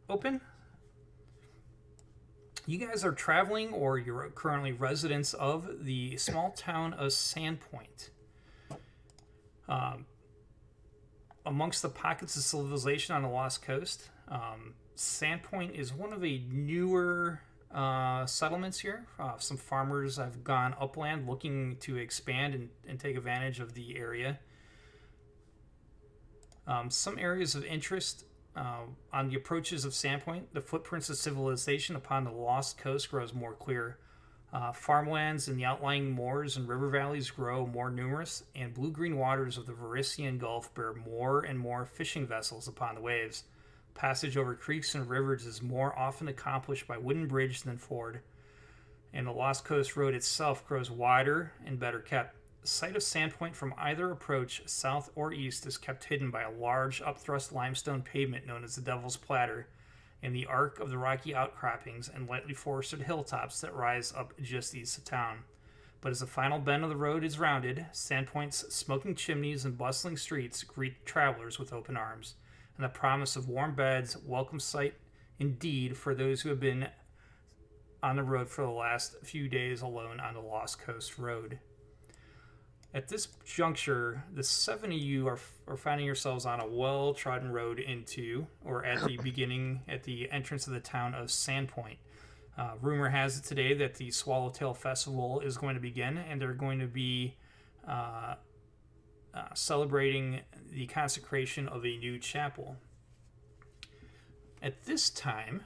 open. You guys are traveling, or you're currently residents of the small town of Sandpoint. Um, Amongst the pockets of civilization on the Lost Coast, Sandpoint is one of the newer settlements here. Some farmers have gone upland looking to expand and take advantage of the area. Some areas of interest on the approaches of Sandpoint, the footprints of civilization upon the Lost Coast grows more clear. Farmlands in the outlying moors and river valleys grow more numerous, and blue-green waters of the Varisian Gulf bear more and more fishing vessels upon the waves. Passage over creeks and rivers is more often accomplished by wooden bridge than ford, and the Lost Coast Road itself grows wider and better kept. The site of Sandpoint from either approach, south or east, is kept hidden by a large upthrust limestone pavement known as the Devil's Platter, and the arc of the rocky outcroppings and lightly forested hilltops that rise up just east of town. But as the final bend of the road is rounded, Sandpoint's smoking chimneys and bustling streets greet travelers with open arms, and the promise of warm beds, welcome sight indeed for those who have been on the road for the last few days alone on the Lost Coast Road. At this juncture, the seven of you are finding yourselves on a well-trodden road into, or at the beginning, at the entrance of the town of Sandpoint. Rumor has it today that the Swallowtail Festival is going to begin, and they're going to be uh, celebrating the consecration of a new chapel. At this time,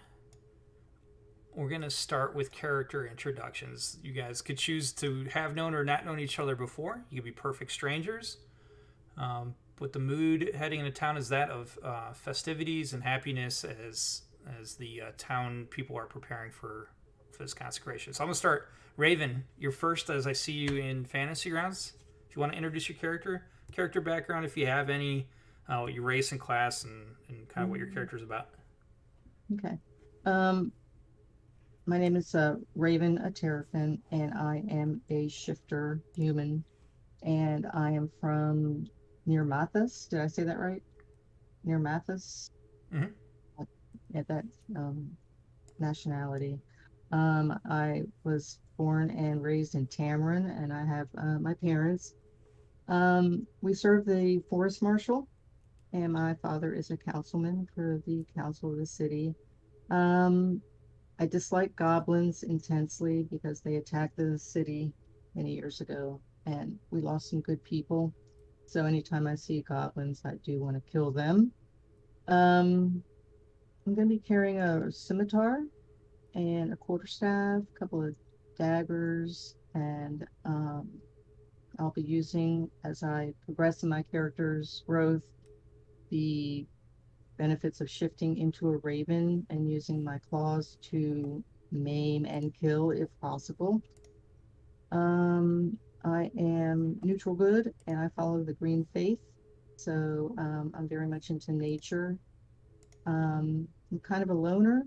we're going to start with character introductions. You guys could choose to have known or not known each other before. You could be perfect strangers. But the mood heading into town is that of festivities and happiness as the town people are preparing for this consecration. So I'm going to start. Raven, you're first as I see you in Fantasy Grounds. If you want to introduce your character background, if you have any, your race and class, and kind of what your character is about. Okay. My name is Raven Aterafin, and I am a shifter human, and I am from near Mathis. Did I say that right? Near Mathis? Mm-hmm. At that nationality. I was born and raised in Tamarin, and I have my parents. We serve the forest marshal, and my father is a councilman for the council of the city. Um, I dislike goblins intensely because they attacked the city many years ago and we lost some good people. So anytime I see goblins, I do want to kill them. Um, I'm going to be carrying a scimitar and a quarterstaff, a couple of daggers, and I'll be using, as I progress in my character's growth, the benefits of shifting into a raven and using my claws to maim and kill if possible. I am neutral good and I follow the green faith. So I'm very much into nature. I'm kind of a loner.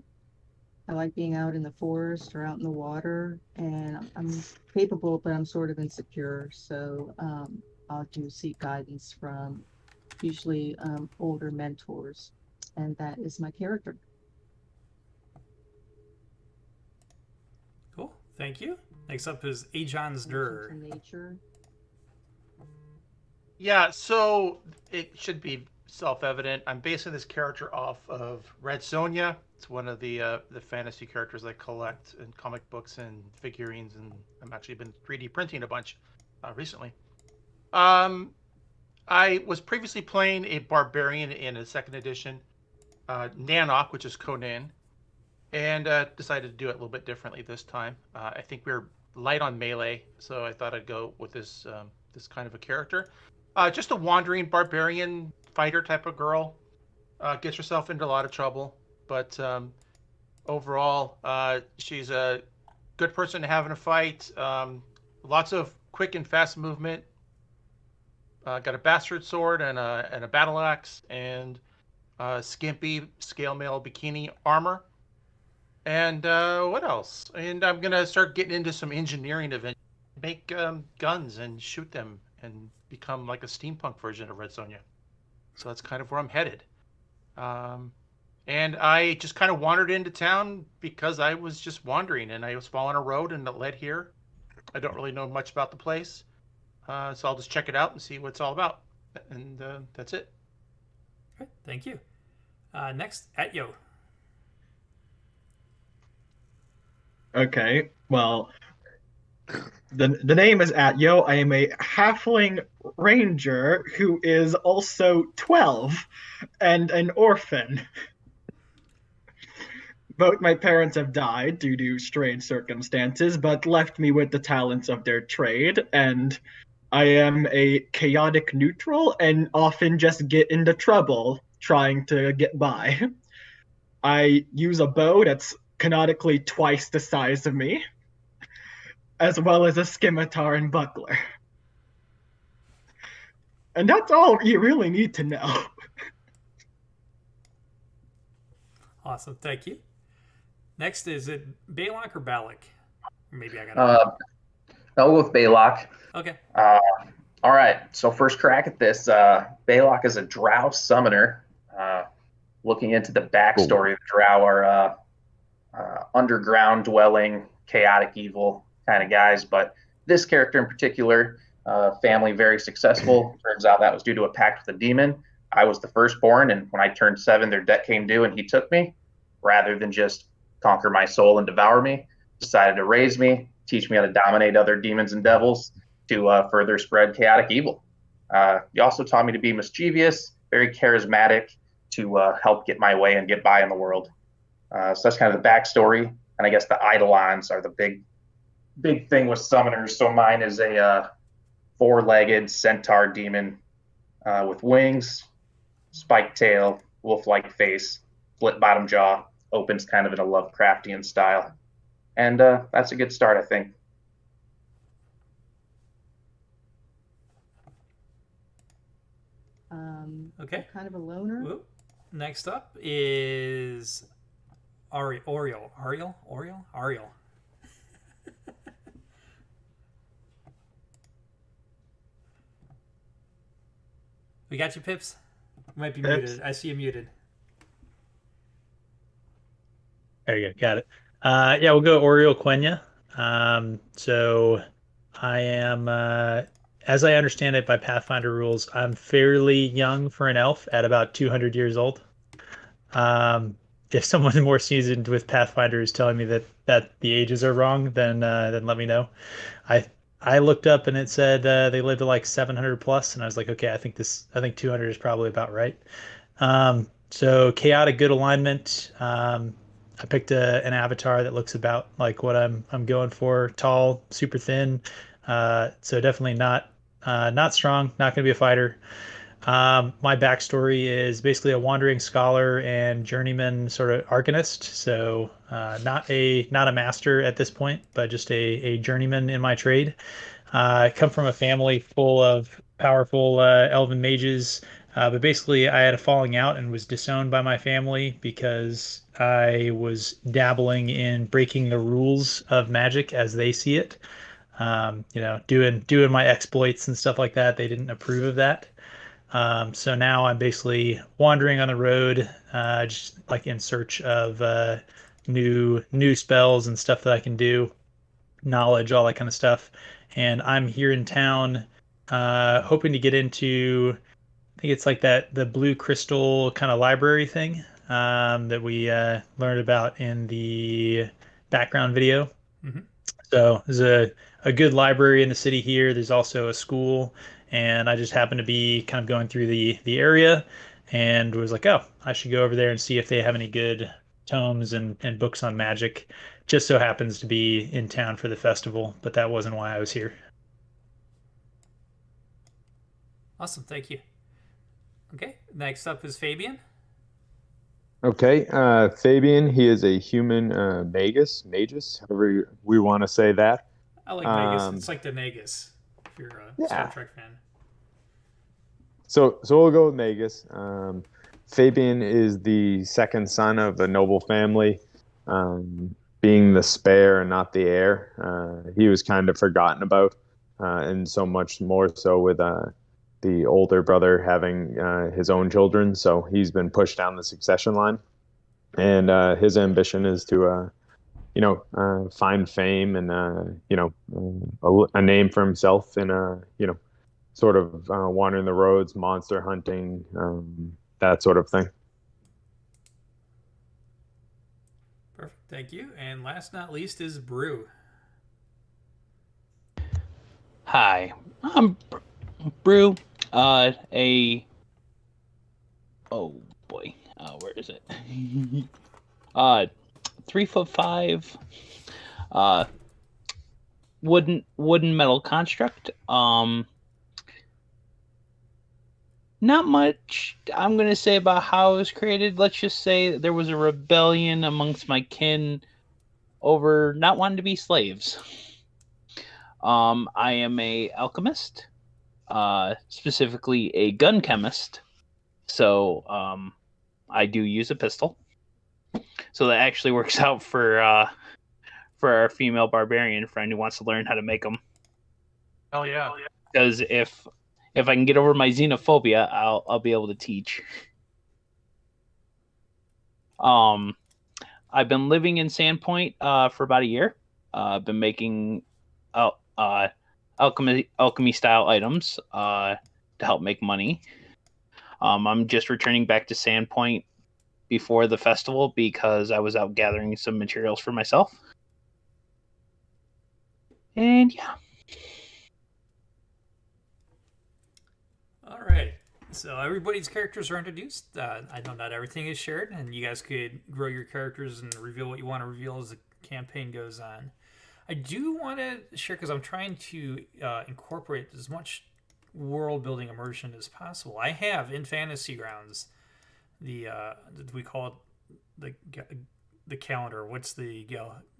I like being out in the forest or out in the water, and I'm capable, but I'm sort of insecure. So I'll do seek guidance from usually older mentors, and that is my character. Cool. Thank you. Next up is Ajon's Much into Dur. nature. Yeah, so it should be self-evident. I'm basing this character off of Red Sonja. It's one of the fantasy characters I collect in comic books and figurines, and I'm actually been 3D printing a bunch recently. Um, I was previously playing a barbarian in a second edition, Nanok, which is Conan, and decided to do it a little bit differently this time. I think we're light on melee, so I thought I'd go with this kind of a character. Just a wandering barbarian fighter type of girl. Gets herself into a lot of trouble, but overall, she's a good person to have in a fight. Lots of quick and fast movement. Got a bastard sword and a battle axe and skimpy scale mail bikini armor. And what else? And I'm gonna start getting into some engineering eventually. Make guns and shoot them and become like a steampunk version of Red Sonja. So that's kind of where I'm headed. Um, And I just kind of wandered into town because I was just wandering, and I was following a road and it led here. I don't really know much about the place, so I'll just check it out and see what it's all about. And that's it. Okay, thank you. Next, at Yo. Okay, well, the name is Atyo. I am a halfling ranger who is also 12 and an orphan. Both my parents have died due to strange circumstances, but left me with the talents of their trade, and I am a chaotic neutral and often just get into trouble trying to get by. I use a bow that's canonically twice the size of me, as well as a scimitar and buckler. And that's all you really need to know. Awesome, thank you. Next, is it Balak or Balak? Maybe I got I'll go with Baylock. Okay. All right, so first crack at this. Baylock is a drow summoner. Looking into the backstory of drow are underground dwelling, chaotic evil kind of guys. But this character in particular, family very successful. Turns out that was due to a pact with a demon. I was the firstborn, and when I turned 7, their debt came due, and he took me. Rather than just conquer my soul and devour me, decided to raise me, teach me how to dominate other demons and devils to further spread chaotic evil. He also taught me to be mischievous, very charismatic, to help get my way and get by in the world. So that's kind of the backstory. And I guess the eidolons are the big thing with summoners. So mine is a 4-legged centaur demon with wings, spiked tail, wolf-like face, split bottom jaw, opens kind of in a Lovecraftian style. And that's a good start, I think. Okay. Kind of a loner. Whoop. Next up is Ariel. We got you, Pips. You might be Pips. muted. I see you muted. There you go. Got it. Yeah, we'll go Oriole Quenya. So I am, as I understand it by Pathfinder rules, I'm fairly young for an elf at about 200 years old. If someone more seasoned with Pathfinder is telling me that the ages are wrong, then let me know. I looked up and it said they lived to like 700 plus, and I was like, okay, I think 200 is probably about right. So chaotic good alignment. I picked an avatar that looks about like what I'm going for. Tall, super thin. So definitely not strong. Not going to be a fighter. My backstory is basically a wandering scholar and journeyman sort of arcanist. So not a master at this point, but just a journeyman in my trade. I come from a family full of powerful elven mages. But basically, I had a falling out and was disowned by my family because I was dabbling in breaking the rules of magic as they see it. Doing my exploits and stuff like that. They didn't approve of that. So now I'm basically wandering on the road, just like in search of new spells and stuff that I can do, knowledge, all that kind of stuff. And I'm here in town, hoping to get into. I think it's like the blue crystal kind of library thing that we learned about in the background video. Mm-hmm. So there's a good library in the city here. There's also a school, and I just happened to be kind of going through the area and was like, oh, I should go over there and see if they have any good tomes and books on magic. Just so happens to be in town for the festival, but that wasn't why I was here. Awesome, thank you. Okay, next up is Fabian. Okay, Fabian, he is a human magus, however we want to say that. I like Negus. It's like the Negus, if you're a Star Trek fan. So we'll go with magus. Fabian is the second son of a noble family, being the spare and not the heir. He was kind of forgotten about, and so much more so with the older brother having his own children, so he's been pushed down the succession line. and his ambition is to find fame and a name for himself in sort of wandering the roads, monster hunting, that sort of thing. Perfect. Thank you. And last not least is Brew. Hi, I'm Brew. Oh boy, where is it? 3'5", wooden metal construct. Not much I'm gonna say about how it was created. Let's just say there was a rebellion amongst my kin over not wanting to be slaves. I am a alchemist, specifically a gun chemist. So I do use a pistol. So that actually works out for our female barbarian friend who wants to learn how to make them. Hell yeah. Because if I can get over my xenophobia, I'll be able to teach. I've been living in Sandpoint for about a year. I've been making alchemy style items to help make money. I'm just returning back to Sandpoint before the festival because I was out gathering some materials for myself. And yeah. All right. So everybody's characters are introduced. I know not everything is shared, and you guys could grow your characters and reveal what you want to reveal as the campaign goes on. I do want to share, because I'm trying to incorporate as much world building immersion as possible. I have in Fantasy Grounds we call it the calendar. What's the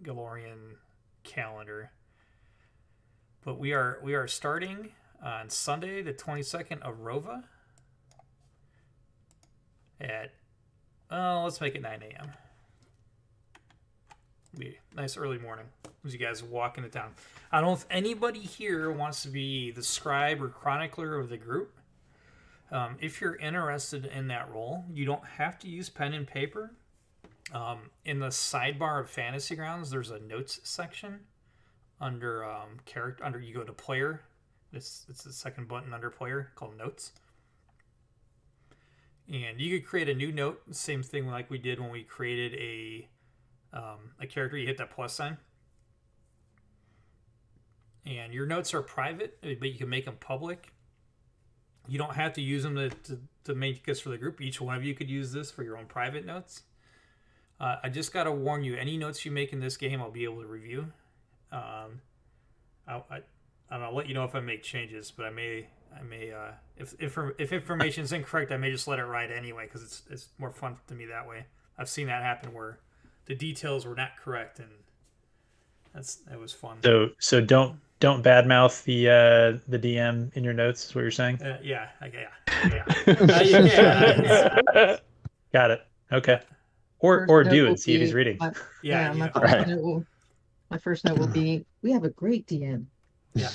Galorian calendar? But we are starting on Sunday, the 22nd of Rova at let's make it 9 a.m. Be a nice early morning as you guys walk into town. I don't know if anybody here wants to be the scribe or chronicler of the group. If you're interested in that role, you don't have to use pen and paper. In the sidebar of Fantasy Grounds, there's a notes section under character. Under you go to player. It's the second button under player called notes. And you could create a new note. Same thing like we did when we created a character. You hit that plus sign. And your notes are private, but you can make them public. You don't have to use them to make this for the group. Each one of you could use this for your own private notes. I just got to warn you, any notes you make in this game, I'll be able to review. I'll let you know if I make changes, but I may if information is incorrect, I may just let it ride anyway, because it's more fun to me that way. I've seen that happen where the details were not correct, and it was fun. So don't badmouth the DM in your notes. Is what you're saying? Yeah. Got it. Okay. Or First do note and see if he's reading. My first note will be: we have a great DM. Yeah.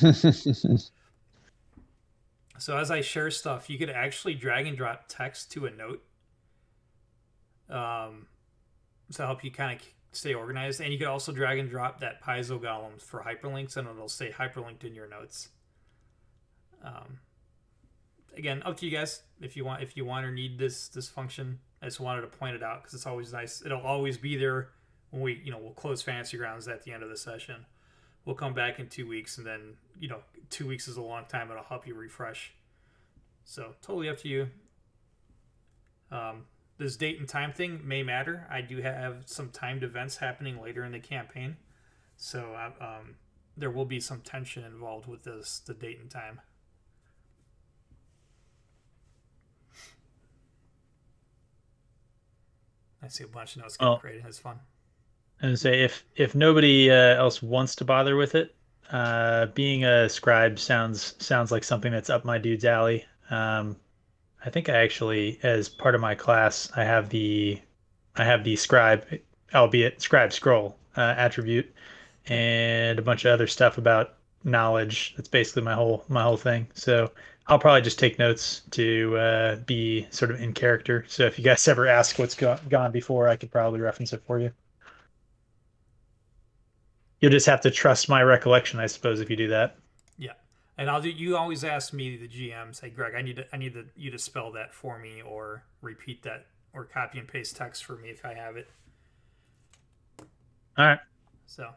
So as I share stuff, you could actually drag and drop text to a note to help you kind of stay organized. And you could also drag and drop that piezo golem for hyperlinks, and it'll stay hyperlinked in your notes. Again, up to you guys if you want or need this function. I just wanted to point it out because it's always nice. It'll always be there when we'll close Fantasy Grounds at the end of the session. We'll come back in 2 weeks, and then 2 weeks is a long time. It'll help you refresh. So totally up to you. This date and time thing may matter. I do have some timed events happening later in the campaign, so there will be some tension involved with the date and time. I see a bunch of notes getting created. It's fun. And say if nobody else wants to bother with it, being a scribe sounds like something that's up my dude's alley. I think I actually, as part of my class, I have the scribe, albeit scribe scroll attribute, and a bunch of other stuff about knowledge. That's basically my whole thing. So I'll probably just take notes to be sort of in character. So if you guys ever ask what's gone before, I could probably reference it for you. You'll just have to trust my recollection, I suppose, if you do that. Yeah, and I'll do. You always ask me, the GM, say, Greg, I need you to spell that for me, or repeat that, or copy and paste text for me if I have it. All right. So,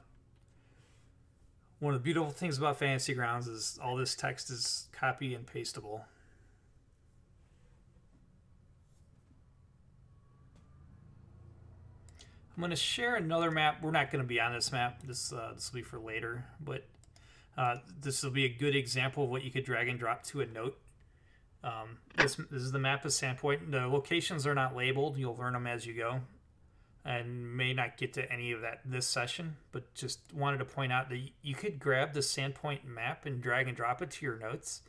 one of the beautiful things about Fantasy Grounds is all this text is copy and pastable. I'm going to share another map. We're not going to be on this map. This will be for later, but this will be a good example of what you could drag and drop to a note. This is the map of Sandpoint. The locations are not labeled. You'll learn them as you go, and may not get to any of that this session, but just wanted to point out that you could grab the Sandpoint map and drag and drop it to your notes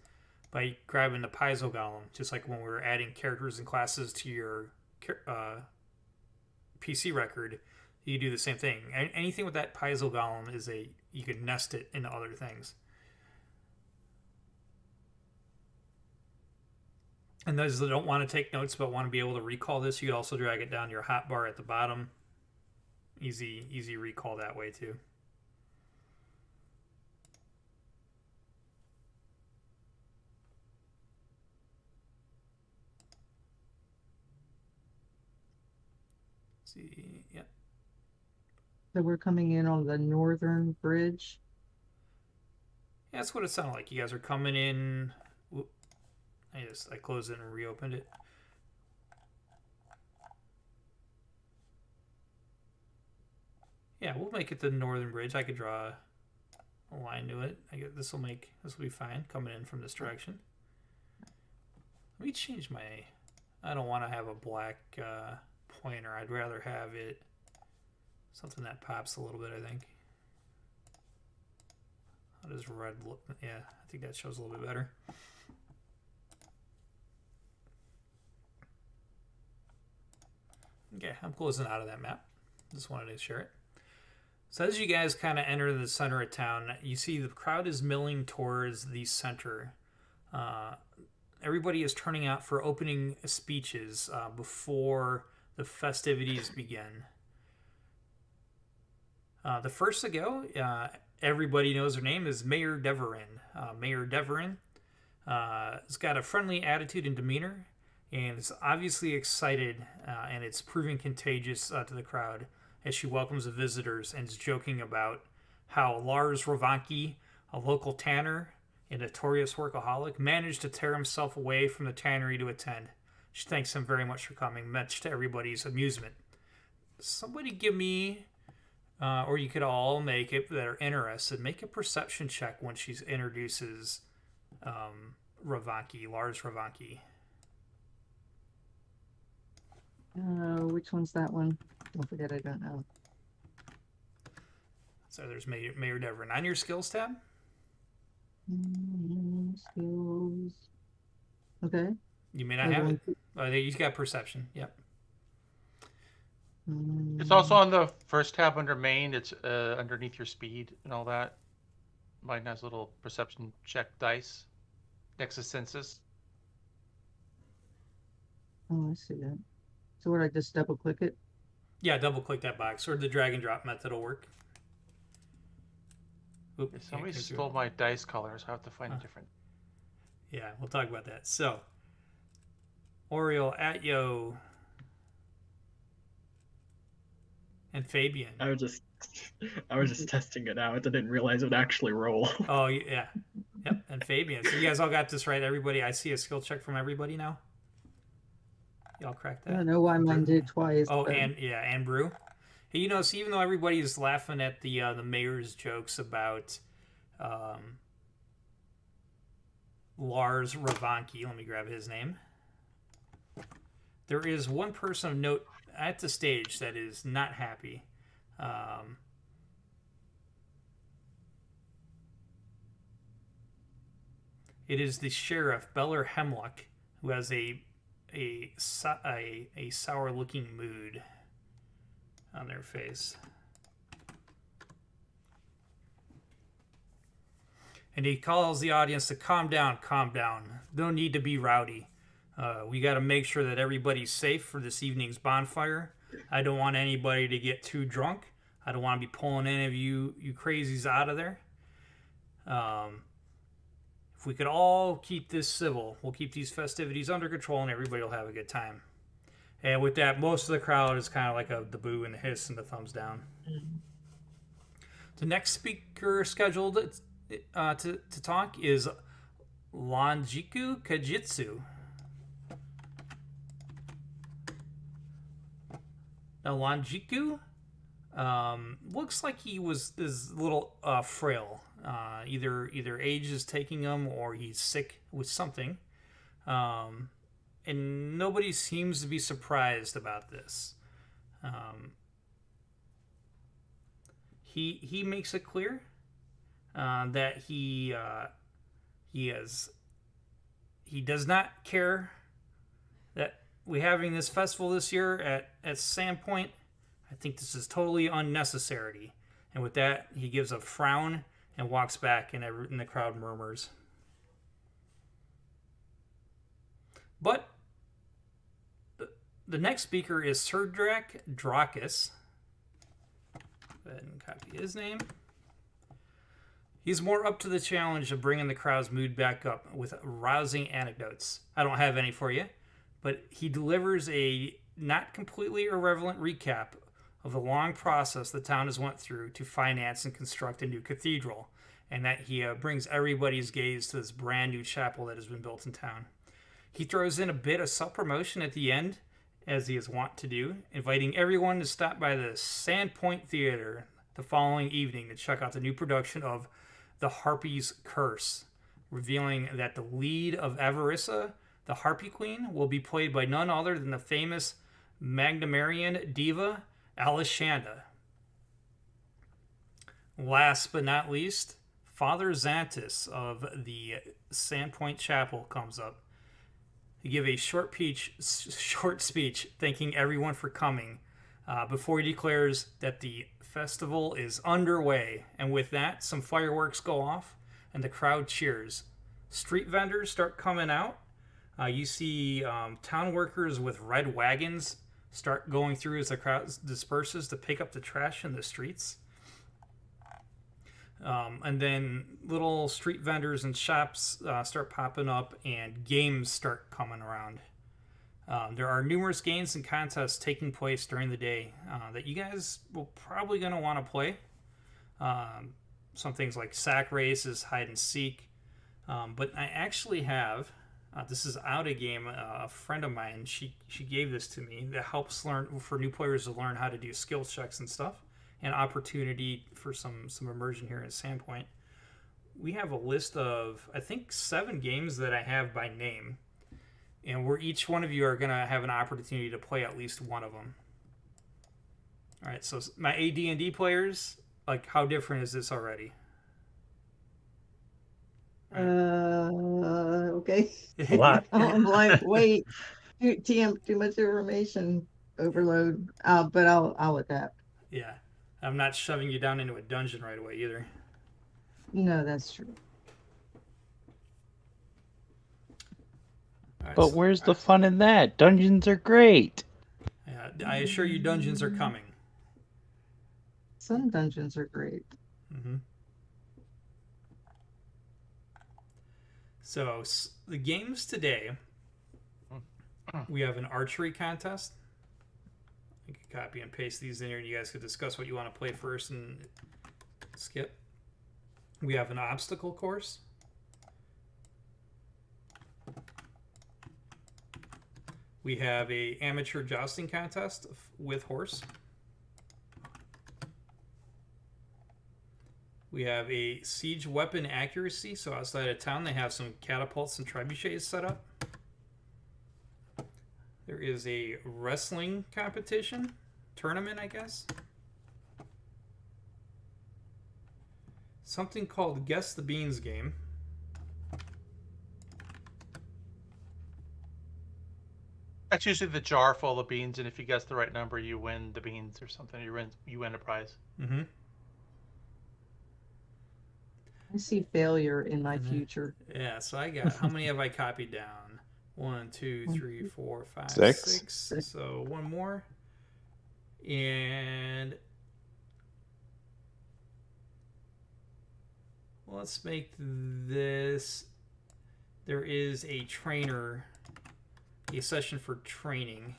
by grabbing the Paizo Golem, just like when we were adding characters and classes to your PC record. You do the same thing. Anything with that Paizo Golem is you can nest it into other things. And those that don't want to take notes but want to be able to recall this, you could also drag it down your hotbar at the bottom. Easy recall that way too. Let's see, yep. So we're coming in on the northern bridge. Yeah, that's what it sounded like. You guys are coming in. Whoop. I closed it and reopened it. Yeah, we'll make it the northern bridge. I could draw a line to it. This will be fine coming in from this direction. Let me change my. I don't want to have a black pointer. I'd rather have it something that pops a little bit, I think. How does red look? Yeah, I think that shows a little bit better. Okay, I'm closing out of that map. Just wanted to share it. So as you guys kind of enter the center of town, you see the crowd is milling towards the center. Everybody is turning out for opening speeches before the festivities begin. The first to go, everybody knows her name, is Mayor Deverin. Mayor Deverin has got a friendly attitude and demeanor, and is obviously excited, and it's proving contagious to the crowd as she welcomes the visitors and is joking about how Lars Rovanki, a local tanner and notorious workaholic, managed to tear himself away from the tannery to attend. She thanks him very much for coming, much to everybody's amusement. Somebody give me, or you could all make it that are interested, make a perception check when she introduces Rovanki, Lars Rovanki. Which one's that one? Don't forget, I don't know. So there's Mayor Deverin. On your skills tab? Skills. Okay. You may not have it. You've got perception. Yep. It's also on the first tab under main. It's underneath your speed and all that. Mine has a little perception check dice next to census. Oh, I see that. So would I just double click it? Yeah, double click that box, or the drag and drop method will work. Oop, Somebody stole my dice colors. I have to find a different. Yeah, we'll talk about that. So, Oriole, Atyo, and Fabian. I was just testing it out. I didn't realize it would actually roll. Oh yeah, yep, and Fabian. So you guys all got this right, everybody. I see a skill check from everybody now. Y'all cracked that. I don't know why mine did twice. Oh, but... and Brew. Hey, you know, so even though everybody is laughing at the mayor's jokes about Lars Rovanki, let me grab his name. There is one person of note at the stage that is not happy. It is the sheriff, Beller Hemlock, who has a sour-looking mood on their face. And he calls the audience to calm down, calm down. No need to be rowdy. We got to make sure that everybody's safe for this evening's bonfire. I don't want anybody to get too drunk. I don't want to be pulling any of you crazies out of there. If we could all keep this civil, we'll keep these festivities under control and everybody will have a good time. And with that, most of the crowd is kind of like the boo and the hiss and the thumbs down. The next speaker scheduled to talk is Lanjiku Kajitsu. Now, Lanjiku looks like he is a little frail. Either age is taking him or he's sick with something. And nobody seems to be surprised about this. He makes it clear that he does not care that we're having this festival this year at Sandpoint. I think this is totally unnecessary. And with that, he gives a frown and walks back, and the crowd murmurs. But the next speaker is Serdrak Drakis. Go ahead and copy his name. He's more up to the challenge of bringing the crowd's mood back up with rousing anecdotes. I don't have any for you, but he delivers a not completely irrelevant recap of the long process the town has went through to finance and construct a new cathedral, and that he brings everybody's gaze to this brand new chapel that has been built in town. He throws in a bit of self-promotion at the end, as he is wont to do, inviting everyone to stop by the Sandpoint Theater the following evening to check out the new production of The Harpy's Curse, revealing that the lead of Avarissa, the Harpy Queen, will be played by none other than the famous Magnamarian diva Alishanda. Last but not least, Father Xantus of the Sandpoint Chapel comes up. He give a short speech thanking everyone for coming before he declares that the festival is underway. And with that, some fireworks go off and the crowd cheers. Street vendors start coming out. You see town workers with red wagons start going through as the crowd disperses to pick up the trash in the streets. And then little street vendors and shops start popping up and games start coming around. There are numerous games and contests taking place during the day that you guys will probably going to want to play. Some things like sack races, hide and seek. But I actually have, this is out of game, a friend of mine, she gave this to me that helps for new players to learn how to do skill checks and stuff. An opportunity for some immersion here at Sandpoint. We have a list of, I think, 7 games that I have by name, and where each one of you are going to have an opportunity to play at least one of them. All right, so my AD&D players, like, how different is this already? Okay. A lot. I'm like, wait, too much information overload. But I'll adapt. Yeah. I'm not shoving you down into a dungeon right away either. No, that's true. Right, But where's the fun in that? Dungeons are great. I assure you dungeons are coming. Some dungeons are great. Mm-hmm. So the games today, we have an archery contest. You can copy and paste these in here and you guys could discuss what you want to play first and skip. We have an obstacle course. We have a amateur jousting contest with horse. We have a siege weapon accuracy. So outside of town, they have some catapults and trebuchets set up. There is a wrestling competition, tournament, I guess. Something called Guess the Beans game. That's usually the jar full of beans, and if you guess the right number, you win the beans or something. You win a prize. Mm-hmm. I see failure in my Mhm. future. Yeah, so I got, how many have I copied down? 1, 2, 3, 4, 5, Six. 6. So one more. And let's make this. There is a trainer, a session for training.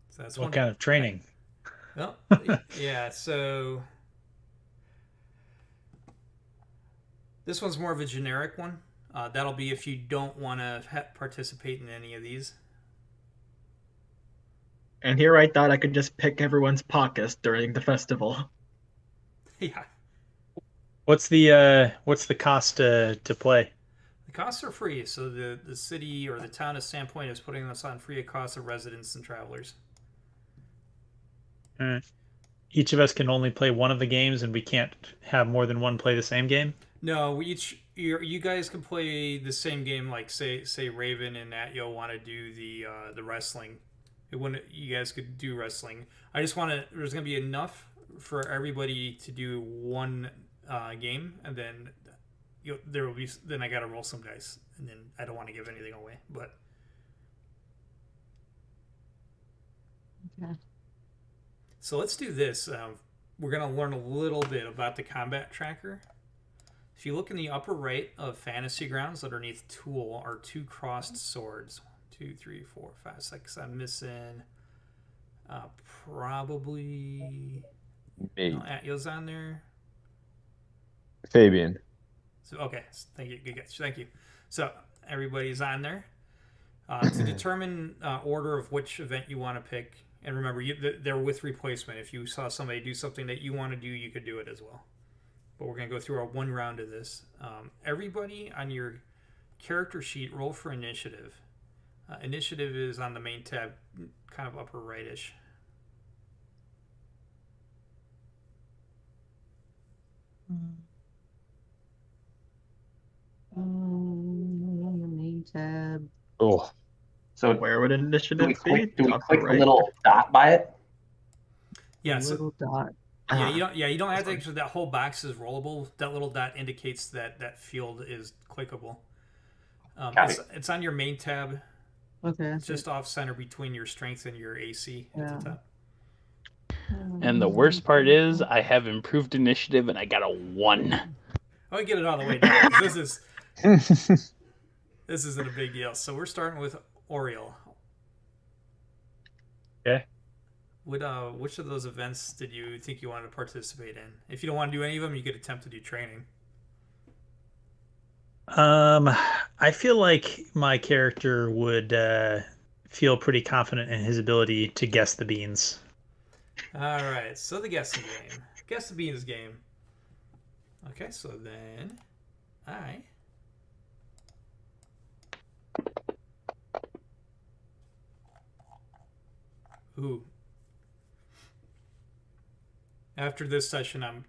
So that's What one. kind of training? Well, yeah, so this one's more of a generic one. That'll be if you don't want to participate in any of these. And here I thought I could just pick everyone's pockets during the festival. Yeah. What's the cost to play? The costs are free, so the city or the town of Sandpoint is putting this on free of cost of residents and travelers. All right. Each of us can only play one of the games, and we can't have more than one play the same game. No, we each you guys can play the same game. Like say Raven and Natyo want to do the wrestling. You guys could do wrestling. I just want to. There's gonna be enough for everybody to do one game, and then there will be. Then I gotta roll some dice, and then I don't want to give anything away. But Okay. so let's do this. We're gonna learn a little bit about the combat tracker. If you look in the upper right of Fantasy Grounds, underneath Tool are 2 crossed swords. 2, 3, 4, 5, 6. I'm missing probably Me. no, Atyo's on there. Fabian. So okay, thank you, good catch. Thank you. So everybody's on there. To determine order of which event you want to pick, and remember, they're with replacement. If you saw somebody do something that you want to do, you could do it as well. But we're going to go through our one round of this. Everybody on your character sheet, roll for initiative. Initiative is on the main tab, kind of upper right-ish. On the main tab. Oh, So Where would do initiative we be? click, do we Upper click the right? little dot by it? Yeah, A so, little dot. you don't have to actually, that whole box is rollable. That little dot indicates that field is clickable. Copy. It's on your main tab. Okay. It's just off center between your strength and your AC at Yeah. the top. And the worst part is, I have improved initiative, and I got a 1. I'll get it all the way down. This isn't a big deal. So we're starting with Oriel. Okay. Which of those events did you think you wanted to participate in? If you don't want to do any of them, you could attempt to do training. I feel like my character would feel pretty confident in his ability to guess the beans. All right, so the guessing game. Guess the beans game. Okay, so then I ooh. After this session, I'm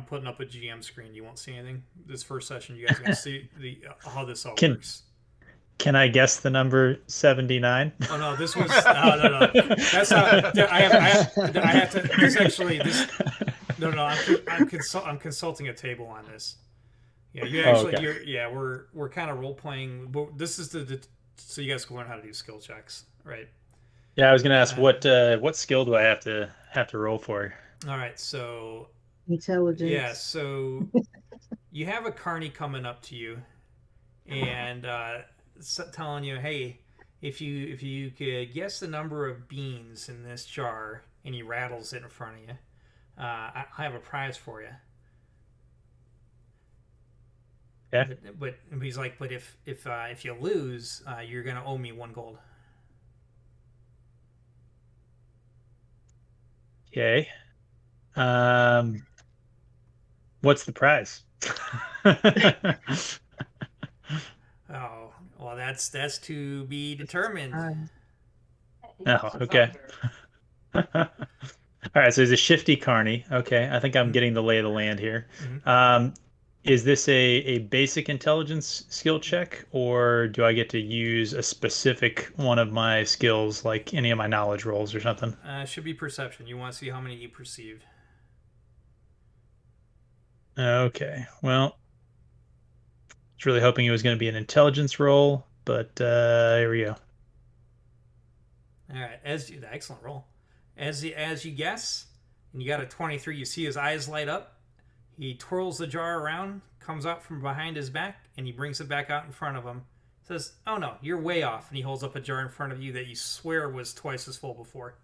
putting up a GM screen. You won't see anything. This first session, you guys are gonna see how this all works. Can I guess the number 79? Oh no, this was no. That's not. I have to. This actually this. No. I'm consulting a table on this. Yeah, you actually. okay. We're kind of role playing. But this is so you guys can learn how to do skill checks, right? Yeah, I was gonna ask what skill do I have to roll for? All right, so Intelligence. yeah, so you have a carny coming up to you, and telling you, hey, if you could guess the number of beans in this jar, and he rattles it in front of you, I have a prize for you. Yeah. But he's like, but if you lose, you're gonna owe me 1 gold. Okay. What's the prize? Oh, well, that's to be determined. Oh, okay. All right, so he's a shifty carny. Okay, I think I'm getting the lay of the land here. Mhm. Is this a basic intelligence skill check, or do I get to use a specific one of my skills, like any of my knowledge rolls or something? Should be perception. You want to see how many you perceive. Okay. Well, I was really hoping it was going to be an intelligence roll, but here we go. All right, excellent roll. As you guess, and you got a 23, you see his eyes light up. He twirls the jar around, comes out from behind his back, and he brings it back out in front of him. Says, "Oh no, you're way off." And he holds up a jar in front of you that you swear was twice as full before.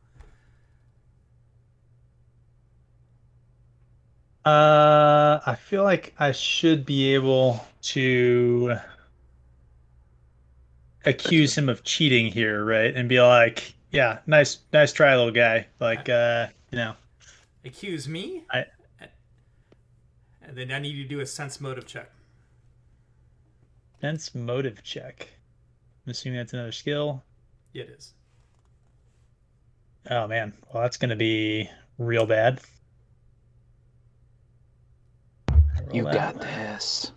I feel like I should be able to accuse him of cheating here, right? And be like, "Yeah, nice try, little guy." Like, Accuse me? I- And then I need you to do a sense motive check. sense motive check. I'm assuming that's another skill. It is. Oh man, well that's gonna be real bad. You Roll got that. this.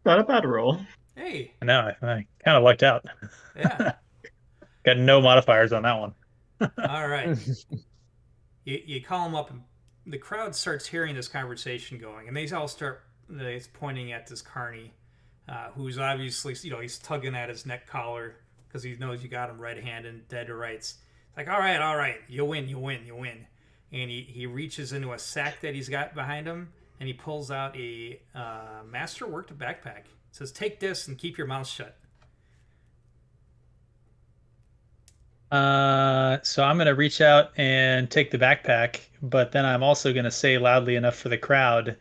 Not a bad roll. Hey, No, I kind of lucked out. yeah. Got no modifiers on that one. All right. You call him up, and the crowd starts hearing this conversation going, and they all start pointing at this carny, who's obviously, he's tugging at his neck collar because he knows you got him red-handed, dead to rights. It's like, all right, you win. And he reaches into a sack that he's got behind him, and he pulls out a masterworked backpack. It says, "Take this and keep your mouth shut." So I'm gonna reach out and take the backpack, but then I'm also gonna say loudly enough for the crowd,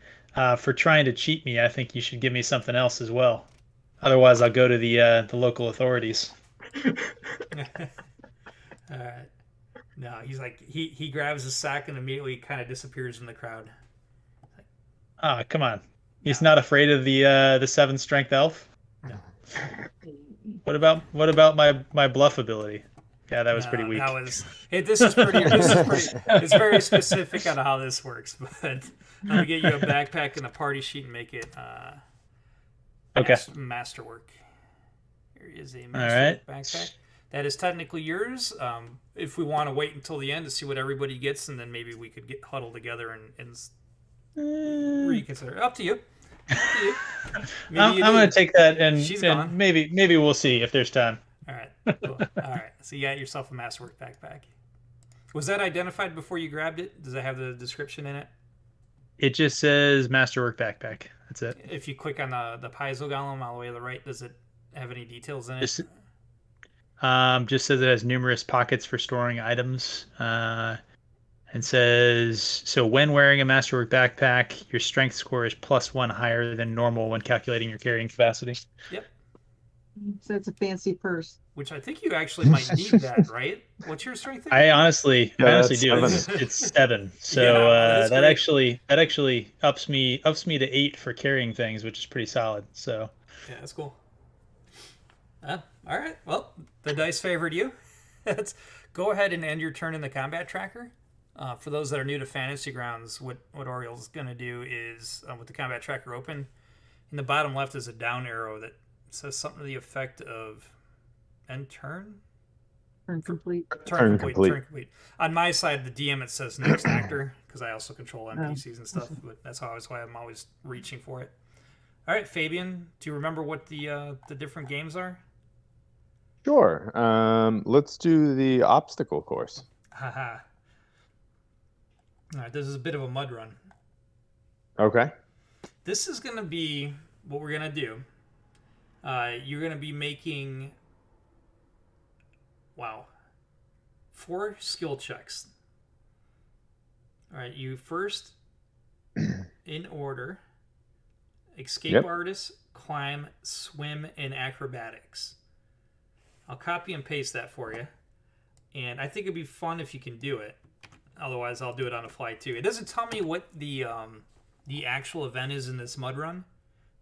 for trying to cheat me, I think you should give me something else as well. Otherwise, I'll go to the local authorities. All right. No, he's like he grabs his sack and immediately kind of disappears in the crowd. Ah, come on. He's not afraid of the 7 strength elf? No. What about my bluff ability? Yeah, that was pretty weak. This is pretty. It's very specific on how this works. But I'm gonna get you a backpack and a party sheet and make it Okay. masterwork. Here is a All masterwork right. backpack. That is technically yours. If we want to wait until the end to see what everybody gets, and then maybe we could get huddled together and reconsider. Up to you. I'm going to take that She's and gone. maybe we'll see if there's time. All right. Cool. All right. So you got yourself a masterwork backpack. Was that identified before you grabbed it? Does it have the description in it? It just says masterwork backpack. That's it. If you click on the piezo golem all the way to the right, does it have any details in it? Just says it has numerous pockets for storing items. And says, so when wearing a masterwork backpack, your strength score is +1 higher than normal when calculating your carrying capacity. Yep. So it's a fancy purse. Which I think you actually might need that, right? What's your strength? I honestly do. 7. It's 7. So Yeah, that actually ups me to 8 for carrying things, which is pretty solid. So Yeah, that's cool. All right. Well, the dice favored you. Go ahead and end your turn in the combat tracker. For those that are new to Fantasy Grounds, what Oriel's going to do is, with the combat tracker open, in the bottom left is a down arrow that says something to the effect of end turn? Turn complete. Turn complete. On my side, the DM, it says next actor, because I also control NPCs and stuff, but that's why I'm always reaching for it. All right, Fabian, do you remember what the different games are? Sure. Let's do the obstacle course. Haha. All right, this is a bit of a mud run. Okay. This is going to be what we're going to do. You're going to be making, 4 skill checks. All right, you first, in order, escape artist, climb, swim, and acrobatics. I'll copy and paste that for you. And I think it'd be fun if you can do it. Otherwise, I'll do it on the fly too. It doesn't tell me what the actual event is in this mud run.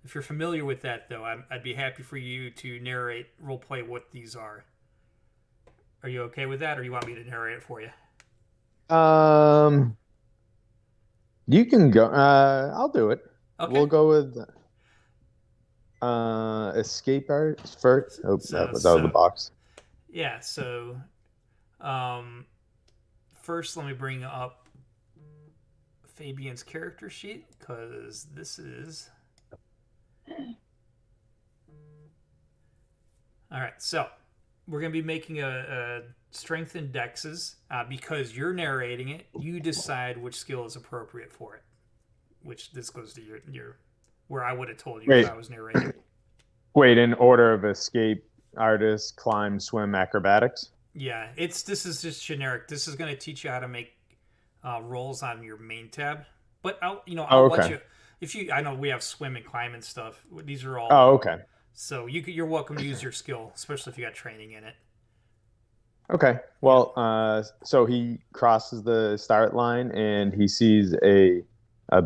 If you're familiar with that, though, I'd be happy for you to narrate, roleplay what these are. Are you okay with that, or you want me to narrate it for you? You can go. I'll do it. Okay. We'll go with escape artist first. Oh, that was the box. Yeah. So, first, let me bring up Fabian's character sheet, because this is... All right, so we're going to be making a strength indexes because you're narrating it. You decide which skill is appropriate for it, which this goes to your where I would have told you if I was narrating. Wait, in order of escape, artist, climb, swim, acrobatics? Yeah, this is just generic. This is going to teach you how to make rolls on your main tab. But I'll let you, if you, I know we have swim and climb and stuff. These are all. Oh, okay. So you're welcome to use your skill, especially if you got training in it. Okay. Well, so he crosses the start line and he sees a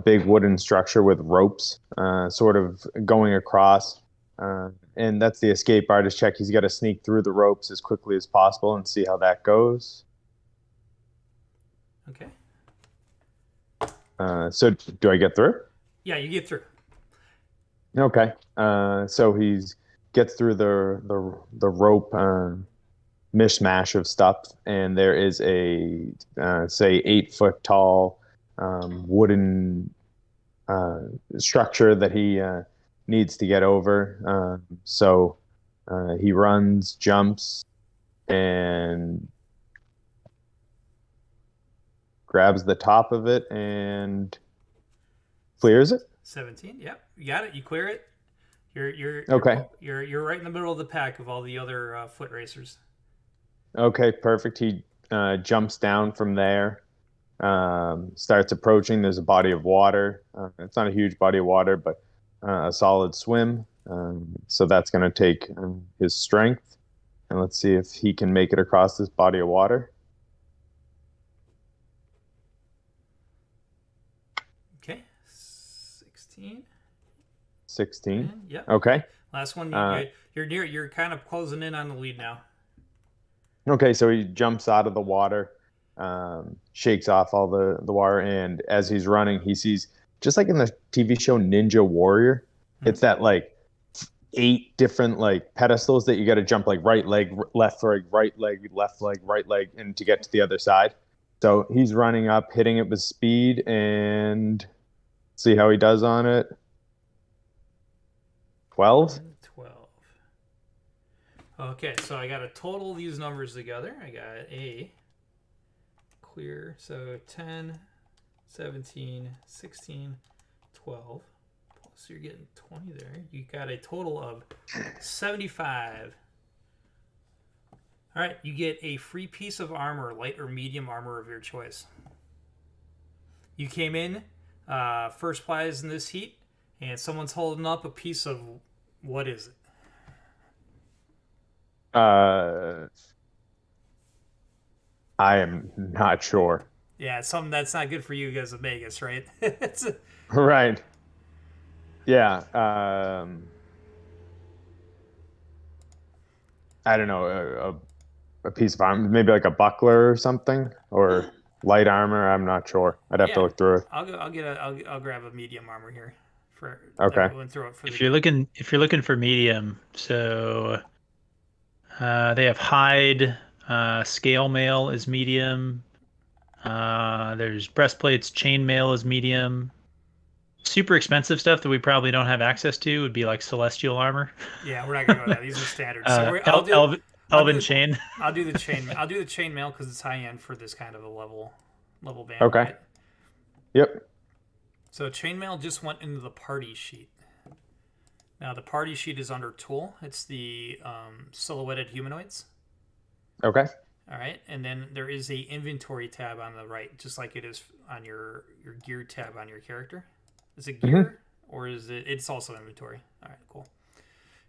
big wooden structure with ropes, sort of going across. And that's the escape artist check. He's got to sneak through the ropes as quickly as possible and see how that goes. Okay. So do I get through? Yeah, you get through. Okay. So he gets through the rope mishmash of stuff, and there is a say 8-foot tall wooden structure that he needs to get over. So he runs, jumps, and grabs the top of it and clears it. 17. Yep, you got it. You clear it. You're okay. You're right in the middle of the pack of all the other foot racers. Okay, perfect. He jumps down from there, starts approaching. There's a body of water. It's not a huge body of water, but a solid swim. So that's going to take his strength. And let's see if he can make it across this body of water. Okay, 16. 16. Yep. Okay. Last one. You're near. You're kind of closing in on the lead now. Okay, so he jumps out of the water, shakes off all the water, and as he's running, he sees, just like in the TV show Ninja Warrior, it's that like 8 different like pedestals that you got to jump, like right leg, left leg, left leg, right leg, and to get to the other side. So he's running up, hitting it with speed, and see how he does on it. 12. 12. Okay, so I got to total these numbers together. I got a clear, so 10, 17, 16, 12. Plus you're getting 20 there. You got a total of 75. All right, you get a free piece of armor, light or medium armor of your choice. You came in first prize in this heat, and someone's holding up a piece of, what is it? I am not sure. Yeah, it's something that's not good for you guys of Vegas, right? Right. Yeah. I don't know, a piece of armor, maybe like a buckler or something, or light armor. I'm not sure. I'd have to look through it. I'll grab a medium armor here for okay. And throw it for if you're looking for medium, so they have hide, scale mail is medium. There's breastplates, chainmail is medium. Super expensive stuff that we probably don't have access to would be like celestial armor. Yeah, we're not gonna go there. These are standard. So Elven chain. I'll do the chain. I'll do the chainmail because it's high end for this kind of a level band. Okay. Right? Yep. So chainmail just went into the party sheet. Now the party sheet is under tool. It's the silhouetted humanoids. Okay. All right, and then there is a inventory tab on the right, just like it is on your gear tab on your character. Is it gear or is it? It's also inventory. All right, cool.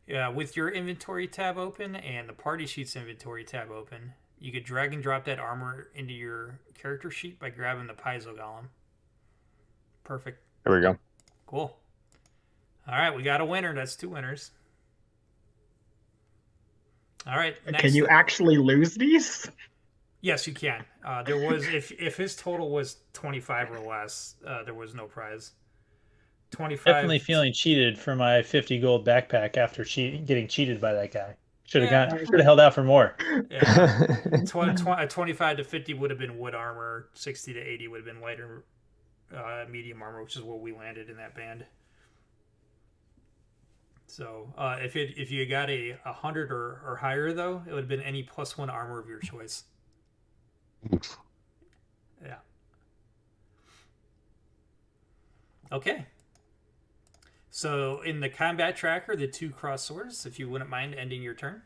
Yeah, with your inventory tab open and the party sheet's inventory tab open, you could drag and drop that armor into your character sheet by grabbing the Paizo Golem. Perfect. There we go. Cool. All right, we got a winner. That's 2 winners. All right. Next Can you actually lose these? Yes, you can. There was if his total was 25 or less, there was no prize. 25. Definitely feeling cheated for my 50 gold backpack after getting cheated by that guy. Should have held out for more. Yeah. 25 to 50 would have been wood armor. 60 to 80 would have been lighter medium armor, which is where we landed in that band. So if you got a 100 or higher, though, it would have been any +1 armor of your choice. Yeah. Okay. So in the combat tracker, the 2 cross swords, if you wouldn't mind ending your turn.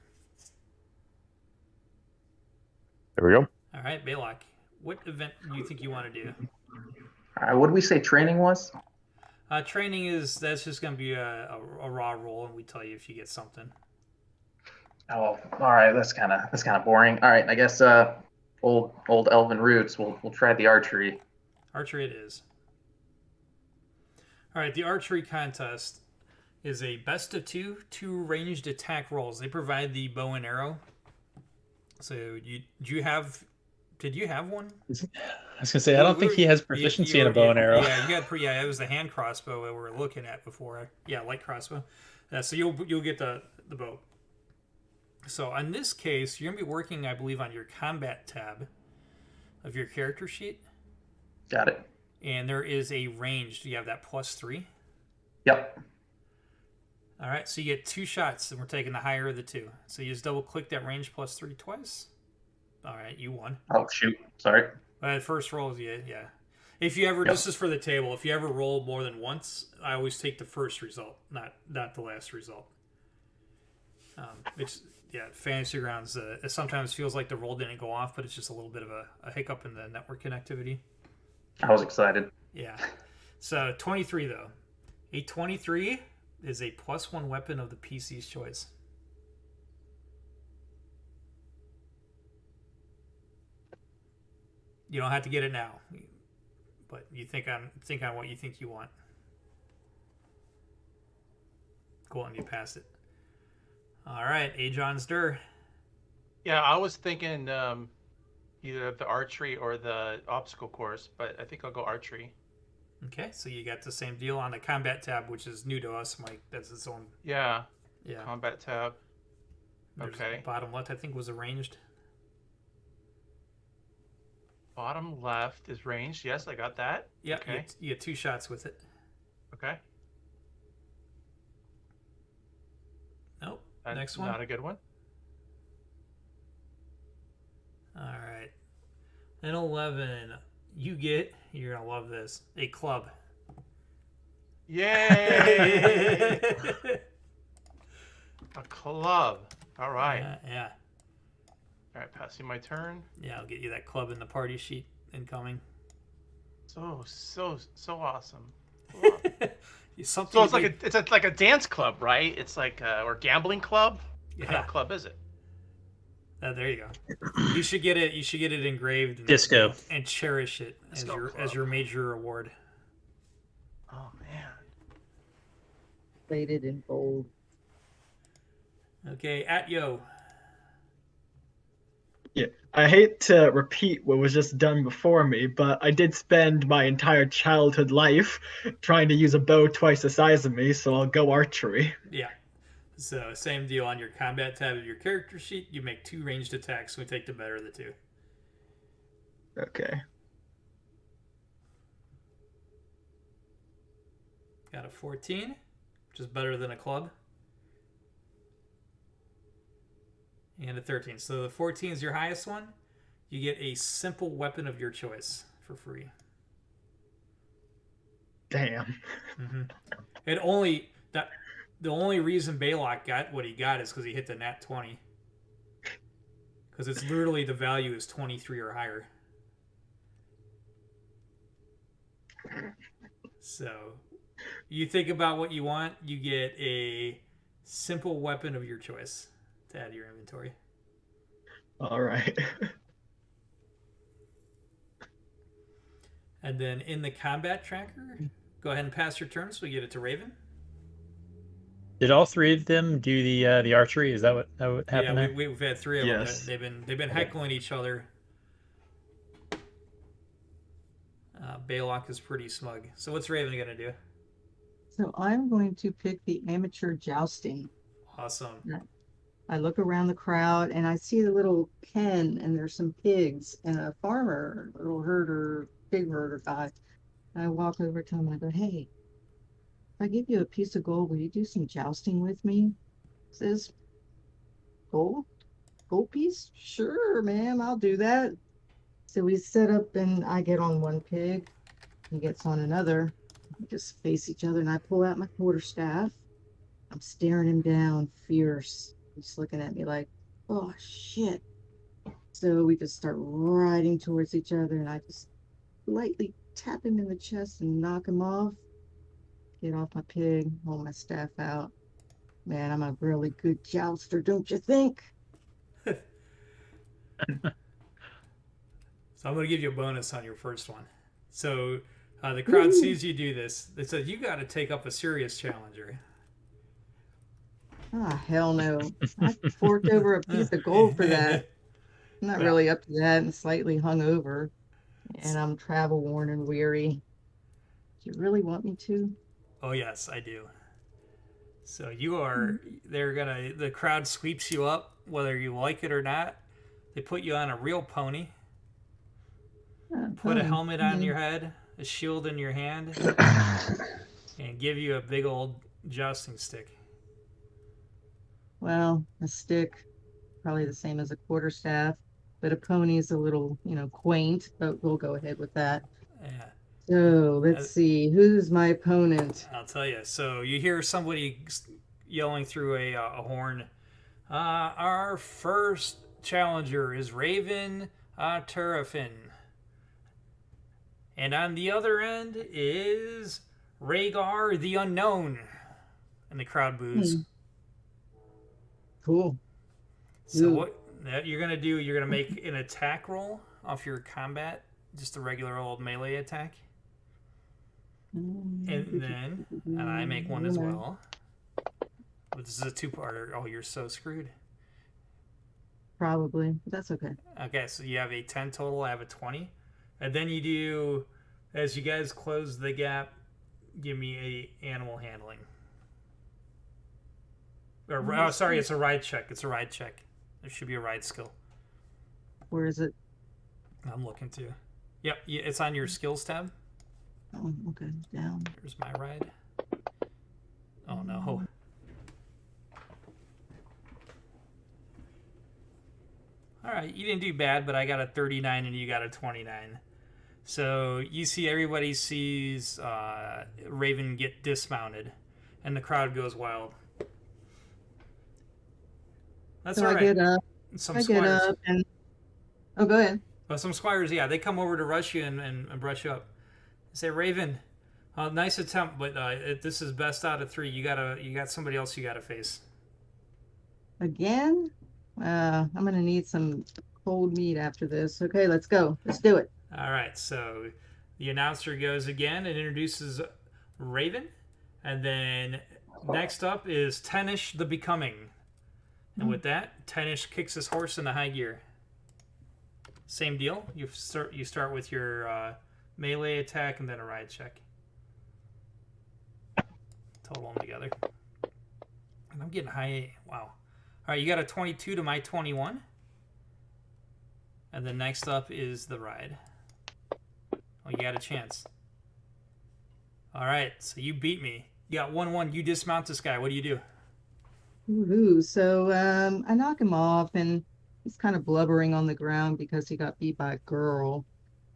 There we go. All right, Baylock, what event do you think you want to do? What did we say training was? Training that's just going to be a raw roll, and we tell you if you get something. Oh, all right. That's kind of boring. All right, I guess old elven roots. We'll try the archery. Archery it is. All right, the archery contest is a best of 2 ranged attack rolls. They provide the bow and arrow. So did you have one? I was gonna say I don't think he has proficiency in a bow and arrow. Yeah, you had it was the hand crossbow that we were looking at before. Yeah, light crossbow. So you'll get the bow. So in this case, you're gonna be working, I believe, on your combat tab of your character sheet. Got it. And there is a range. You have that +3. Yep. All right, so you get 2 shots, and we're taking the higher of the 2. So you just double-click that range +3 twice. All right, you won. Oh, shoot. Sorry. First roll, yeah. If you ever, this is for the table, if you ever roll more than once, I always take the first result, not the last result. Fantasy Grounds, it sometimes feels like the roll didn't go off, but it's just a little bit of a hiccup in the network connectivity. I was excited. Yeah. So 23, though. A 23 is a +1 weapon of the PC's choice. You don't have to get it now, but you think on what you think you want. Cool, and you pass it. All right, Ajon's Dur. Yeah, I was thinking either the archery or the obstacle course, but I think I'll go archery. Okay, so you got the same deal on the combat tab, which is new to us, Mike. That's its own. Yeah. Yeah. Combat tab. There's Okay. Bottom left, I think, was arranged. Bottom left is ranged. Yes, I got that. Yeah. Okay. You get 2 shots with it. Okay. Nope. That's Next one. Not a good one. All right. Then 11. You're gonna love this. A club. Yay! A club. All right. Yeah. All right, passing my turn. Yeah, I'll get you that club in the party sheet incoming. So awesome. Something So it's like a dance club, right? It's like or gambling club. What kind Yeah. of club is it? There you go. You should get it. You should get it engraved. Disco. And cherish it Disco as your major award. Oh man. Plated in gold. Okay, at Yo. Yeah, I hate to repeat what was just done before me, but I did spend my entire childhood life trying to use a bow twice the size of me, so I'll go archery. Yeah. So same deal on your combat tab of your character sheet. You make 2 ranged attacks. We take the better of the 2. Okay. Got a 14, which is better than a club. And a 13. So the 14 is your highest one. You get a simple weapon of your choice for free. Damn. Mm-hmm. The only reason Baylock got what he got is because he hit the nat 20. Because it's literally the value is 23 or higher. So you think about what you want, you get a simple weapon of your choice to add to your inventory. All right. And then in the combat tracker, go ahead and pass your turn so we get it to Raven. Did all 3 of them do the archery? Is that what happened Yeah, there? we've had 3 of Yes. them. They've been heckling each other. Baylock is pretty smug. So what's Raven gonna do? So I'm going to pick the amateur jousting. Awesome. I look around the crowd and I see the little pen and there's some pigs and a farmer, little herder, pig herder guy. I walk over to him and I go, "Hey, if I give you a piece of gold, will you do some jousting with me?" He says, "Gold? Gold piece? Sure, ma'am, I'll do that." So we set up and I get on one pig. He gets on another. We just face each other and I pull out my quarterstaff. I'm staring him down, fierce. He's looking at me like, "Oh, shit." So we just start riding towards each other and I just lightly tap him in the chest and knock him off. Get off my pig, hold my staff out. Man, I'm a really good jouster, don't you think? So I'm going to give you a bonus on your first one. So the crowd sees you do this. They said, you got to take up a serious challenger. Ah, hell no. I forked over a piece of gold for that. I'm not really up to that and slightly hungover. And I'm travel worn and weary. Do you really want me to? Oh, yes, I do. So you are, the crowd sweeps you up, whether you like it or not. They put you on a real pony, put a helmet on your head, a shield in your hand, and give you a big old jousting stick. Well, a stick, probably the same as a quarterstaff, but a pony is a little, quaint, but we'll go ahead with that. Yeah. So let's see, who's my opponent? I'll tell you. So you hear somebody yelling through a horn. Our first challenger is Raven Turafin. And on the other end is Rhaegar the Unknown. And the crowd boos. Cool. So what you're going to do, you're going to make an attack roll off your combat. Just a regular old melee attack. And then, and I make one as well. But this is a two-parter. Oh, you're so screwed. Probably, but that's okay. Okay, so you have a 10 total, I have a 20. And then you do, as you guys close the gap, give me a animal handling. Or, sorry, it's a ride check. It's a ride check. There should be a ride skill. Where is it? I'm looking too. Yep, it's on your skills tab. Oh, okay, down. Here's my ride. Oh no. All right, you didn't do bad, but I got a 39 and you got a 29. So you see, everybody sees Raven get dismounted, and the crowd goes wild. That's so all right. I get up. Get up and oh, go ahead. Well, some squires, yeah, they come over to rush you and brush you up. They say, Raven, nice attempt, but this is best out of 3. You got somebody else you gotta face. Again? I'm gonna need some cold meat after this. Okay, let's go. Let's do it. All right, so the announcer goes again and introduces Raven, and then next up is Tenish the Becoming. And with that, Tenish kicks his horse into high gear. Same deal. You start with your melee attack and then a ride check. Total them together. And I'm getting high. Wow. All right, you got a 22 to my 21. And then next up is the ride. Oh, you got a chance. All right, so you beat me. You got 1-1. You dismount this guy. What do you do? Woohoo. So I knock him off and he's kind of blubbering on the ground because he got beat by a girl.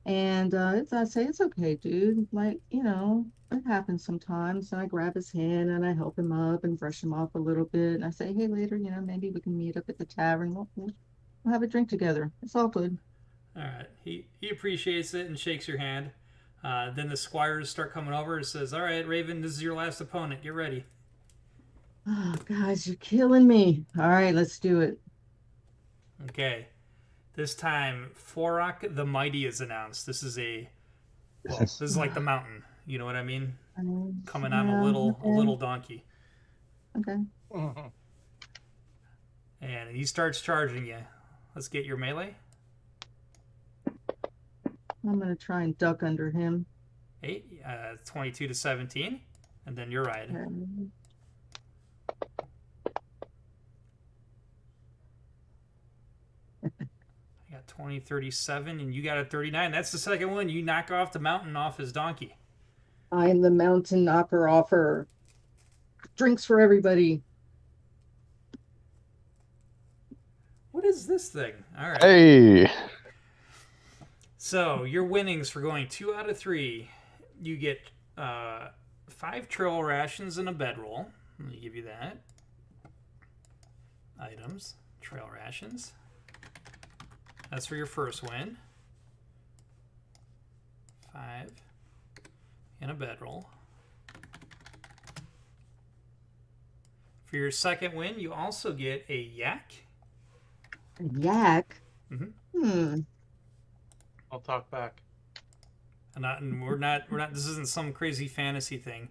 And I say, it's okay, dude. Like, it happens sometimes. And I grab his hand and I help him up and brush him off a little bit. And I say, hey, later, maybe we can meet up at the tavern. We'll have a drink together. It's all good. All right. He appreciates it and shakes your hand. Then the squires start coming over and says, all right, Raven, this is your last opponent. Get ready. Oh, guys, you're killing me. All right, let's do it. Okay. This time, Forok the Mighty is announced. This is this is like the mountain. You know what I mean? Coming on a little donkey. Okay. And he starts charging you. Let's get your melee. I'm going to try and duck under him. 22 to 17. And then your ride. Okay. I got 20, 37, and you got a 39. That's the second one. You knock off the mountain off his donkey. I am the mountain opera offer. Drinks for everybody. What is this thing? All right. Hey. So your winnings for going 2 out of 3. You get 5 trail rations and a bedroll. Let me give you that. Items, trail rations. That's for your first win. 5 and a bedroll. For your second win, you also get a yak. A yak? Mm-hmm. I'll talk back. And we're not. This isn't some crazy fantasy thing.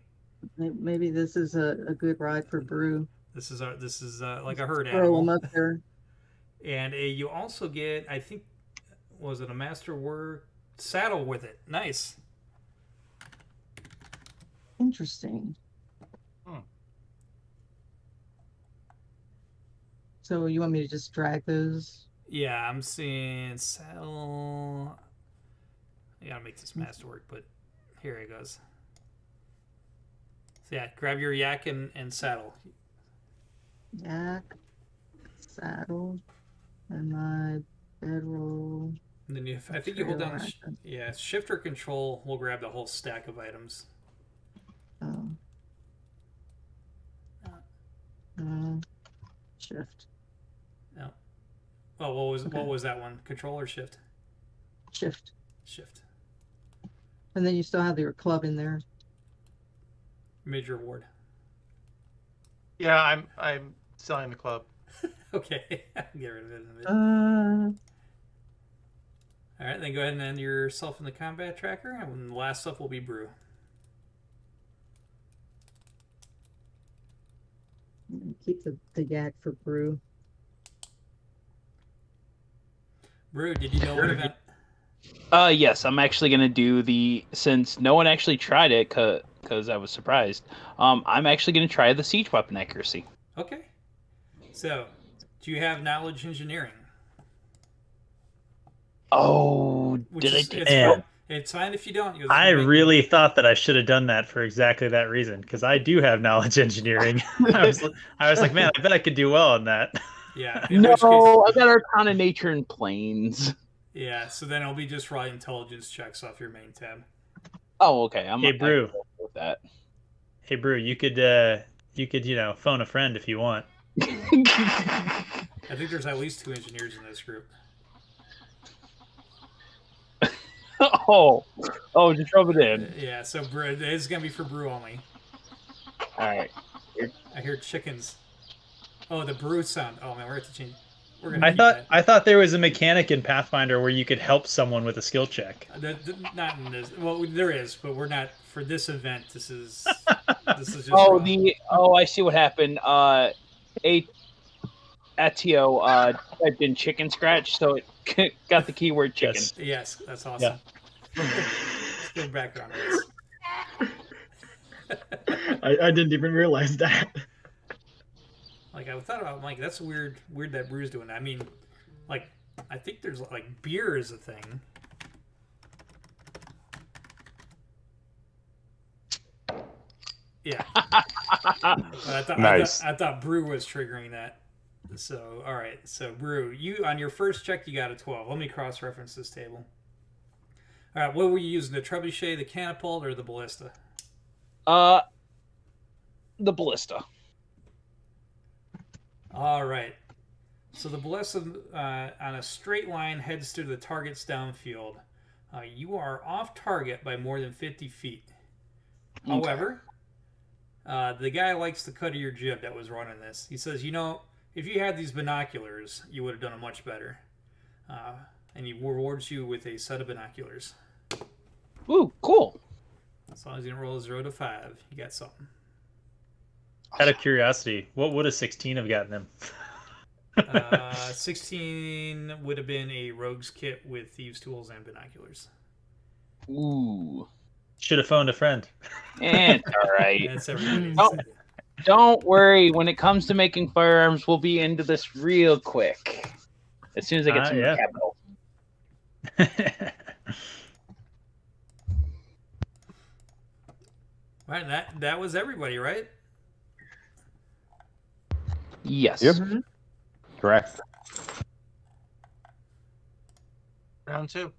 Maybe this is a good ride for Brew. This is like a herd Throw animal. him up there. And you also get, I think, was it a masterwork saddle with it? Nice. Interesting. So you want me to just drag those? Yeah, I'm seeing saddle. I gotta make this masterwork, but here it goes. So yeah, grab your yak and saddle. Yak, saddle, and my bedroll. And then I think you hold down, shift or control. We'll grab the whole stack of items. Shift. No. Oh, what was that one? Control or shift? Shift. Shift. And then you still have your club in there. Major award. Yeah, I'm selling the club. Okay, get rid of it in a bit. All right, then go ahead and end yourself in the combat tracker, and the last up will be Brew. Keep the yak for Brew. Brew, did you know what event? Yes, I'm actually gonna do since no one actually tried it, because I was surprised. I'm actually gonna try the siege weapon accuracy. Okay. So, do you have knowledge engineering? Oh, It's fine if you don't. I really thought that I should have done that for exactly that reason, because I do have knowledge engineering. I was like, man, I bet I could do well on that. Yeah. No, I got Arcana Nature and Planes. Yeah, so then it'll be just raw intelligence checks off your main tab. Oh, okay. Hey, Brew. With that. Hey, Brew, you could phone a friend if you want. I think there's at least 2 engineers in this group. Oh, just rub it in. Yeah, so Brew, it's gonna be for Brew only. All right. I hear chickens. Oh, the Brew sound. Oh man, we're gonna have to change. I thought there was a mechanic in Pathfinder where you could help someone with a skill check. Not in this. Well, there is, but we're not for this event. This is just. I see what happened. Atio typed in chicken scratch, so it got the keyword chicken. Yes, that's awesome. Yeah. Good background. I didn't even realize that. Like I thought about, like that's weird that Brew's doing that. I mean, like I think there's like beer is a thing. Yeah. I thought Brew was triggering that. So all right, so Brew, you on your first check you got a 12. Let me cross-reference this table. All right, what were you using? The trebuchet, the catapult, or the ballista? The ballista. All right. So the ballista on a straight line heads to the target's downfield. You are off target by more than 50 feet. Okay. However, the guy likes the cut of your jib that was running this. He says, if you had these binoculars, you would have done it much better. And he rewards you with a set of binoculars. Ooh, cool. As long as you don't roll a 0 to 5, you got something. Out of curiosity, what would a 16 have gotten him? 16 would have been a rogue's kit with thieves' tools and binoculars. Ooh. Should have phoned a friend. It's all right. That's everybody. Don't worry. When it comes to making firearms, we'll be into this real quick. As soon as I get some capital. All right, that was everybody, right? Yes. Yep. Mhm. Correct. Round 2.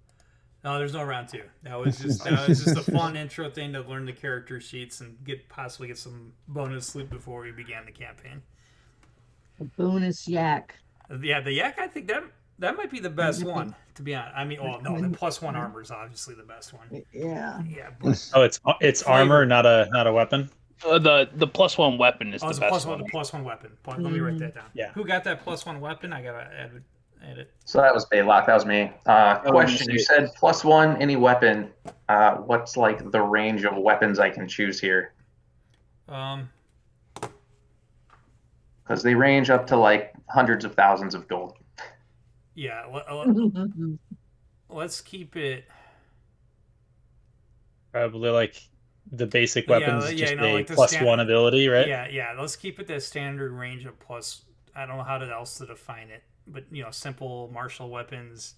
No, there's no round 2. That was just a fun intro thing to learn the character sheets and possibly get some bonus loot before we began the campaign. A bonus yak. Yeah, the yak. I think that might be the best one, to be honest. I mean, oh no, the +1 armor is obviously the best one. Yeah. Yeah, but Oh, it's armor, not a weapon. The +1 weapon is oh, the it's a best +1, one. the +1 weapon. Let me write that down. Yeah. Who got that +1 weapon? I gotta add it. So that was Baylock. That was me. Question: You said +1 any weapon. What's like the range of weapons I can choose here? Because they range up to like hundreds of thousands of gold. Yeah. Let's keep it. Probably like the basic weapons, Yeah, just you know, a like the +1 ability, right? Yeah. Let's keep it that standard range of plus. I don't know how else to define it, but simple martial weapons.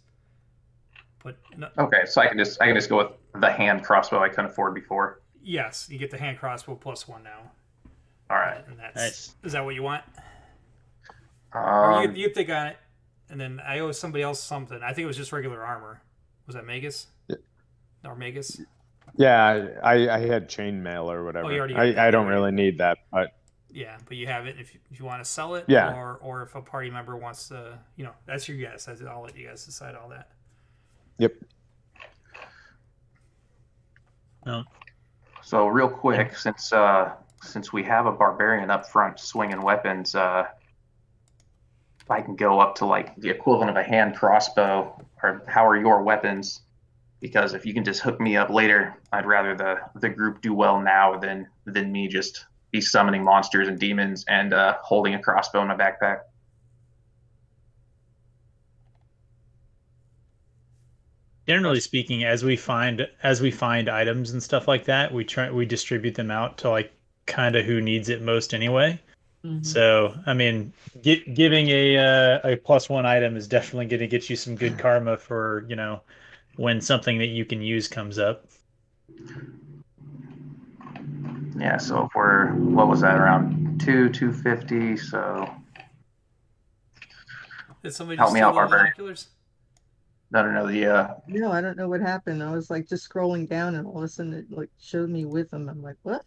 But no, Okay, so I can just go with the hand crossbow I couldn't afford before. yes, you get the hand crossbow +1 now. All right. And that's Nice. Is that what you want? Or Um, you think on it, and then I owe somebody else something. I think it was just regular armor. Was that Magus? Yeah. Or Magus? Yeah, I had chainmail or whatever. you already got that, I don't yeah. really need that, but Yeah, but you have it if you want to sell it, Yeah. or if a party member wants to, that's your guess. I'll let you guys decide all that. yep. No. So real quick, since we have a barbarian up front swinging weapons, I can go up to like the equivalent of a hand crossbow. Or how are your weapons? Because if you can just hook me up later, I'd rather the group do well now than me just be summoning monsters and demons and holding a crossbow in my backpack. Generally speaking, as we find items and stuff like that, we distribute them out to like kind of who needs it most anyway. Mhm. So, I mean, giving a +1 item is definitely going to get you some good karma for, when something that you can use comes up. Yeah, so if what was that, around 250, so Did somebody Help just me steal out, the Barbarian. binoculars? no, No, I don't know what happened. I was like just scrolling down and all of a sudden it like showed me with them. I'm like, what?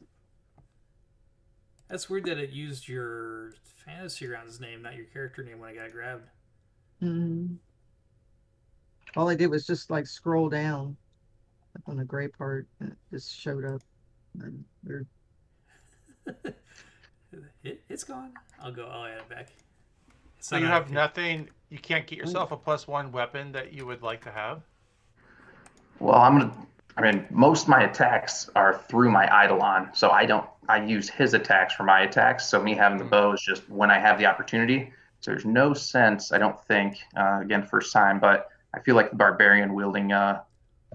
That's weird that it used your Fantasy Grounds name, not your character name when I got grabbed. Mhm. All I did was just like scroll down like on the gray part and it just showed up. And weird. It's gone. I'll add it back. It's So not you on have our- nothing. You can't get yourself a +1 weapon that you would like to have. Well, most of my attacks are through my Eidolon, so I use his attacks for my attacks. So me having the bow is just when I have the opportunity. So there's no sense, I don't think, again, first time, but I feel like the barbarian wielding, I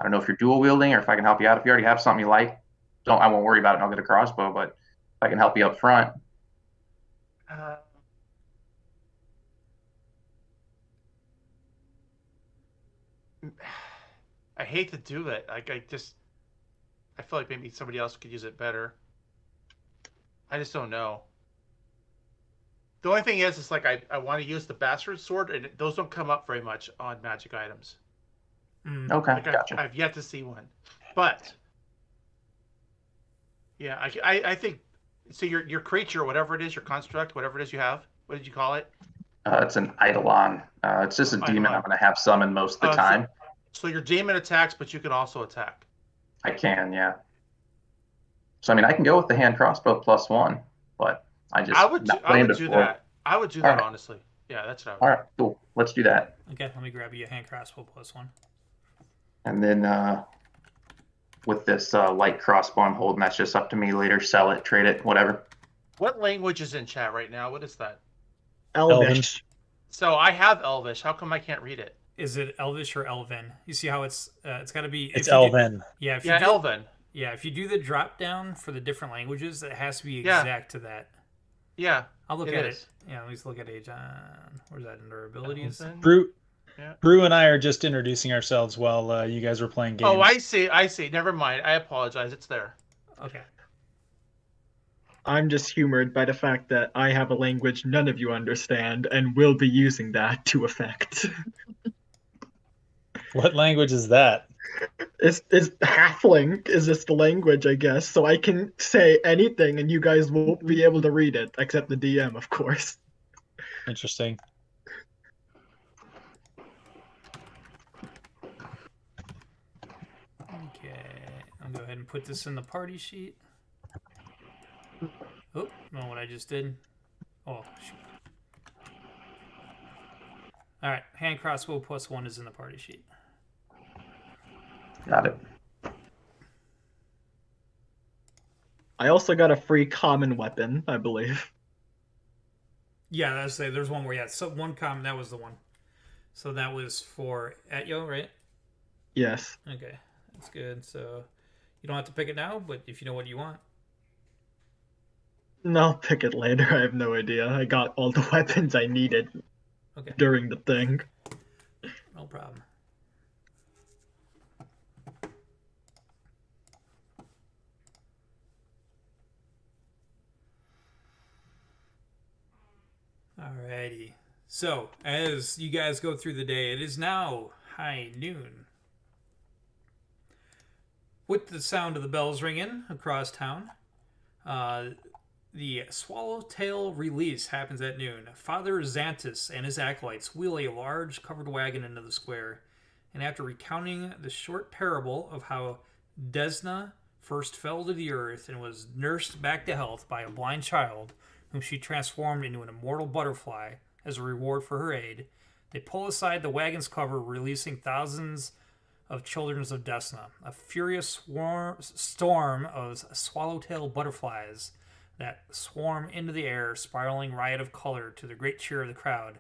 don't know if you're dual wielding or if I can help you out. If you already have something you like, I won't worry about it and I'll get a crossbow, but if I can help you up front. I hate to do it. I feel like maybe somebody else could use it better. I just don't know. The only thing is, it's like I want to use the bastard sword, and those don't come up very much on magic items. Okay, Like gotcha. I've yet to see one, but yeah, I think so. Your creature, whatever it is, your construct, whatever it is you have. What did you call it? It's an Eidolon. It's just a demon I'm going to have summoned most of the time. So your demon attacks, but you can also attack. I can, yeah. So I can go with the hand crossbow +1, but I would do that. I would do that, honestly. Yeah, that's what I would. All right, cool. Let's do that. Okay, let me grab you a hand crossbow +1. And then with this light crossbow I'm holding, that's just up to me later. Sell it, trade it, whatever. What language is in chat right now? What is that? Elvish. So I have Elvish. How come I can't read it? Is it Elvish or Elven? You see how it's got to be. It's Elven. Yeah, Elven. Yeah, if you do the drop down for the different languages, it has to be exact to that. Yeah, I'll look at it. Yeah, let me look at age on. Where's that under abilities? Brew Yeah. and I are just introducing ourselves while you guys were playing games. Oh, I see. Never mind. I apologize. It's there. Okay. I'm just humored by the fact that I have a language none of you understand and will be using that to effect. What language is that? It's halfling is just the language, I guess. So I can say anything and you guys won't be able to read it, except the DM, of course. Interesting. Okay, I'll go ahead and put this in the party sheet. Oh, no, what I just did. Oh, shoot. All right, hand crossbow +1 is in the party sheet. Got it. I also got a free common weapon, I believe. Yeah, that's it. There's one where, yeah, so one common, that was the one. So that was for Etyo, right? Yes. Okay, that's good. So you don't have to pick it now, but if you know what you want. No, I'll pick it later. I have no idea. I got all the weapons I needed Okay, during the thing. no problem. Alrighty. So, as you guys go through the day, it is now high noon. With the sound of the bells ringing across town, the Swallowtail release happens at noon. Father Xantus and his acolytes wheel a large covered wagon into the square, and after recounting the short parable of how Desna first fell to the earth and was nursed back to health by a blind child whom she transformed into an immortal butterfly as a reward for her aid, they pull aside the wagon's cover, releasing thousands of children of Desna, a furious storm of swallowtail butterflies that swarm into the air, spiraling riot of color to the great cheer of the crowd.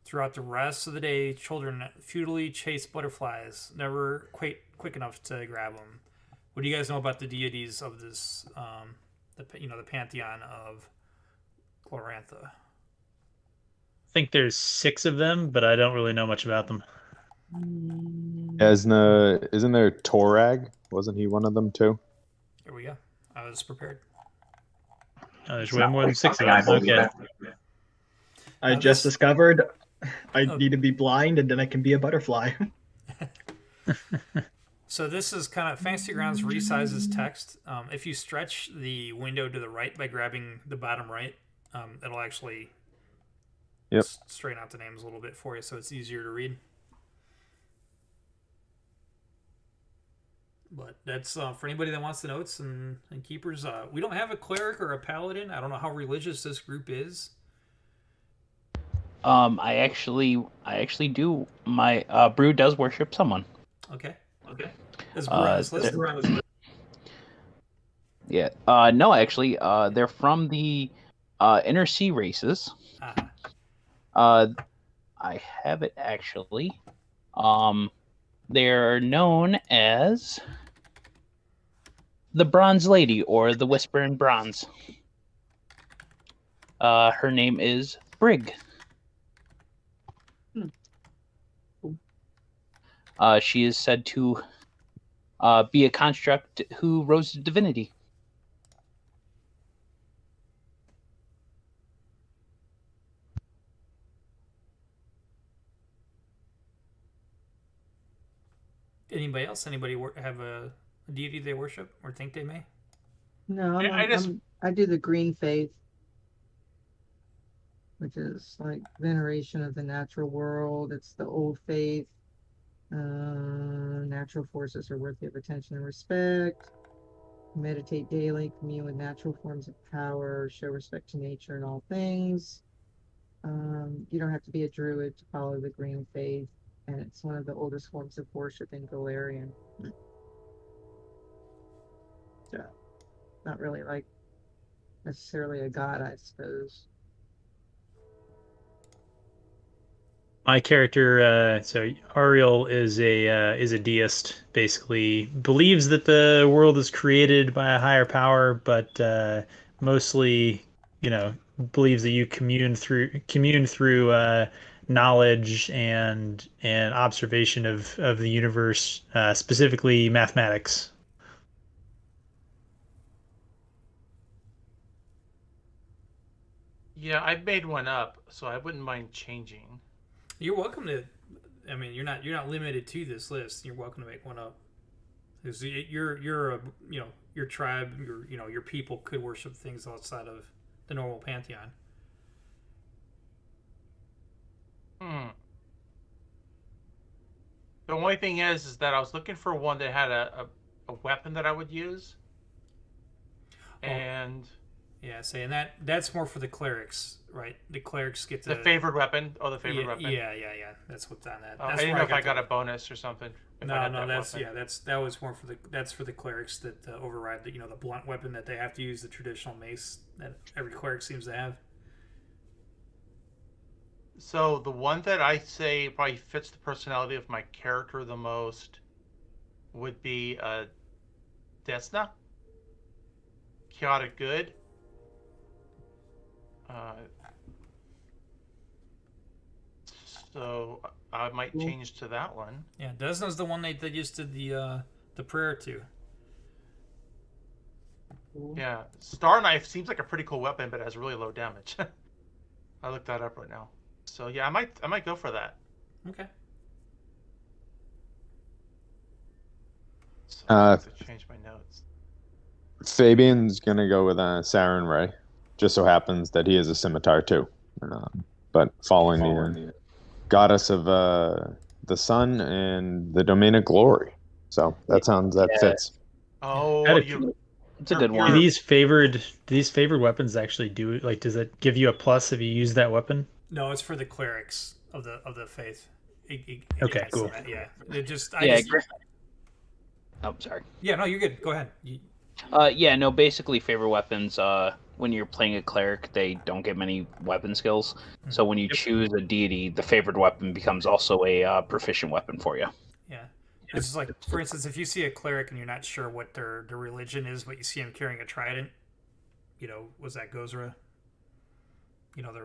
Throughout the rest of the day, children futilely chase butterflies, never quite quick enough to grab them. What do you guys know about the deities of this, the pantheon of Chlorantha? I think there's 6 of them, but I don't really know much about them. Isn't there Torag? Wasn't he one of them too? There we go. I was prepared. Oh, there's It's way not more than 6 of something I them. believe Okay. in. I Now just this- discovered I Oh. need to be blind and then I can be a butterfly. So this is kind of Fantasy Grounds resizes text. If you stretch the window to the right by grabbing the bottom right, it'll actually Yep. straighten out the names a little bit for you, so it's easier to read. But that's for anybody that wants the notes and keepers. We don't have a cleric or a paladin. I don't know how religious this group is. I actually do. My brew does worship someone. Okay. Is Brew on this list? Yeah. No, actually, they're from the inner sea races. I have it actually. They're known as the Bronze Lady or the Whisper in Bronze. Her name is Brig. She is said to be a construct who rose to divinity. Anybody else? Anybody have a deity they worship or think they may? No, I do the green faith, which is like veneration of the natural world. It's the old faith. Natural forces are worthy of attention and respect. Meditate daily, commune with natural forms of power, show respect to nature and all things. You don't have to be a druid to follow the green faith, and it's one of the oldest forms of worship in Galarian. So, not really like necessarily a god, I suppose. My character, so Ariel is a deist. Basically, believes that the world is created by a higher power, but mostly, believes that you commune through knowledge and observation of the universe, specifically mathematics. Yeah, I've made one up, so I wouldn't mind changing. You're welcome to. I mean, you're not limited to this list. You're welcome to make one up. Because you're a your tribe, your people could worship things outside of the normal pantheon. The only thing is that I was looking for one that had a weapon that I would use. And yeah, saying that's more for the clerics, right? The clerics get the favored weapon. Oh, the favored weapon. Yeah. That's what's on that. I That's didn't where know if I got a bonus or something. No, that was more for the clerics that override the the blunt weapon that they have to use, the traditional mace that every cleric seems to have. So the one that I say probably fits the personality of my character the most would be Desna. Chaotic good. So I might change to that one. Yeah, Desna's the one they just did the prayer to. Yeah, Star Knife seems like a pretty cool weapon, but it has really low damage. I looked that up right now. So yeah, I might go for that. Okay. So I have to change my notes. Fabian's gonna go with Saren Ray. Just so happens that he has a scimitar too, but following the goddess of the sun and the domain of glory. So that fits. Oh, it's a good one. Do these favored weapons actually do does it give you a plus if you use that weapon? No, it's for the clerics of the faith. Okay, cool. Yeah, Oh, sorry. Yeah, no, you're good. Go ahead. Basically, favorite weapons. When you're playing a cleric, they don't get many weapon skills. Mm-hmm. So when you choose a deity, the favored weapon becomes also a proficient weapon for you. Yeah. It's just like, for instance, if you see a cleric and you're not sure what their religion is, but you see him carrying a trident, was that Gozra?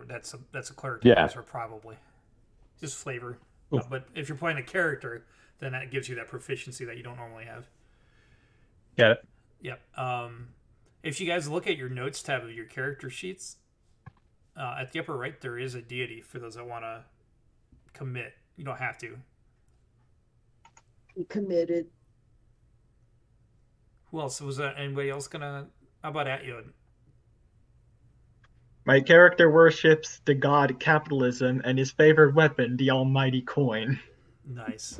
That's a cleric. Yeah. Gozra, probably. Just flavor. But if you're playing a character, then that gives you that proficiency that you don't normally have. Got it. Yep. If you guys look at your notes tab of your character sheets, at the upper right, there is a deity for those that want to commit. You don't have to. You committed. Who else? Was that anybody else gonna? How about Atyod? My character worships the god capitalism and his favorite weapon, the almighty coin. Nice.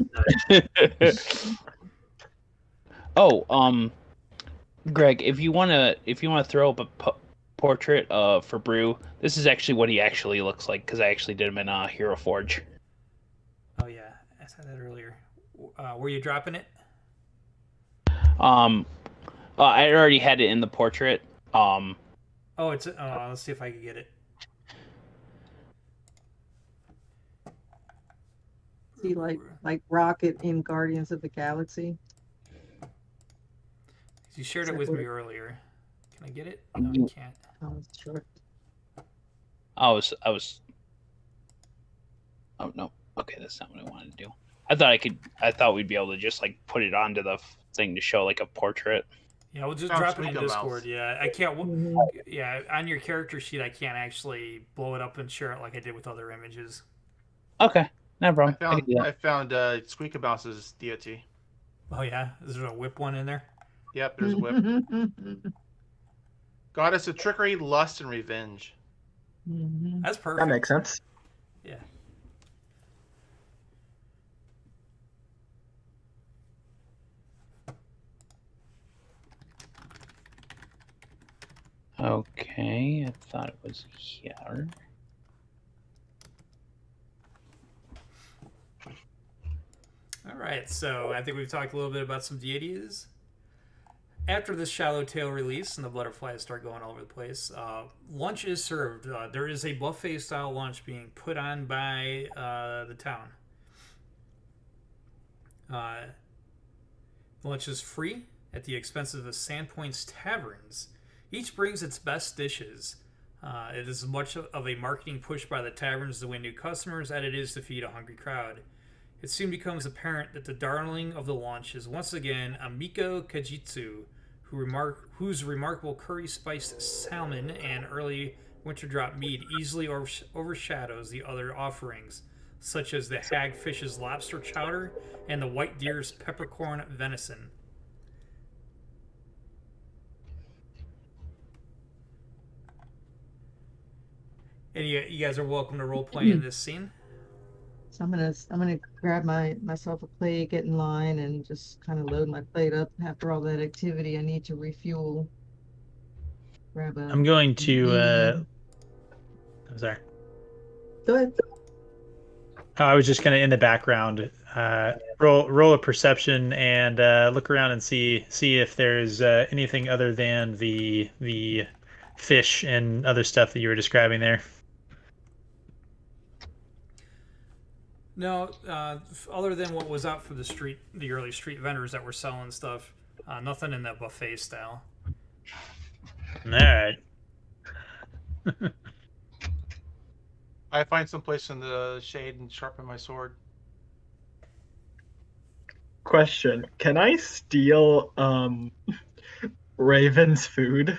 Greg, if you wanna throw up a portrait for Brew, this is actually what he actually looks like because I actually did him in Hero Forge. Oh yeah, I said that earlier. Were you dropping it? I already had it in the portrait. Let's see if I can get it. See, like Rocket in Guardians of the Galaxy. You shared it with me earlier. Can I get it? No, you can't. Oh, sure. I was. Oh no. Okay, that's not what I wanted to do. I thought we'd be able to just put it onto the thing to show a portrait. Yeah, we'll just drop it in Discord. Yeah, I can't. Yeah, on your character sheet, I can't actually blow it up and share it like I did with other images. Okay, no problem. I found Squeakabouse's deity. Oh yeah, is there a whip one in there? Yep, there's a whip. Goddess of trickery, lust, and revenge. That's perfect. That makes sense. Yeah. Okay, I thought it was here. All right, so I think we've talked a little bit about some deities. After this Shallow Tale release and the butterflies start going all over the place, lunch is served. There is a buffet-style lunch being put on by the town. Lunch is free at the expense of the Sandpoint's taverns. Each brings its best dishes. It is as much of a marketing push by the taverns to win new customers as it is to feed a hungry crowd. It soon becomes apparent that the darling of the lunch is once again Amiko Kajitsu, whose remarkable curry-spiced salmon and early winter drop mead easily overshadows the other offerings, such as the hagfish's lobster chowder and the white deer's peppercorn venison. And you guys are welcome to role play in this scene. So I'm gonna grab myself a plate, get in line, and just kind of load my plate up. After all that activity, I need to refuel. Grab a. I'm going to. I'm sorry. Go ahead. Oh, I was just gonna in the background roll a perception and look around and see if there's anything other than the fish and other stuff that you were describing there. No, other than what was out for the early street vendors that were selling stuff, nothing in that buffet style. All right. I find some place in the shade and sharpen my sword. Question: can I steal Raven's food?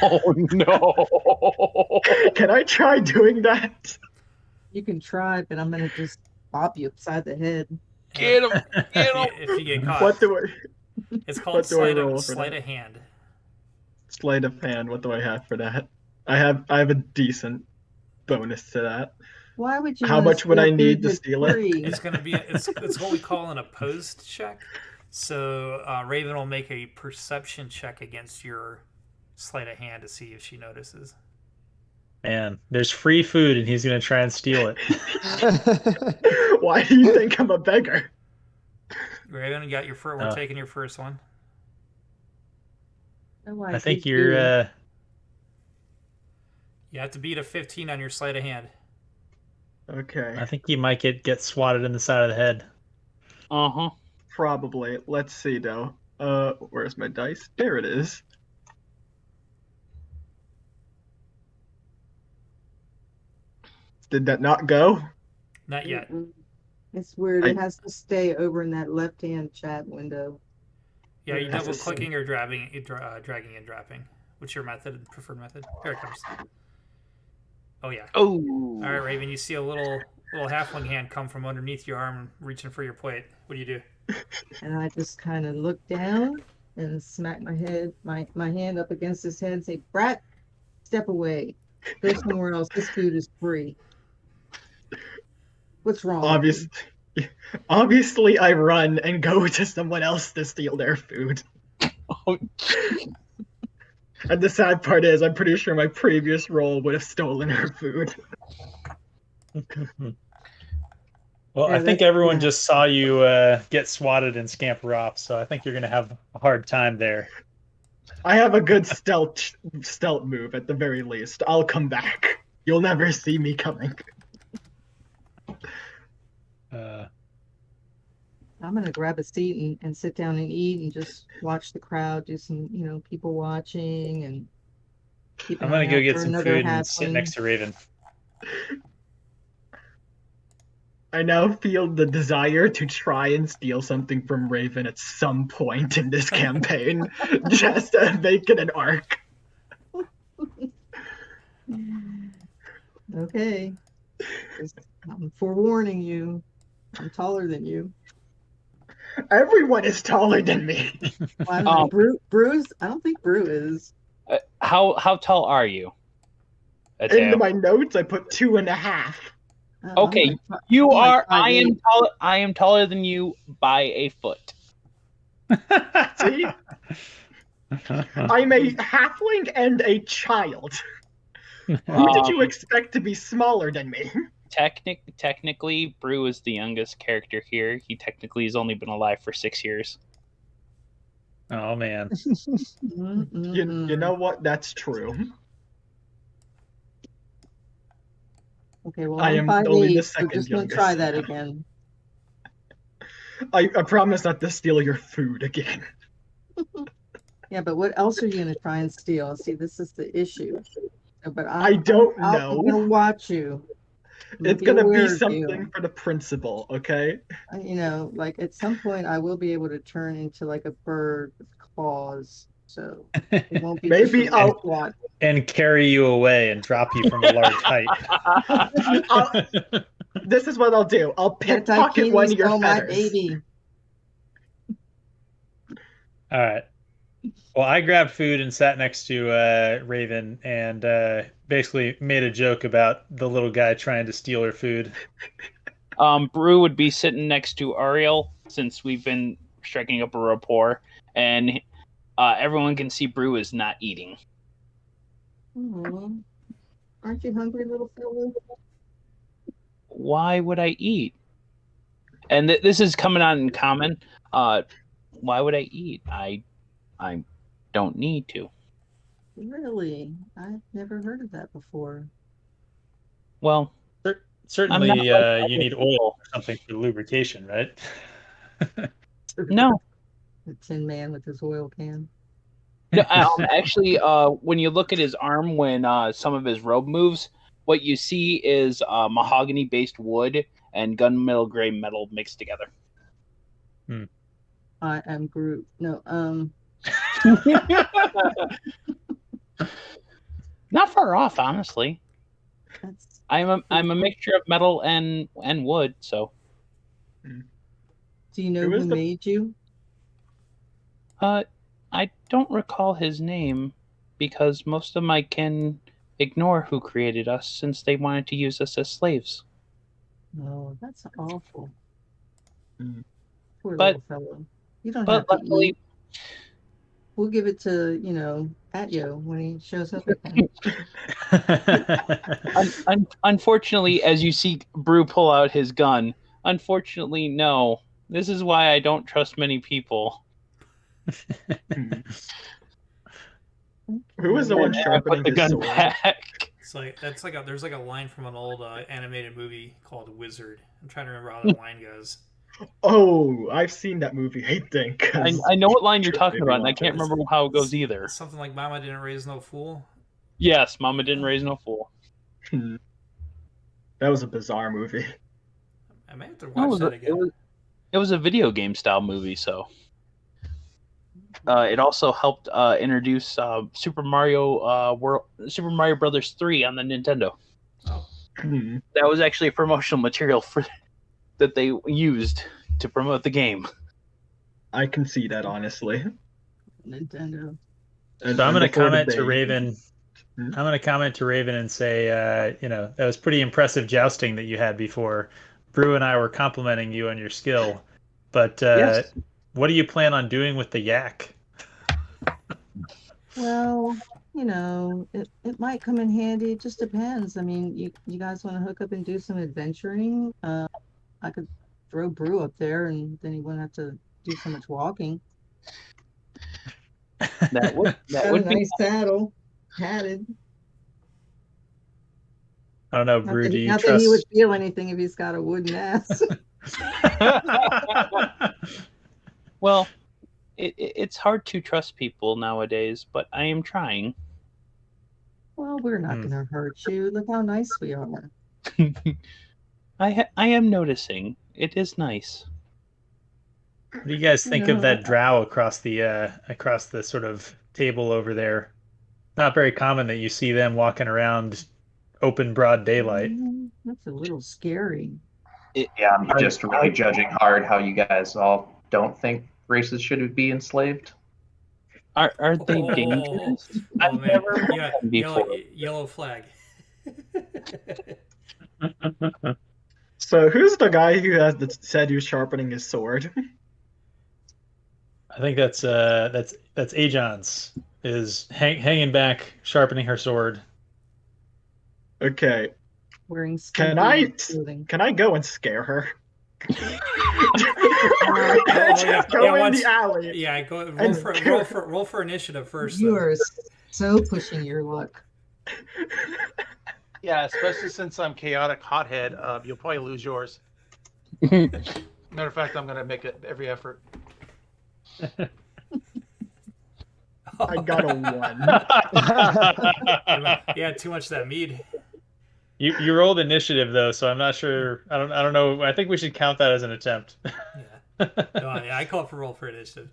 Oh no! Can I try doing that? You can try, but I'm gonna just bop you upside the head. Get him! Get him! If you get caught, What do I? it's called what do I roll for sleight that? of hand. Sleight of hand. What do I have for that? I have a decent bonus to that. Why would you? How wanna much would steal I need food to that's steal it? free? It's gonna be it's what we call an opposed check. So Raven will make a perception check against your sleight of hand to see if she notices. Man, there's free food and he's gonna try and steal it. Why do you think I'm a beggar? Raven, you got your first. We're taking your first one. Oh, I think do. you're You have to beat a 15 on your sleight of hand. Okay, I think you might get swatted in the side of the head. Uh-huh. probably. Let's see though. Where's my dice? There it is. Did that not go? Not yet. Mm-mm. It's weird. It has to stay over in that left-hand chat window. Yeah, you That's double a clicking or dragging and dropping. What's your preferred method? Here it comes. Oh yeah. Oh. All right, Raven. You see a little halfling hand come from underneath your arm, reaching for your plate. What do you do? And I just kind of look down and smack my hand up against his head and say, "Brat, step away. Go somewhere else. This food is free." What's wrong? Obviously, I run and go to someone else to steal their food. Oh. And the sad part is, I'm pretty sure my previous role would have stolen her food. Well, Yeah, I think everyone just saw you get swatted and scamper off, so I think you're gonna have a hard time there. I have a good stealth move at the very least. I'll come back. You'll never see me coming. I'm gonna grab a seat and sit down and eat and just watch the crowd, do some, people watching and keep an I'm gonna eye go out get for some another food and sit halfling. next to Raven. I now feel the desire to try and steal something from Raven at some point in this campaign, just to make it an arc. Okay. I'm forewarning you. I'm taller than you. Everyone is taller than me. Well, I don't know. Bruce? I don't think Brew is. How tall are you? In my notes, I put 2.5. Okay, I'm like I 5'8". am taller. I am taller than you by a foot. See? I'm a halfling and a child. Who did you expect to be smaller than me? Technically, Brew is the youngest character here. He technically has only been alive for 6 years. Oh man. You know what? That's true. Okay, well, I I'm am only the 5'8", so second just gonna youngest. try that again. I promise not to steal your food again. Yeah, but what else are you gonna try and steal? See, this is the issue. But I don't I'm know. gonna watch you. It's gonna be aware of something you. for the principal, okay? Like at some point, I will be able to turn into like a bird with claws so it won't be Maybe just a I'll- squat. And carry you away and drop you from a large height. This is what I'll do. I'll That pickpocket one Taikini of your stole my feathers. baby. All right. Well, I grabbed food and sat next to Raven and basically made a joke about the little guy trying to steal her food. Brew would be sitting next to Ariel since we've been striking up a rapport, and everyone can see Brew is not eating. Aw. Aren't you hungry, little fella? Why would I eat? And this is coming out in common. Why would I eat? I don't need to. Really? I've never heard of that before. Well, Certainly, I'm not like you need oil or something for lubrication, right? no. The Tin Man with his oil can. No, actually, when you look at his arm, when some of his robe moves, what you see is mahogany-based wood and gunmetal gray metal mixed together. I am Groot. No, Not far off, honestly. that's I'm a mixture of metal and wood. So, do you know Who who is the- made you? I don't recall his name because most of my kin ignore who created us since they wanted to use us as slaves. Oh, that's awful. Mm. Poor But- little fellow. You don't But have to luckily, eat. We'll give it to, Atyo when he shows up again. unfortunately, as you see Brew pull out his gun, unfortunately, no. This is why I don't trust many people. Who was the one And I sharpening put the his gun sword? back. It's like there's like a line from an old animated movie called Wizard. I'm trying to remember how the line goes. Oh, I've seen that movie, I think. 'cause I know what line you're Sure, talking maybe about, and I watch can't it. remember how it goes either. Something like "Mama didn't raise no fool." Yes, Mama didn't raise no fool. That was a bizarre movie. I may have to No, watch that again. it was a video game style movie, so it also helped introduce Super Mario Super Mario Brothers 3 on the Nintendo. Oh, That was actually promotional material that they used to promote the game. I can see that, honestly. Nintendo. And- So I'm and going to before the comment to day- Raven. Hmm? I'm going to comment to Raven and say, that was pretty impressive jousting that you had before. Brew and I were complimenting you on your skill, but Yes. what do you plan on doing with the yak? Well, it might come in handy. It just depends. I mean, you guys want to hook up and do some adventuring? I could throw Brew up there, and then he wouldn't have to do so much walking. That would Got a be nice saddle, padded. I don't know, Not Brew. that, Do you not that he would trust? feel anything if he's got a wooden ass. Well, it's hard to trust people nowadays, but I am trying. Well, we're not going to hurt you. Look how nice we are. I am noticing. It is nice. What do you guys think of that drow across the sort of table over there? Not very common that you see them walking around open broad daylight. That's a little scary. Yeah, I'm just really judging hard how you guys all don't think races should be enslaved. Are they Oh, dangerous? oh, I've man. never met Yeah, them before. yellow flag. So who's the guy who said he was sharpening his sword? I think that's Ajon's is hanging back, sharpening her sword. Okay, Wearing Can I- skimpy clothing. can I go and scare her? Can yeah, I just go in once- the alley? Yeah, go And roll for initiative first. You though. are so pushing your luck. Yeah, especially since I'm chaotic hothead, you'll probably lose yours. Matter of fact, I'm gonna make it every effort. I got a 1. Yeah, too much of that mead. You rolled initiative though, so I'm not sure. I don't know. I think we should count that as an attempt. Yeah. No, yeah, I call it for roll for initiative.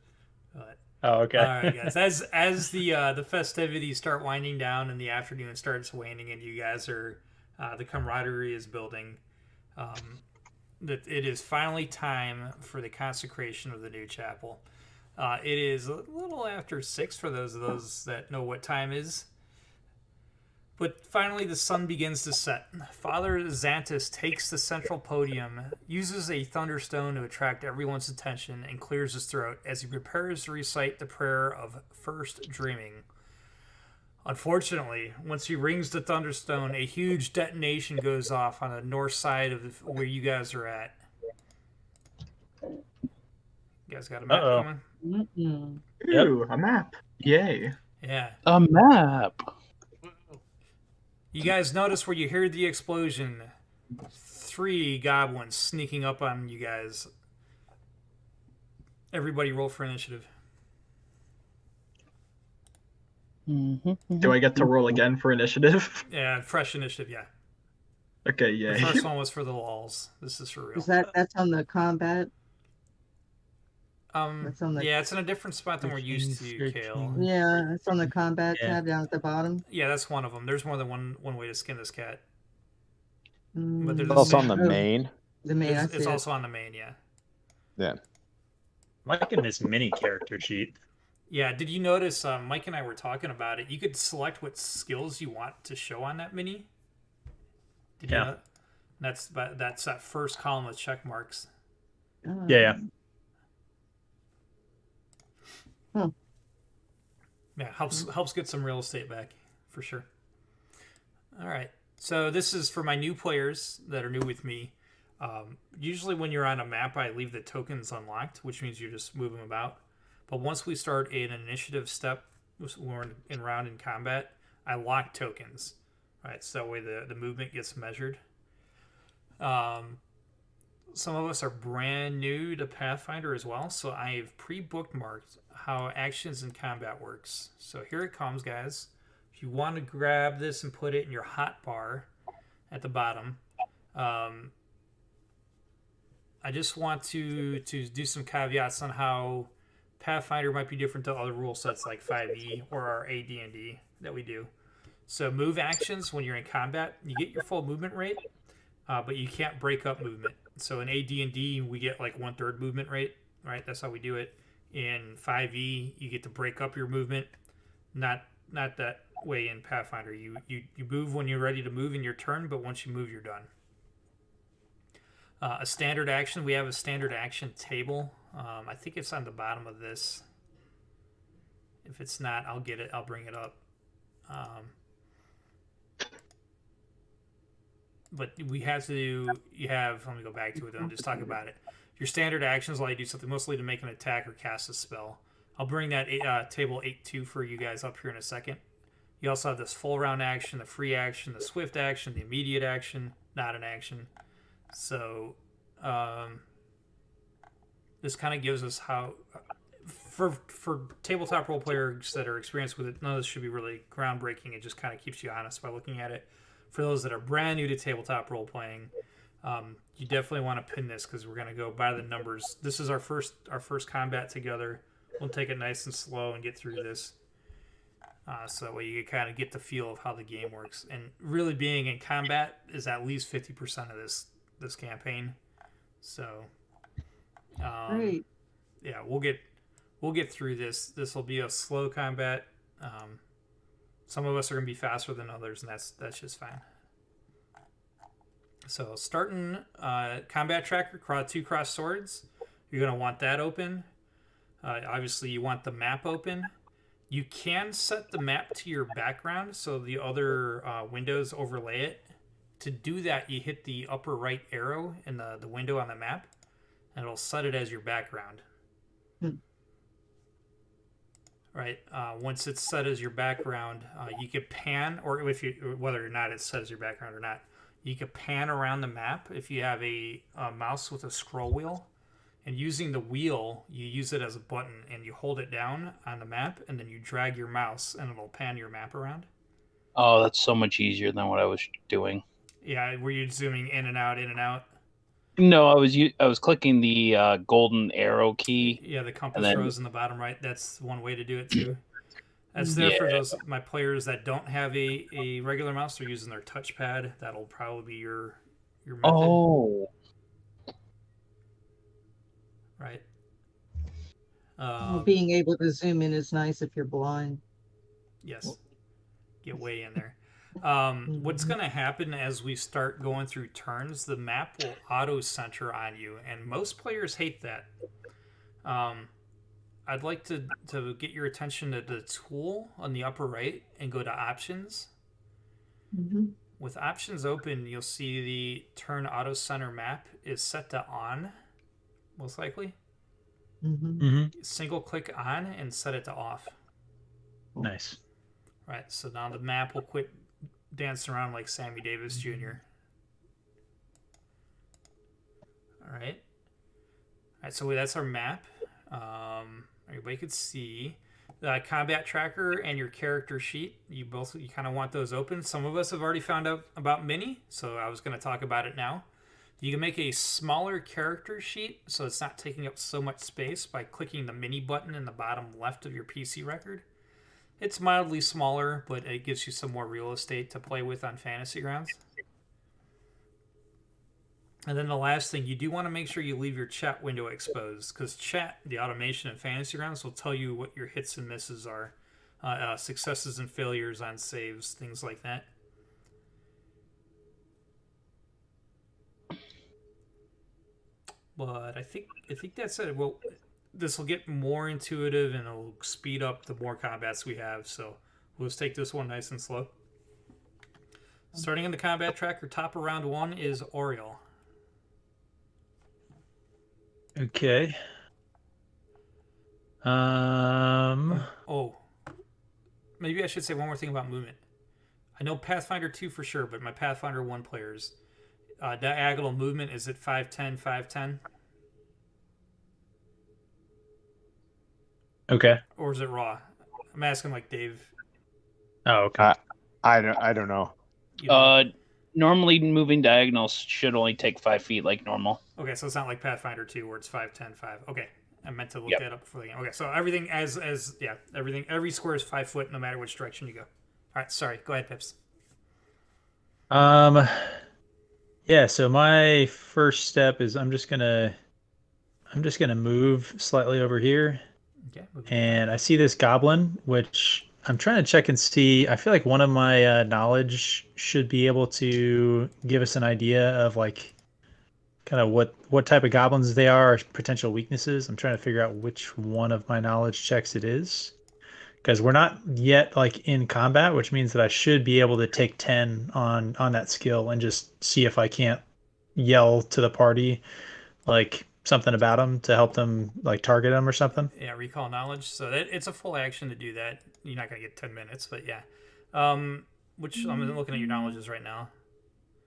But Oh, okay. All right, guys. As the festivities start winding down and the afternoon starts waning, and you guys are the camaraderie is building, that it is finally time for the consecration of the new chapel. It is a little after 6 for those of those that know what time is. But finally, the sun begins to set. Father Xantus takes the central podium, uses a thunderstone to attract everyone's attention, and clears his throat as he prepares to recite the prayer of first dreaming. Unfortunately, once he rings the thunderstone, a huge detonation goes off on the north side of where you guys are at. You guys got a map coming? Mm-mm. Ooh, a map. Yay. Yeah. A map. You guys notice where you hear the explosion. 3 goblins sneaking up on you guys. Everybody roll for initiative. Do I get to roll again for initiative? Yeah, fresh initiative, yeah. Okay, The yay. first one was for the lulz. This is for real. Is that's on the combat? That's on the Yeah, it's in a different spot than we're used to, Kale. yeah, it's on the combat Yeah. tab down at the bottom. Yeah, that's one of them. There's more than one way to skin this cat. Mm, But there's It's also on the oh, main. the main. I It's see it. also on the main, yeah. Yeah. Like in this mini character sheet. Yeah, did you notice, Mike and I were talking about it, you could select what skills you want to show on that mini? Did you Yeah. know? That's that first column with check marks. Yeah. Yeah, helps get some real estate back, for sure. All right, so this is for my new players that are new with me. Usually when you're on a map, I leave the tokens unlocked, which means you just move them about. But once we start an initiative step, when we're in round in combat, I lock tokens. Right, so that way the movement gets measured. Some of us are brand new to Pathfinder as well, so I've pre-bookmarked how actions in combat works. So here it comes, guys. If you want to grab this and put it in your hotbar at the bottom, I just want to do some caveats on how Pathfinder might be different to other rule sets like 5e or our AD&D that we do. So move actions when you're in combat, you get your full movement rate, but you can't break up movement. So in AD&D, we get like 1/3 movement rate, right? That's how we do it. In 5e, you get to break up your movement. Not that way in Pathfinder. You move when you're ready to move in your turn, but once you move, you're done. A standard action, we have a standard action table. I think it's on the bottom of this. If it's not, I'll get it. I'll bring it up. But let me go back to it and just talk about it. Your standard actions allow you to do something, mostly to make an attack or cast a spell. I'll bring that table 8.2 for you guys up here in a second. You also have this full round action, the free action, the swift action, the immediate action, not an action. So this kind of gives us how, for tabletop role players that are experienced with it, none of this should be really groundbreaking. It just kind of keeps you honest by looking at it. For those that are brand new to tabletop role playing, you definitely want to pin this because we're going to go by the numbers. This is our first combat together. We'll take it nice and slow and get through this. So that way you kind of get the feel of how the game works. And really being in combat is at least 50% of this campaign. So, Great. yeah, we'll get through this. This will be a slow combat. Some of us are going to be faster than others, and that's just fine. So starting combat tracker, 2 cross swords. You're going to want that open. Obviously, you want the map open. You can set the map to your background so the other windows overlay it. To do that, you hit the upper right arrow in the window on the map, and it'll set it as your background. Right. Once it's set as your background, you could pan, or whether or not it's set as your background or not, you could pan around the map if you have a mouse with a scroll wheel. And using the wheel, you use it as a button, and you hold it down on the map, and then you drag your mouse, and it'll pan your map around. Oh, that's so much easier than what I was doing. Yeah, where you're zooming in and out, in and out. No, I was clicking the golden arrow key. Yeah, the compass And then- rose in the bottom right. That's one way to do it too. That's Yeah. there for those my players that don't have a regular mouse. They're using their touchpad. That'll probably be your method. Oh, Right. Well, being able to zoom in is nice if you're blind. Yes. Get way in there. What's going to happen as we start going through turns, the map will auto center on you, and most players hate that. I'd like to get your attention to the tool on the upper right and go to options. Mm-hmm. With options open, you'll see the turn auto center map is set to on, most likely. Mm-hmm. Single click on and set it to off. Nice. Right, so now the map will quit dancing around like Sammy Davis Jr. All right. So that's our map. Everybody could see the combat tracker and your character sheet. You kind of want those open. Some of us have already found out about Mini, so I was going to talk about it now. You can make a smaller character sheet so it's not taking up so much space by clicking the Mini button in the bottom left of your PC record. It's mildly smaller, but it gives you some more real estate to play with on Fantasy Grounds. And then the last thing, you do want to make sure you leave your chat window exposed, because chat, the automation in Fantasy Grounds, will tell you what your hits and misses are, successes and failures on saves, things like that. But I think that's it. Well, this will get more intuitive and it'll speed up the more combats we have. So we'll just take this one nice and slow. Starting in the combat tracker, top of round 1 is Oriole. Okay. Oh, maybe I should say one more thing about movement. I know Pathfinder 2 for sure, but my Pathfinder 1 players, diagonal movement is at 5'10", 5'10". Okay. Or is it raw? I'm asking like Dave. Oh, okay. I don't know. You know? Normally moving diagonals should only take 5 feet like normal. Okay, so it's not like Pathfinder 2 where it's 5'10", 5. Okay, I meant to look Yep. that up before the game. Okay, so everything every square is 5 foot no matter which direction you go. All right, sorry. Go ahead, Pips. Yeah, so my first step is I'm just gonna move slightly over here. Okay. And I see this goblin, which I'm trying to check and see. I feel like one of my knowledge should be able to give us an idea of like kind of what type of goblins they are, or potential weaknesses. I'm trying to figure out which one of my knowledge checks it is, because we're not yet like in combat, which means that I should be able to take 10 on that skill and just see if I can't yell to the party like something about them to help them like target them or something. Yeah, recall knowledge. So it's a full action to do that. You're not gonna get 10 minutes, but yeah. Which I'm looking at your knowledges right now.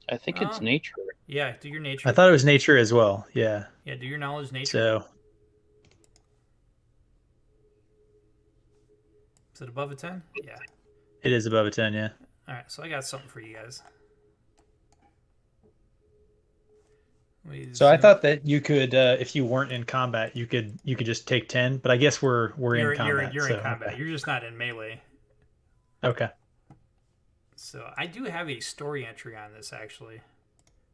I think it's nature. Yeah, do your nature. I thought it was nature as well. Yeah. Yeah, do your knowledge nature. So Is it above a 10? Yeah. it is above a 10, yeah. All right, so I got something for you guys. So I thought that you could, if you weren't in combat, you could just take 10. But I guess we're in combat. You're so, in combat. Okay. You're just not in melee. Okay. So I do have a story entry on this actually.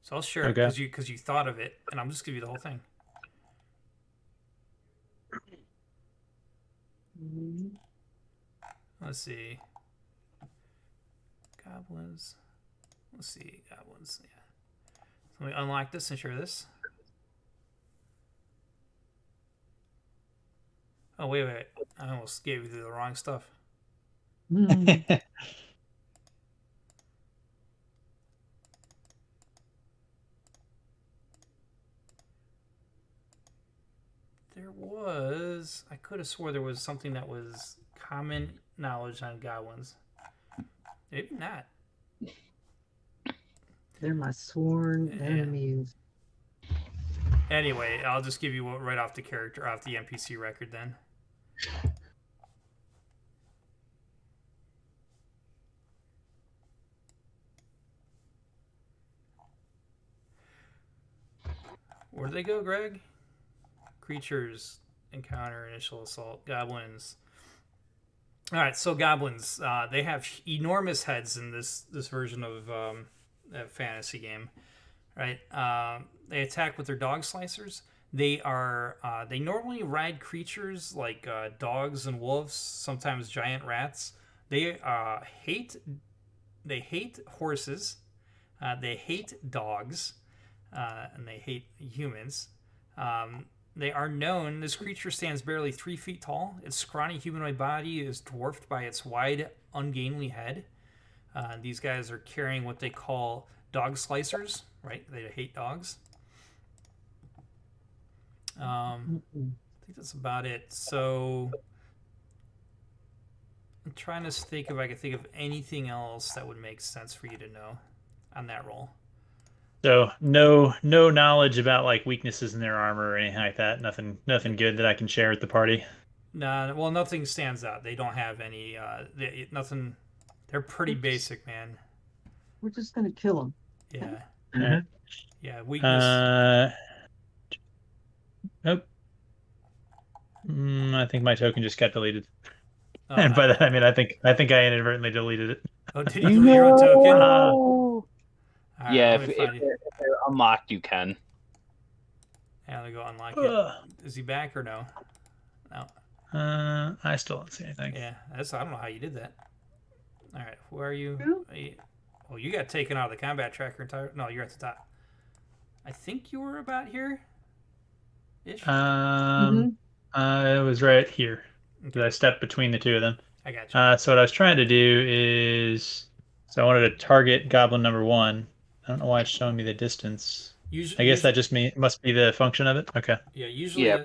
So I'll share Okay. it because you thought of it, and I'm just give you the whole thing. Let's see. Goblins. Let's see. Goblins. Yeah. So let me unlock this and share this. Oh, wait. I almost gave you the wrong stuff. I could have swore there was something that was common knowledge on goblins. Maybe not. They're my sworn enemies. Anyway, I'll just give you right off the NPC record then. Where do they go, Greg? Creatures encounter initial assault. Goblins. All right, so goblins. They have enormous heads in this version of a fantasy game. Right? They attack with their dog slicers. They normally ride creatures like dogs and wolves, sometimes giant rats. They hate horses. They hate dogs, and they hate humans. They are known. This creature stands barely 3 feet tall. Its scrawny humanoid body is dwarfed by its wide, ungainly head. These guys are carrying what they call dog slicers. Right? They hate dogs. I think that's about it. So I'm trying to think if I can think of anything else that would make sense for you to know on that roll. So no knowledge about like weaknesses in their armor or anything like that. Nothing good that I can share with the party. Nah, well, nothing stands out. They don't have any. Nothing. They're pretty basic, man. We're just gonna kill them. Yeah. Mhm. Yeah. Weakness. Nope. I think my token just got deleted. Oh, And by that I mean I think I inadvertently deleted it. oh, did you delete your own token? No. All right, Yeah, let if me they're, find if you. they're unlocked, you can. Yeah, let me go unlock it. Is he back or no? No. I still don't see anything. Yeah, I don't know how you did that. All right, where are you? Who? Oh, you got taken out of the combat tracker entire. No, you're at the top. I think you were about here. Ish. It was right here. Okay. I stepped between the two of them. I got you. So what I was trying to do is, so I wanted to target goblin number 1. I don't know why it's showing me the distance. I guess that just must be the function of it. Okay. Yeah, usually. Yeah.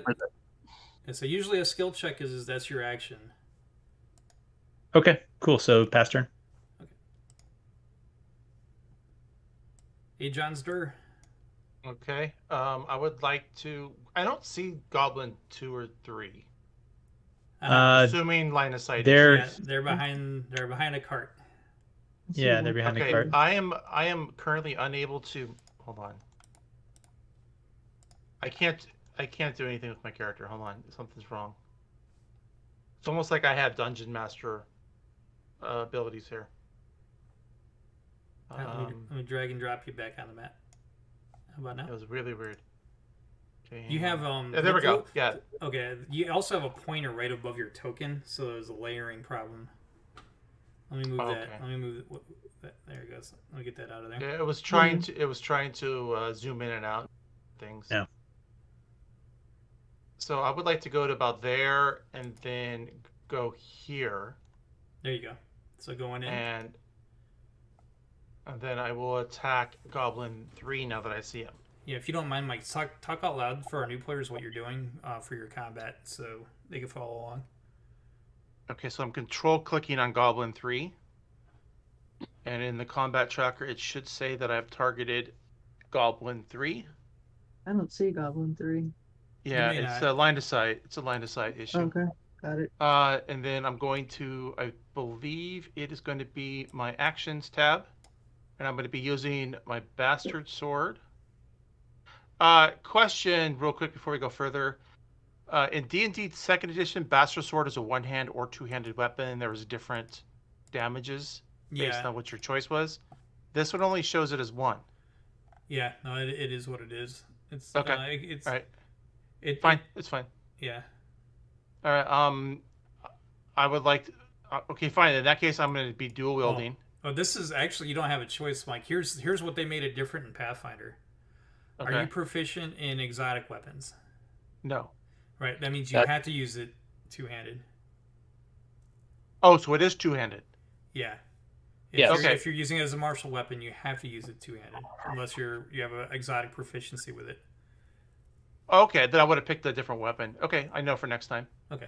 So usually a skill check is that's your action. Okay. Cool. So pass turn. Hey, Johnsdur. Okay. I would like to. I don't see Goblin 2 or 3. Assuming line of sight. They're They're behind a cart. yeah, they're behind the Okay. cart. I am currently unable to. Hold on. I can't do anything with my character. Hold on. Something's wrong. It's almost like I have Dungeon Master abilities here. Let me drag and drop you back on the map. How about It now? was really weird. Okay, You hang have on. Yeah, there we go. Yeah. Okay. You also have a pointer right above your token, so there's a layering problem. Let me move that. Okay. Let me move that. There it goes. Let me get that out of there. Yeah, it was trying to zoom in and out things. Yeah. So I would like to go to about there and then go here, There you go. So going in. and then I will attack Goblin 3 now that I see him. Yeah, if you don't mind, Mike, talk out loud for our new players what you're doing for your combat, so they can follow along. Okay, so I'm control clicking on Goblin 3, and in the combat tracker it should say that I've targeted Goblin 3. I don't see Goblin 3. Yeah, may it's not. a line of sight. It's a line of sight issue. Okay, got it. And then I'm going to, I believe it is going to be my actions tab, and I'm going to be using my bastard sword. Question real quick before we go further. In D&D 2nd edition, bastard sword is a one-hand or two-handed weapon. There was different damages based on what your choice was. This one only shows it as one. Yeah, no, it is what it is. It's Okay. It's All right. It's fine. Yeah. All right. I would like to, okay, fine. In that case, I'm going to be dual wielding. Oh, this is actually, you don't have a choice, Mike. Here's what they made it different in Pathfinder. Okay. Are you proficient in exotic weapons? No. Right. That means you have to use it two-handed. Oh, so it is two-handed. Yeah. Yes. Okay. If you're using it as a martial weapon, you have to use it two-handed, unless you have an exotic proficiency with it. Okay, then I would have picked a different weapon. Okay, I know for next time. Okay.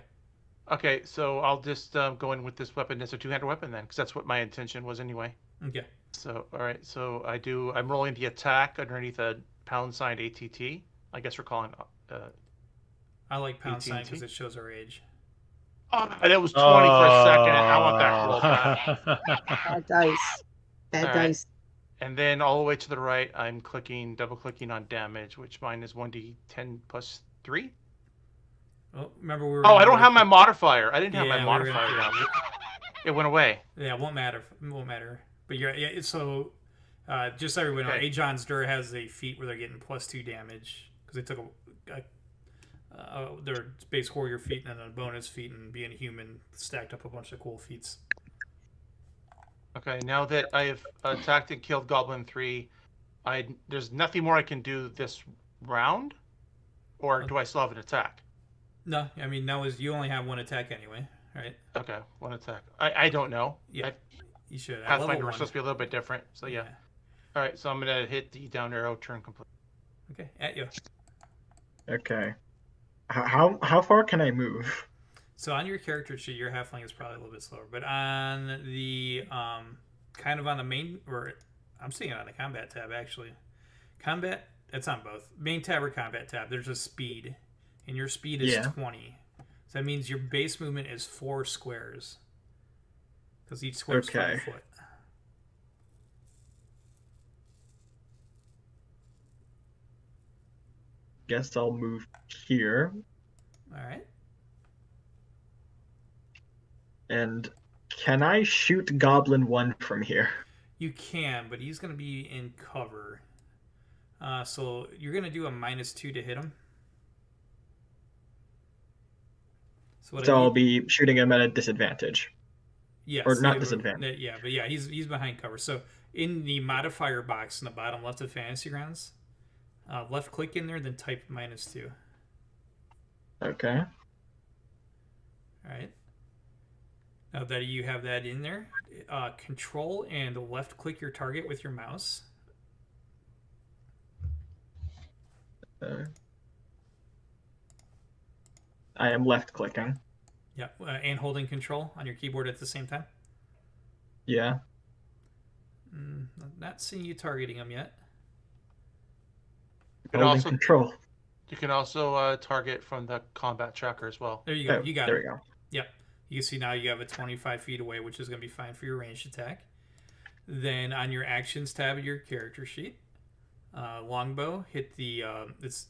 Okay, so I'll just go in with this weapon as a two-handed weapon then, because that's what my intention was anyway. Okay. So, all right, so I'm rolling the attack underneath a pound sign ATT. I guess we're calling. I like pound sign AT&T? because it shows our age. Oh, and it was 20 for a second. I want that roll back. Bad dice. Bad All right. dice. And then all the way to the right, I'm double clicking on damage, which mine is 1d10 plus 3. Oh, remember we were. Oh, I don't have my modifier. I didn't have my Yeah, modifier down. It went away. Yeah, it won't matter. It won't matter. But so just so everyone know, Okay. Ajon's Dur has a feat where they're getting +2 damage because they took their base warrior feat and then a bonus feat, and being human stacked up a bunch of cool feats. Okay, now that I have attacked and killed Goblin 3, there's nothing more I can do this round? Or do I still have an attack? No, I mean, you only have one attack anyway, right? Okay, one attack. I don't know. Yeah, you should. Pathfinder was supposed to be a little bit different, so yeah. All right, so I'm going to hit the down arrow, turn complete. Okay, at you. Okay. How far can I move? So on your character sheet, your halfling is probably a little bit slower, but on the kind of on the main, or I'm seeing it on the combat tab actually. Combat, it's on both main tab or combat tab. There's a speed, and your speed is 20. So that means your base movement is 4 squares, because each square is 5 foot. Guess I'll move here. All right. And can I shoot Goblin 1 from here? You can, but he's going to be in cover. So you're going to do a -2 to hit him. So I'll be shooting him at a disadvantage. Yes. Or not disadvantage. Yeah, but yeah, he's behind cover. So in the modifier box in the bottom left of Fantasy Grounds, left click in there, then type -2. Okay. All right. Now that you have that in there, control and left click your target with your mouse. I am left clicking. Yeah, and holding control on your keyboard at the same time. Yeah. Not seeing you targeting him yet. Holding control. You can also target from the combat tracker as well. There you go. You got it. There we go. Yep. You can see now you have it 25 feet away, which is going to be fine for your ranged attack. Then on your actions tab of your character sheet, longbow, hit the it's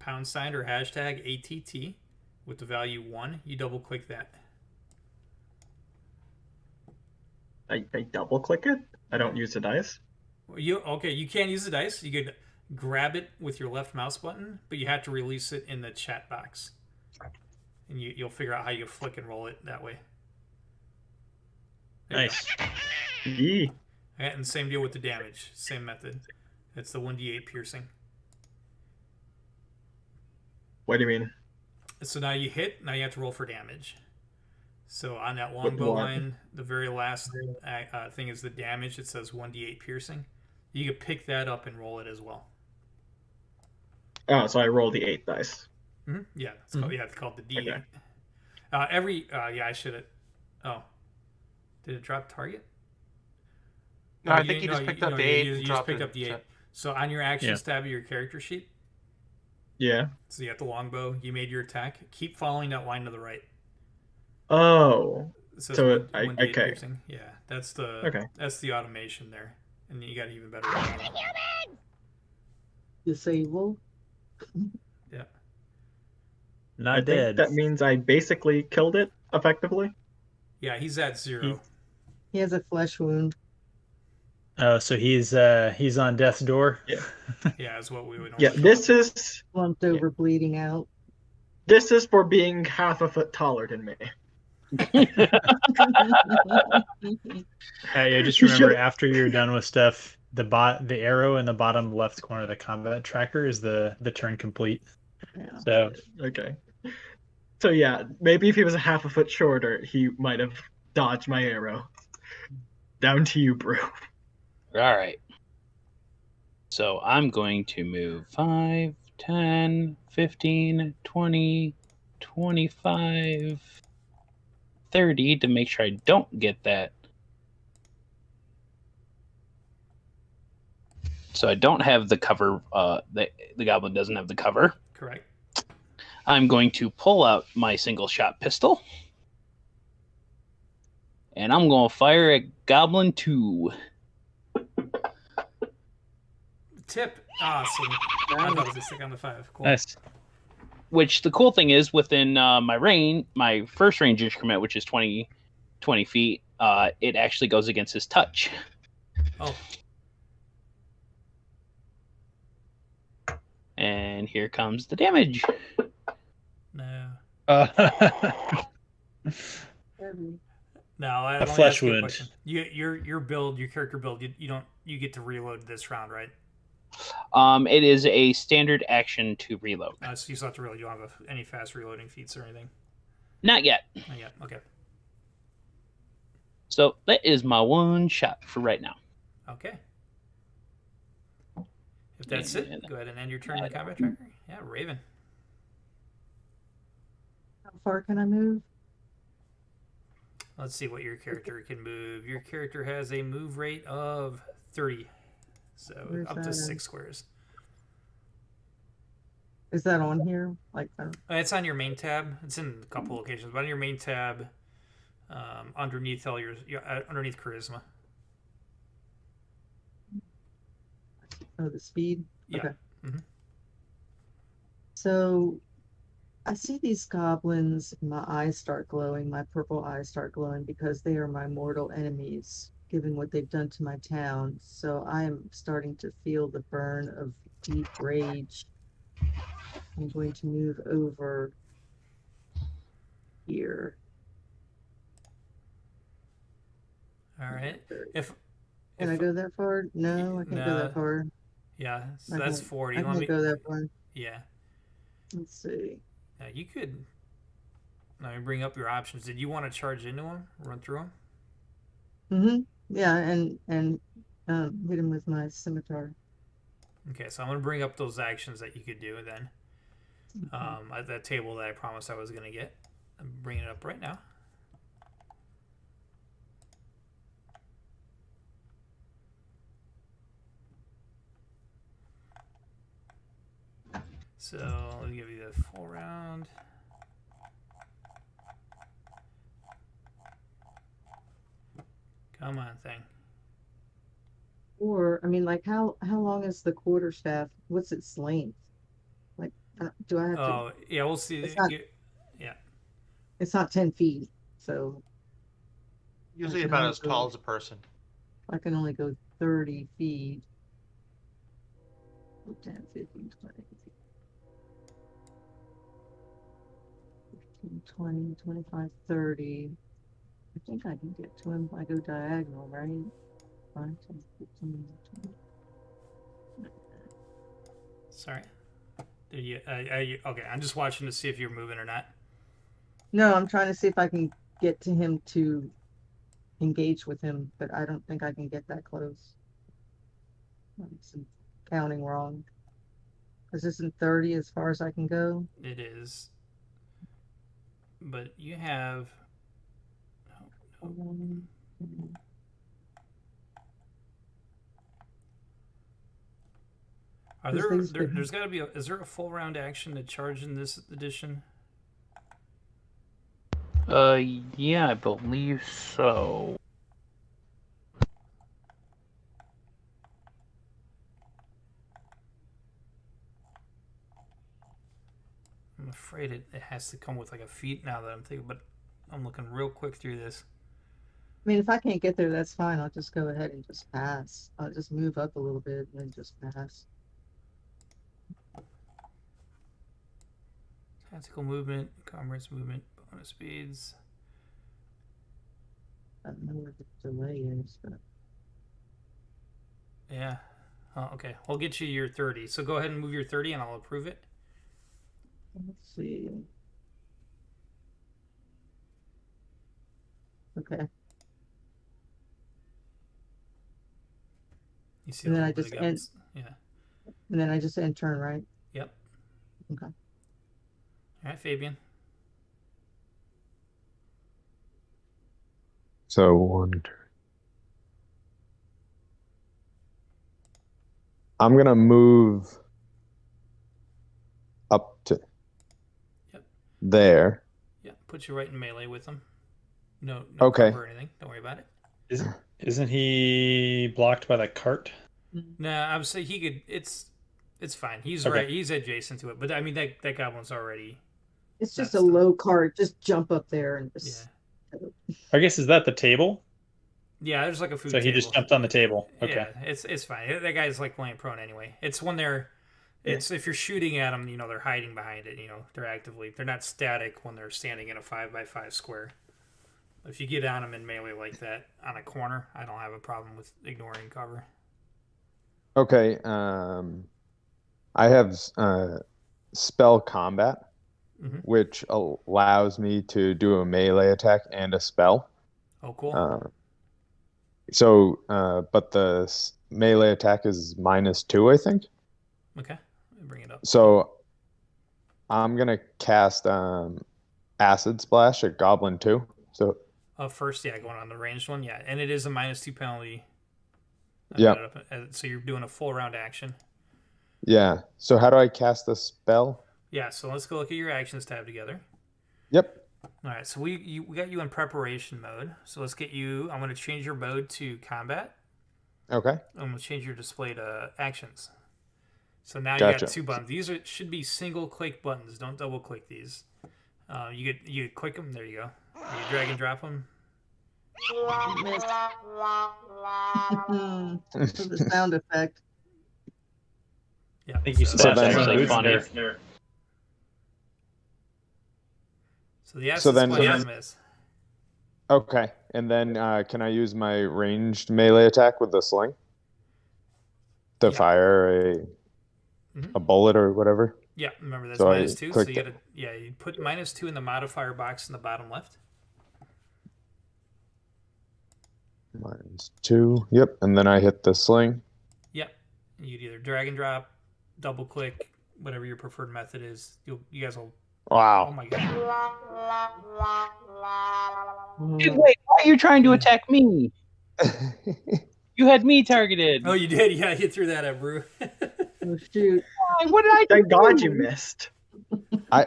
# or hashtag ATT with the value 1. You double click that. I double click it? I don't use the dice? You can use the dice. You could grab it with your left mouse button, but you have to release it in the chat box. And you'll figure out how you flick and roll it that way. Nice. Yee. And same deal with the damage. Same method. It's the 1d8 piercing. What do you mean? So now you hit. Now you have to roll for damage. So on that longbow line, the very last thing is the damage. It says 1d8 piercing. You can pick that up and roll it as well. Oh, so I roll the 8 dice. Mm-hmm. Yeah, it's called the D8. Okay. I should have. Oh, did it drop target? No, I think you just picked up the 8. You just picked up the 8. So on your actions tab of your character sheet. Yeah. So you have the longbow. You made your attack. Keep following that line to the right. Oh. So okay. Piercing. Yeah, that's the automation there, and you got even better. Disable. Yeah. Not I dead. think that means I basically killed it effectively. Yeah, he's at 0. He has a flesh wound. Oh, so he's on death's door. Yeah. Yeah, is what we would. Yeah, this is Slumped over, bleeding out. This is for being half a foot taller than me. Yeah, just remember after you're done with stuff, the arrow in the bottom left corner of the combat tracker is the turn complete. Yeah. So Okay. So yeah, maybe if he was a half a foot shorter, he might have dodged my arrow. Down to you, Brew. All right. So I'm going to move 5, 10, 15, 20, 25, 30 to make sure I don't get that. So I don't have the cover. The goblin doesn't have the cover. Correct. I'm going to pull out my single shot pistol. And I'm going to fire at Goblin 2. Tip. Awesome. I thought it was a stick on the 5. Cool. Nice. Which the cool thing is, within my first range increment, which is 20 feet, it actually goes against his touch. Oh. And here comes the damage. No. No, I A don't flesh ask you a wound. question. Your build, your character build, you get to reload this round, right? It is a standard action to reload. So you still have to reload. You don't have any fast reloading feats or anything. Not yet. Not yet. Okay. So that is my one shot for right now. Okay. If that's it, go ahead and end your turn in the combat tracker. Yeah, Raven. How far can I move? Let's see what your character can move. Your character has a move rate of 30. So Where's up to that? 6 squares. Is that on here? Like, It's on your main tab. It's in a couple locations, but on your main tab, underneath underneath charisma. oh, the speed? Yeah. Okay. Mhm. So I see these goblins, my eyes start glowing, my purple eyes start glowing because they are my mortal enemies, given what they've done to my town. So I am starting to feel the burn of deep rage. I'm going to move over here. All right. If Can I go that far? No, I can't go No. that far. Yeah, so I that's can't- 40. I Let can't me. go that far. Yeah. Let's see. Yeah, you could. Let me bring up your options. Did you want to charge into them? Run through them? Mm-hmm. Yeah, and hit him with my scimitar. Okay, so I'm going to bring up those actions that you could do then. At that table that I promised I was going to get. I'm bringing it up right now. So let me give you the full round. Come on, thing. Or, I mean, like, how long is the quarterstaff? What's its length? Like, do I have to? Oh, yeah, we'll see. It's not- Yeah. It's not 10 feet, so Usually can about only as go- tall as a person. I can only go 30 feet. 10, 15, 20. 15, 20, 25, 30. I think I can get to him if I go diagonal, right? 5, 10, 15, 20. Sorry. Did you? Okay, I'm just watching to see if you're moving or not. No, I'm trying to see if I can get to him to engage with him, but I don't think I can get that close. I'm counting wrong. Is this in 30 as far as I can go? It is. But you have. Are Is there, these big- there's got to be is there a full round action to charge in this edition? Yeah, I believe so. I'm afraid it has to come with like a feat now that I'm thinking, but I'm looking real quick through this. I mean, if I can't get there, that's fine. I'll just go ahead and just pass. I'll just move up a little bit and then just pass. Tactical movement, commerce movement, bonus speeds. I don't know where the delay is, but Yeah. Oh, okay. We'll get you your 30. So go ahead and move your 30 and I'll approve it. let's see. Okay. You see And then the I little bit just of guns? Yeah. And then I just end turn, right? Yep. Okay. All right, Fabian. So one turn. I'm gonna move up to Yep. there. Yeah, put you right in melee with them. No Okay. cover or anything. Don't worry about it. Isn't he blocked by the cart? No, I would say he could. It's fine. He's Okay. right. He's adjacent to it, but I mean that goblin's already. It's just That's a the- low card. Just jump up there and Yeah. just. I guess is that the table? Yeah, there's like a food So he table. just jumped on the table. Okay. Yeah, it's fine. That guy's like laying prone anyway. It's when they're. It's if you're shooting at them, they're hiding behind it. They're not static when they're standing in a 5x5 square. If you get on them in melee like that on a corner, I don't have a problem with ignoring cover. Okay. I have spell combat, Mhm. which allows me to do a melee attack and a spell. Oh, cool. But the melee attack is -2, I think. Okay, let me bring it up. So I'm gonna cast Acid Splash at Goblin 2. So First, yeah, going on the ranged one, yeah, and it is a -2 penalty. Yeah. Got it up, so you're doing a full round action. yeah. So how do I cast the spell? Yeah, so let's go look at your actions tab together. Yep. All right, so we got you in preparation mode. So let's get you. I'm going to change your mode to combat. Okay. I'm going to change your display to actions. So now you Gotcha. got 2 buttons. These should be single click buttons. Don't double click these. You click them. There you go. You drag and drop them. Missed. For the sound effect. Yeah. I think you so, said So that's then- actually funny. so the so then- display is miss. Okay. And then can I use my ranged melee attack with the sling to Yeah. fire Mhm. a bullet or whatever? Yeah, remember that's So I -2. So you clicked got to you put -2 in the modifier box in the bottom left. -2. Yep. And then I hit the sling. Yep. You'd either drag and drop, double click, whatever your preferred method is. You guys will. Oh Wow. my god. Wait, why are you trying to attack me? You had me targeted. Oh, you did? Yeah, you threw that at Brew. Oh shoot! Why? What did I do? Thank God you missed.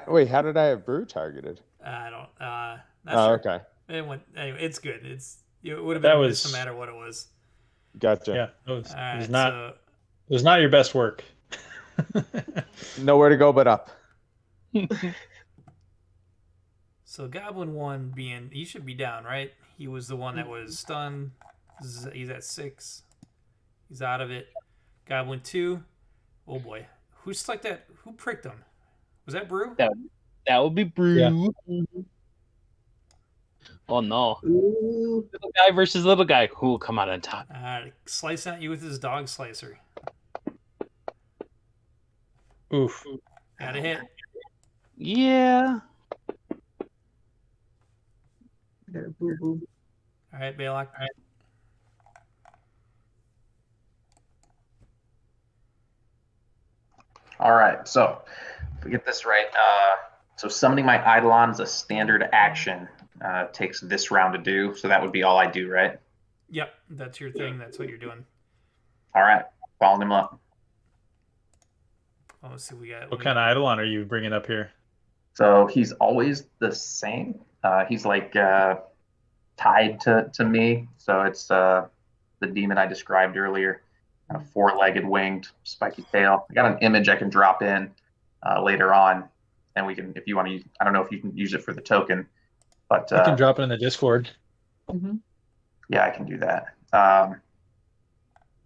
Wait, how did I have Brew targeted? I don't. Not Oh, sure. okay. It went. Anyway, it's good. It would have That been a was- miss no matter what it was. Gotcha. Yeah, it was, All right. it was not So, it was not your best work. Nowhere to go but up. so Goblin 1 he should be down, right? He was the one that was stunned. He's at 6. He's out of it. Goblin 2. Oh boy, who stuck that? Who pricked him? Was that Brew? That would be Brew. Yeah. Oh no. Ooh. Little guy versus little guy. Who will come out on top? Slicing at you with his dog slicer. Oof. Got a hit. Yeah. Got a boo boo. All right, Baylock. All right. All right, so if we get this right, so summoning my Eidolon is a standard action. Takes this round to do, so that would be all I do, right? Yep, that's your thing. That's what you're doing. All right, following him up. Oh, let's see. We got. What kind of Eidolon are you bringing up here? So he's always the same. He's like tied to me, so it's the demon I described earlier. 4-legged, winged, spiky tail. I got an image I can drop in later on, and we can, if you want to use, I don't know if you can use it for the token, but I can drop it in the Discord. Mm-hmm. yeah, I can do that. But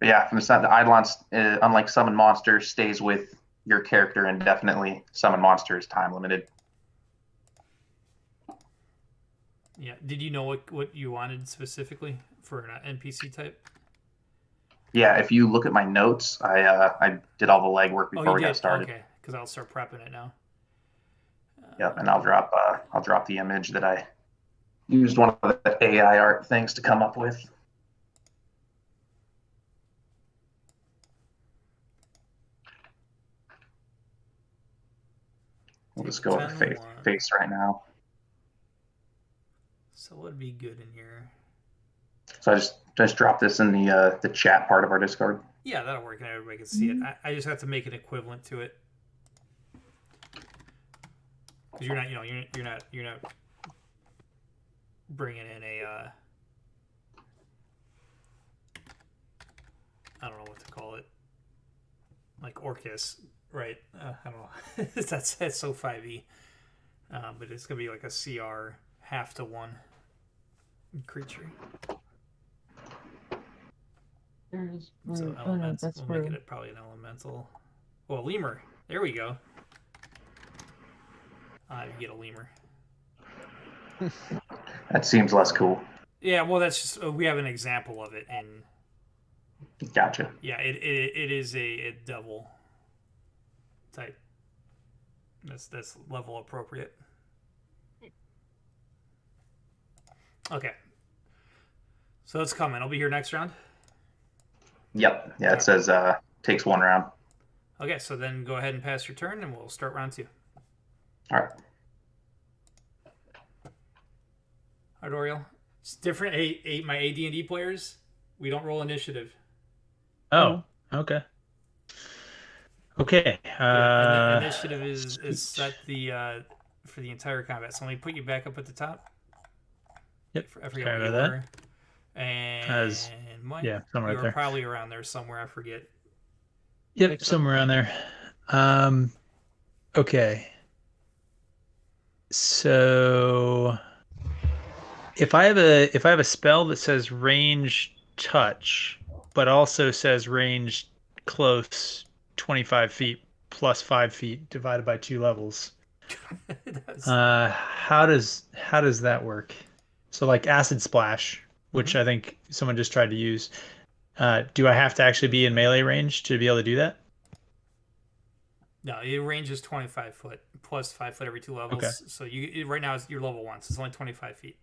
yeah, from the side, the Eidolon, unlike summon monster, stays with your character indefinitely. Summon monster is time limited. Yeah. Did you know what you wanted specifically for an NPC type? Yeah, if you look at my notes, I did all the legwork before we got started. Okay, because I'll start prepping it now. Yep, and I'll drop the image that I used one of the AI art things to come up with. We'll just go with the face right now. So what would be good in here? So I just drop this in the chat part of our Discord. Yeah, that'll work, and everybody can see it. I just have to make an equivalent to it. Because you're not bringing in a I don't know what to call it. Like Orcus, right? I don't know. that's so 5e. But it's gonna be like a CR half to 1 creature. There's So oh no, elements. that's We'll for make it probably an elemental. Well, lemur. There we go. You get a lemur. That seems less cool. Yeah, well, that's just we have an example of it, and Gotcha. yeah, it is a devil type. That's level appropriate. Okay, so it's coming. I'll be here next round. Yep. Yeah, it says takes 1 round. Okay, so then go ahead and pass your turn, and we'll start round 2. All right. All right, Oriel. It's different. My AD&D players, we don't roll initiative. Oh, okay. Okay. Yeah, initiative is set for the entire combat. So let me put you back up at the top. Yep. I forget Sorry what you about were. And Mike, yeah, somewhere you right were there. probably around there somewhere. I forget. Yep, somewhere around there. Okay. So if I have a spell that says range touch, but also says range close 25 feet plus 5 feet divided by 2 levels, how does that work? So like acid splash, which I think someone just tried to use. Do I have to actually be in melee range to be able to do that? No, your range is 25 foot plus 5 foot every 2 levels. Okay. So right now you're level 1, so it's only 25 feet.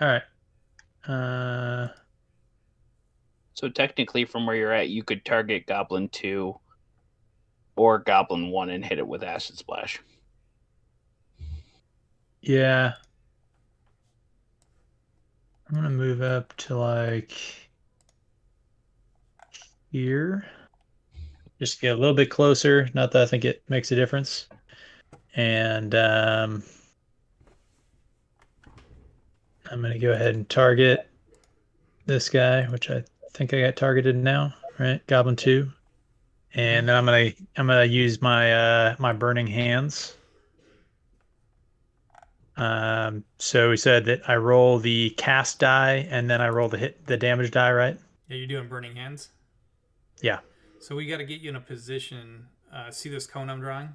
All right. So technically, from where you're at, you could target Goblin 2 or Goblin 1 and hit it with Acid Splash. Yeah. I'm gonna move up to like here. Just get a little bit closer. Not that I think it makes a difference. And I'm gonna go ahead and target this guy, which I think I got targeted now, right? Goblin 2. And then I'm gonna use my my burning hands. So we said that I roll the cast die and then I roll the damage die, right? Yeah, you're doing burning hands. Yeah. So we got to get you in a position. See this cone I'm drawing?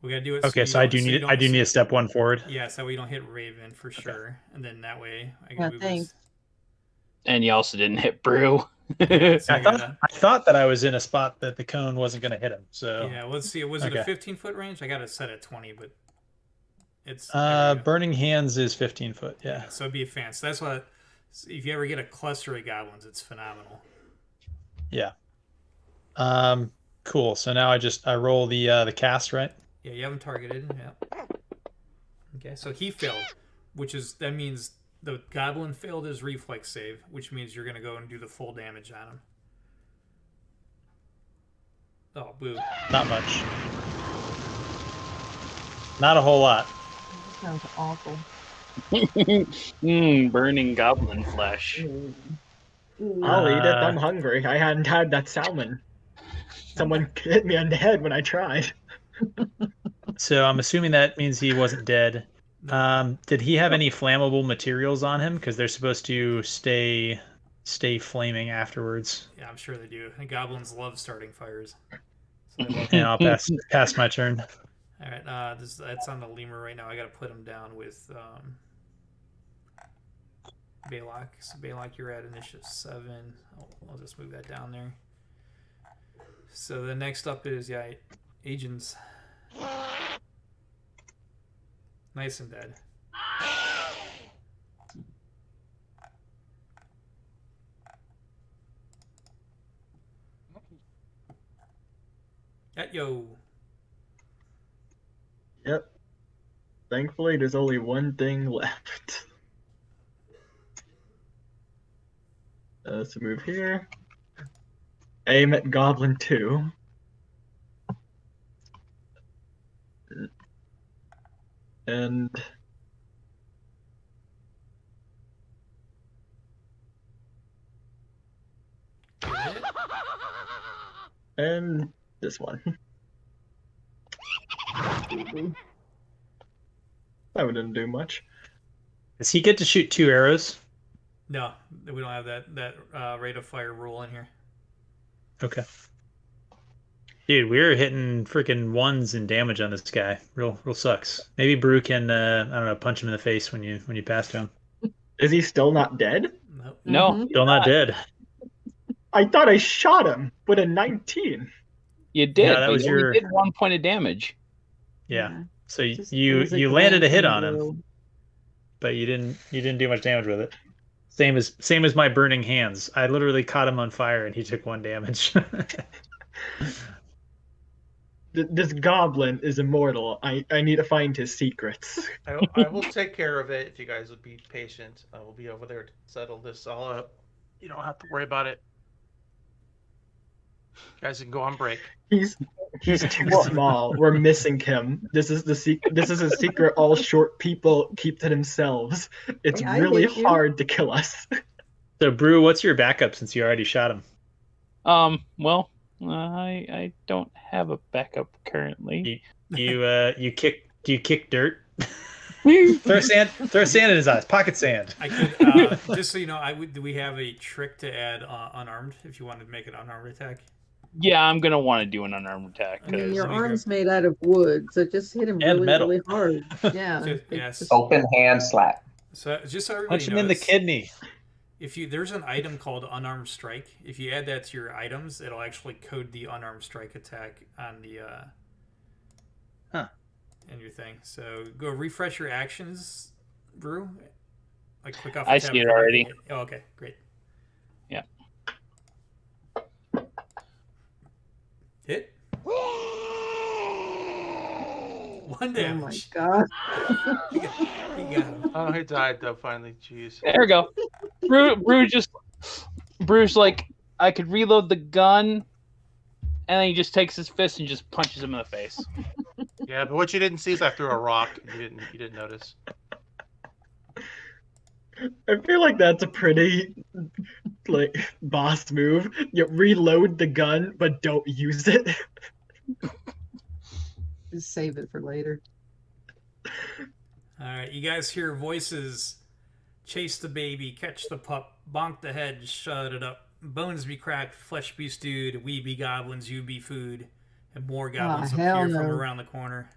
We got to do it. Okay, so I do need a step 1 forward. Yeah, so we don't hit Raven for sure, and then that way I can Yeah, move thanks. this. And you also didn't hit Brew. Yeah, so I thought that I was in a spot that the cone wasn't going to hit him. So yeah, let's see. Was it a 15-foot range? I got it set at 20, but it's burning hands is 15 foot. Yeah. So it'd be a fan. So that's what. If you ever get a cluster of goblins, it's phenomenal. Yeah. Cool. So now I roll the cast, right? Yeah, you have him targeted. Yeah. Okay, so he failed, that means the goblin failed his reflex save, which means you're gonna go and do the full damage on him. Oh, boo! Not much. Not a whole lot. Sounds awful. Burning goblin flesh. I'll eat it. I'm hungry. I hadn't had that salmon. Someone hit me on the head when I tried. So I'm assuming that means he wasn't dead. Did he have any flammable materials on him? Because they're supposed to stay flaming afterwards. Yeah, I'm sure they do. And goblins love starting fires. So And I'll pass my turn. all right, that's on the lemur right now. I got to put him down with Baylock. So Baylock, you're at initiative 7. I'll just move that down there. So the next up is agents. Nice and dead. Yo. Yep. Thankfully, there's only one thing left. So move here. Aim at Goblin 2. And And this one. That one didn't do much. Does he get to shoot 2 arrows? No, we don't have that rate of fire rule in here. Okay. Dude, we were hitting freaking 1s in damage on this guy. Real sucks. Maybe Brew can I don't know, punch him in the face when you pass to him. Is he still not dead? Nope. No, Mhm. Still not dead. I thought I shot him with a 19. you did. Yeah, that but was you only your- did 1 point of damage. Yeah. So Just- it you was a landed a hit glancing on him, blow. but you didn't do much damage with it. Same as my burning hands. I literally caught him on fire and he took 1 damage. This goblin is immortal. I need to find his secrets. I will take care of it if you guys would be patient. I will be over there to settle this all up. You don't have to worry about it. You guys can go on break. He's too small. We're missing him. This is a secret all short people keep to themselves. It's I really get you. hard to kill us. So Brew, what's your backup since you already shot him? Well, I don't have a backup currently. You kick dirt? throw sand in his eyes. Pocket sand. I could just so you know, do we have a trick to add unarmed if you wanted to make an unarmed attack? Yeah, I'm gonna want to do an unarmed attack. I mean, your Okay. arm's made out of wood, so just hit him And really, metal. really hard. Yeah. Just- yes. Just- Open hand slap. So just so everybody Punch him in the knows, kidney. if there's an item called unarmed strike, if you add that to your items, it'll actually code the unarmed strike attack on the in your thing. So go refresh your actions, Brew. Like click off. the I tab see it for already. making Oh, okay, great. Yeah. Hit. 1 Oh my damage. god. You got him. Oh, he died though. Finally, jeez. There we go. Brew's like, I could reload the gun, and then he just takes his fist and just punches him in the face. Yeah, but what you didn't see is I threw a rock. You didn't notice. I feel like that's a pretty boss move. You reload the gun but don't use it. Just save it for later. All right, you guys hear voices. Chase the baby, catch the pup, bonk the head, shut it up. Bones be cracked, flesh be stewed, we be goblins, you be food. And more goblins hell appear from no. around the corner.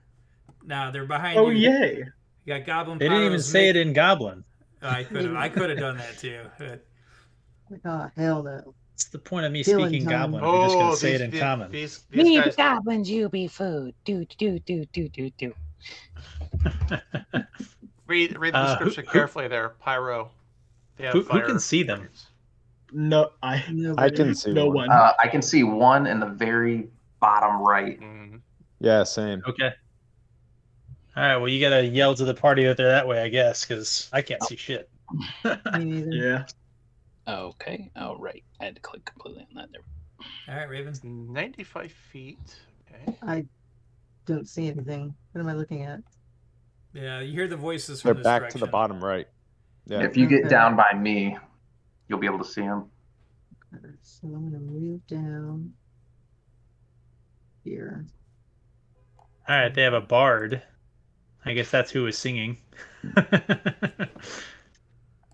Now they're behind Oh you. yay. You got goblin. They didn't even pyros say it in Goblin. I could have done that too. But Oh, hell no. What's the point of me Killing speaking time. Goblin? We're just gonna say these- it in these- common. These Me guys. goblins, you be food. Do. Read the Uh, description who- carefully there, Pyro. They have Who fire can see them? No, I Nobody. can see no one. one. I can see one in the very bottom right. Mhm. Yeah, same. Okay. All right. Well, you gotta yell to the party that they're that way, I guess, because I can't see shit. Me neither. Yeah. Okay. Oh, right. I had to click completely on that there. all right, Raven. 95 feet. Okay. I don't see anything. What am I looking at? Yeah, you hear the voices They're from this back direction. to the bottom right. Yeah. If you get Okay. down by me, you'll be able to see them. So I'm gonna move down here. All right. They have a bard. I guess that's who was singing.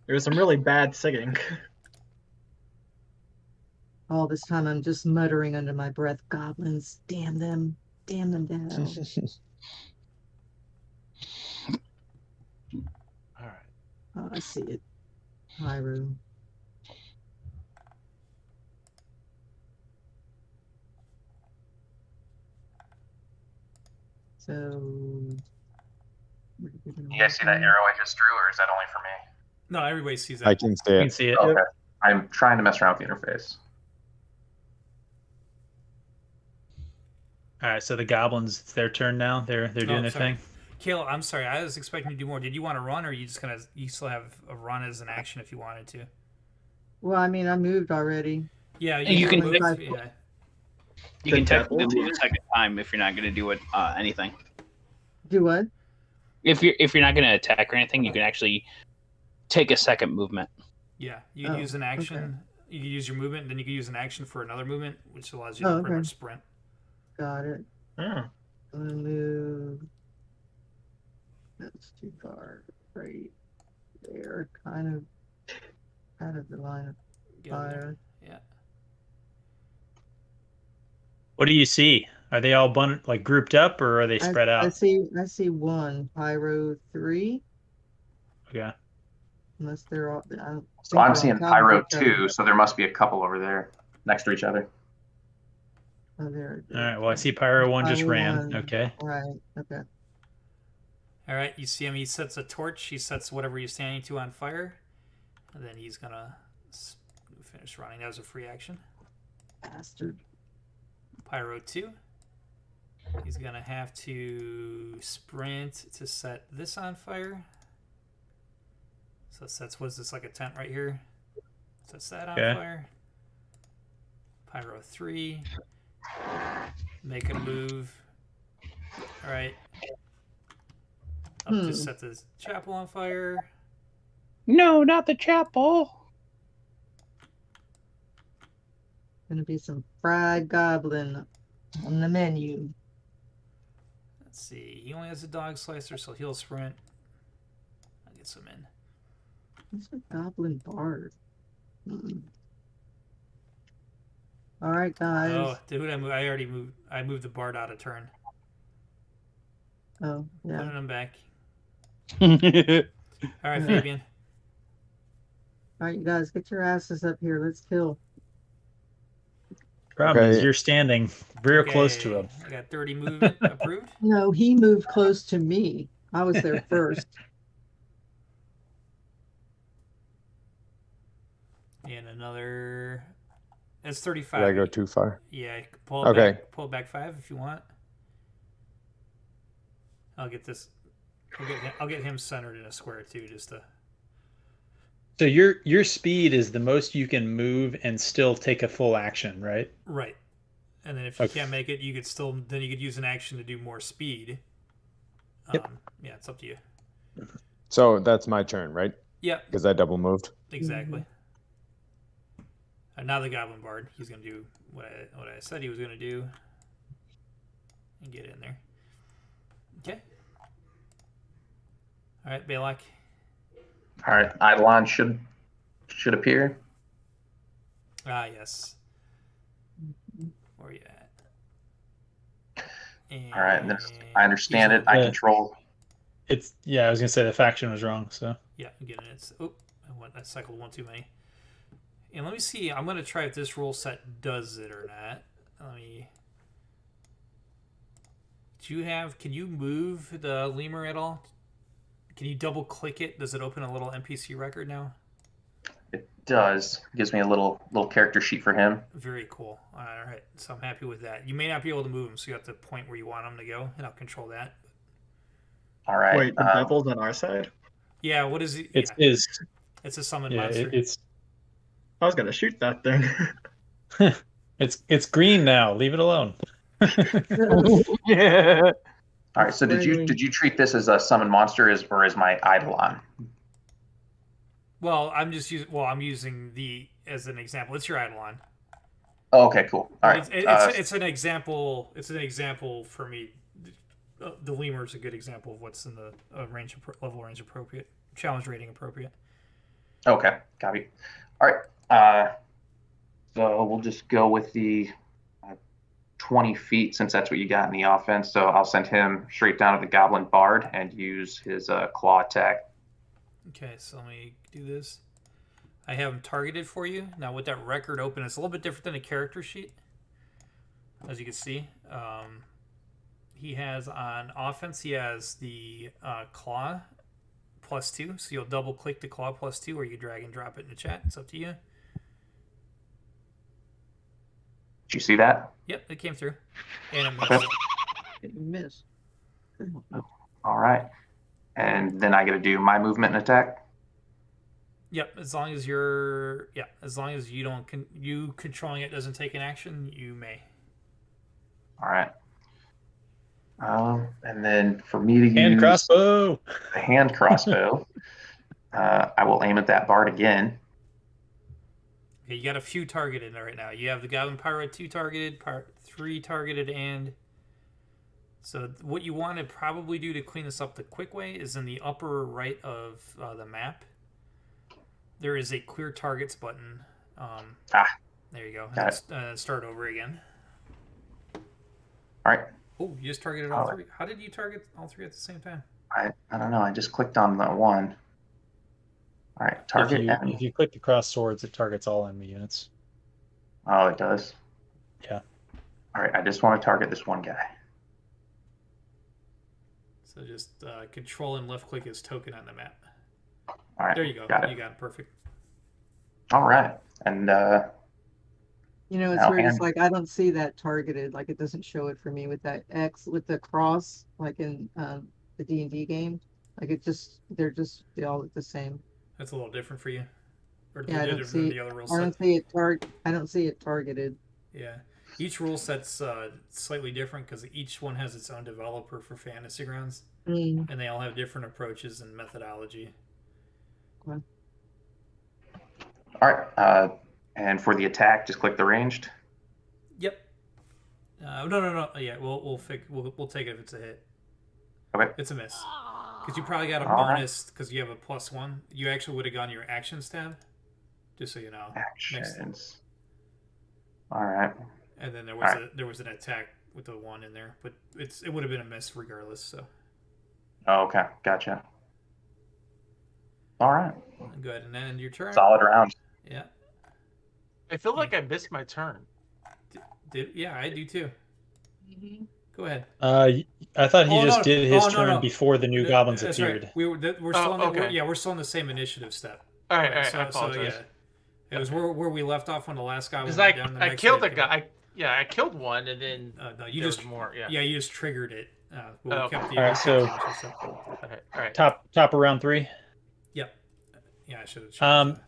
There's some really bad singing. All this time I'm just muttering under my breath, goblins, damn them down. All right. Oh, I see it. Hyru. So. You guys see that arrow I just drew, or is that only for me? No, everybody sees that. I can see You can it. see it. Okay. I'm trying to mess around with the interface. All right. So the goblins, it's their turn now. They're doing their sorry. thing. Kale, I'm sorry. I was expecting you to do more. Did you want to run, or you just you still have a run as an action if you wanted to? Well, I mean, I moved already. Yeah, You can- move, yeah. You can The technically devil. move a second time if you're not going to do it anything. Do what? If you're not going to attack or anything, you can actually take a second movement. Yeah, you can Oh, use an action You can use your movement, and then you can use an action for another movement, which allows you to Oh, pretty okay. much sprint. Got it. Oh. I'm gonna move. That's too far. Right there, kind of the line of Get over there. fire. Yeah. What do you see? Are they all grouped up, or are they spread I out? see one Pyro 3. Okay. Unless they're all. I don't So think I'm they're on seeing top of Pyro each other. 2, so there must be a couple over there next to each other. Oh, there. All right. Well, I see Pyro 1 just Pyro ran. 1. Okay. Right. Okay. All right. You see him. He sets a torch. He sets whatever you're standing to on fire, and then he's gonna finish running. That was a free action. Bastard. Pyro 2. He's gonna have to sprint to set this on fire. So sets, what's this, like a tent right here? Sets that on Okay. fire. Pyro 3. Make a move. Alright. Up to set this chapel on fire. No, not the chapel. Gonna be some fried goblin on the menu. Let's see. He only has a dog slicer, so he'll sprint. I'll get some in. What's a goblin bard? All right, guys. Oh, dude, I already moved. I moved the bard out of turn. Oh, yeah. Putting him back. All All right, Yeah. Fabian. All right, you guys, get your asses up here. Let's kill. Problem is Okay. you're standing real close to him. I got 30 movement approved. No, he moved close to me. I was there first. And another. That's 35. Did I go too far? Yeah, pull it Okay. back. Pull it back 5 if you want. I'll get this. I'll get him centered in a square too, just to. So your speed is the most you can move and still take a full action, right? Right. And then if you Okay. can't make it, you could still. Then you could use an action to do more speed. Yep. Yeah, it's up to you. So that's my turn, right? Yep. Because I double moved. Exactly. And now the Goblin Bard, he's gonna do what I said he was gonna do, and get in there. Okay. All right, Balak. All right, Eidolon should appear. Ah, yes. Where are you at? All right, and then I understand it. I Yeah. control. I was gonna say the faction was wrong. So Yeah, I'm getting it. I cycled one too many. And let me see. I'm gonna try if this rule set does it or not. Let me. Can you move the lemur at all? Can you double click it? Does it open a little NPC record now? It does. It gives me a little character sheet for him. Very cool. All right, so I'm happy with that. You may not be able to move him, so you have to point where you want him to go, and I'll control that. All right. Wait, the devil's on our side? Yeah, what is it? it's Yeah, is it's a summon yeah monster. it's I was gonna shoot that thing. it's green now. Leave it alone. Yeah. All right. So did you treat this as a summon monster, or as my Eidolon? Well, I'm using the as an example. It's your Eidolon. Oh, okay, cool. All right. It's an example. It's an example for me. The lemur is a good example of what's in the level range appropriate, challenge rating appropriate. Okay, copy. All right. So we'll just go with the 20 feet, since that's what you got in the offense. So I'll send him straight down to the Goblin Bard and use his claw attack. Okay, so let me do this. I have him targeted for you. Now with that record open, it's a little bit different than a character sheet. As you can see, he has on offense, he has the claw +2. So you'll double click the claw +2, or you drag and drop it in the chat. It's up to you. Did you see that? Yep, it came through. And it missed. Okay. You miss. All right. And then I got to do my movement and attack. Yep, as long as you don't you controlling it doesn't take an action, you may. All right. And then for me to Hand use crossbow. the hand crossbow, I will aim at that bard again. Okay, you got a few targeted right now. You have the Goblin Pyro 2 targeted, 3 targeted, and... So what you want to probably do to clean this up the quick way is in the upper right of the map. There is a clear targets button. There you go. Start over again. All right. Oh, you just targeted all three. How did you target all three at the same time? I don't know. I just clicked on the one. All right, target. If you click the cross swords, it targets all enemy units. Oh, it does? Yeah. All right, I just want to target this one guy. So just control and left click his token on the map. All right. There you go. Got it. You got it. Perfect. All right. And You know, it's weird. It's like I don't see that targeted. Like it doesn't show it for me with that X with the cross, like in the D&D game. Like they all look the same. That's a little different for you. Or Yeah, I don't see the other rule I don't see it I don't see it targeted. Yeah. Each rule set's slightly different because each one has its own developer for Fantasy Grounds, and they all have different approaches and methodology. Okay. all right. And for the attack, just click the ranged. Yep. No. Yeah, we'll take it if it's a hit. Okay. It's a miss because you probably got a bonus because you have a +1. You actually would have gone your actions tab, just so you know. Actions. All right. And then there was an attack with the 1 in there, but it would have been a miss regardless. So. Oh, okay, gotcha. All right. Go ahead and end your turn. Solid round. Yeah. I feel like I missed my turn. Yeah, I do too. Go ahead. I thought he did his turn before the new goblins That's appeared. Right. We're still we're still in the same initiative step. All right. So, I apologize. It was where we left off when the last guy was down. I killed a guy. I killed one, and then no, you just more. Yeah, you just triggered it. All right. Top of round 3. Yep. Yeah, I should have.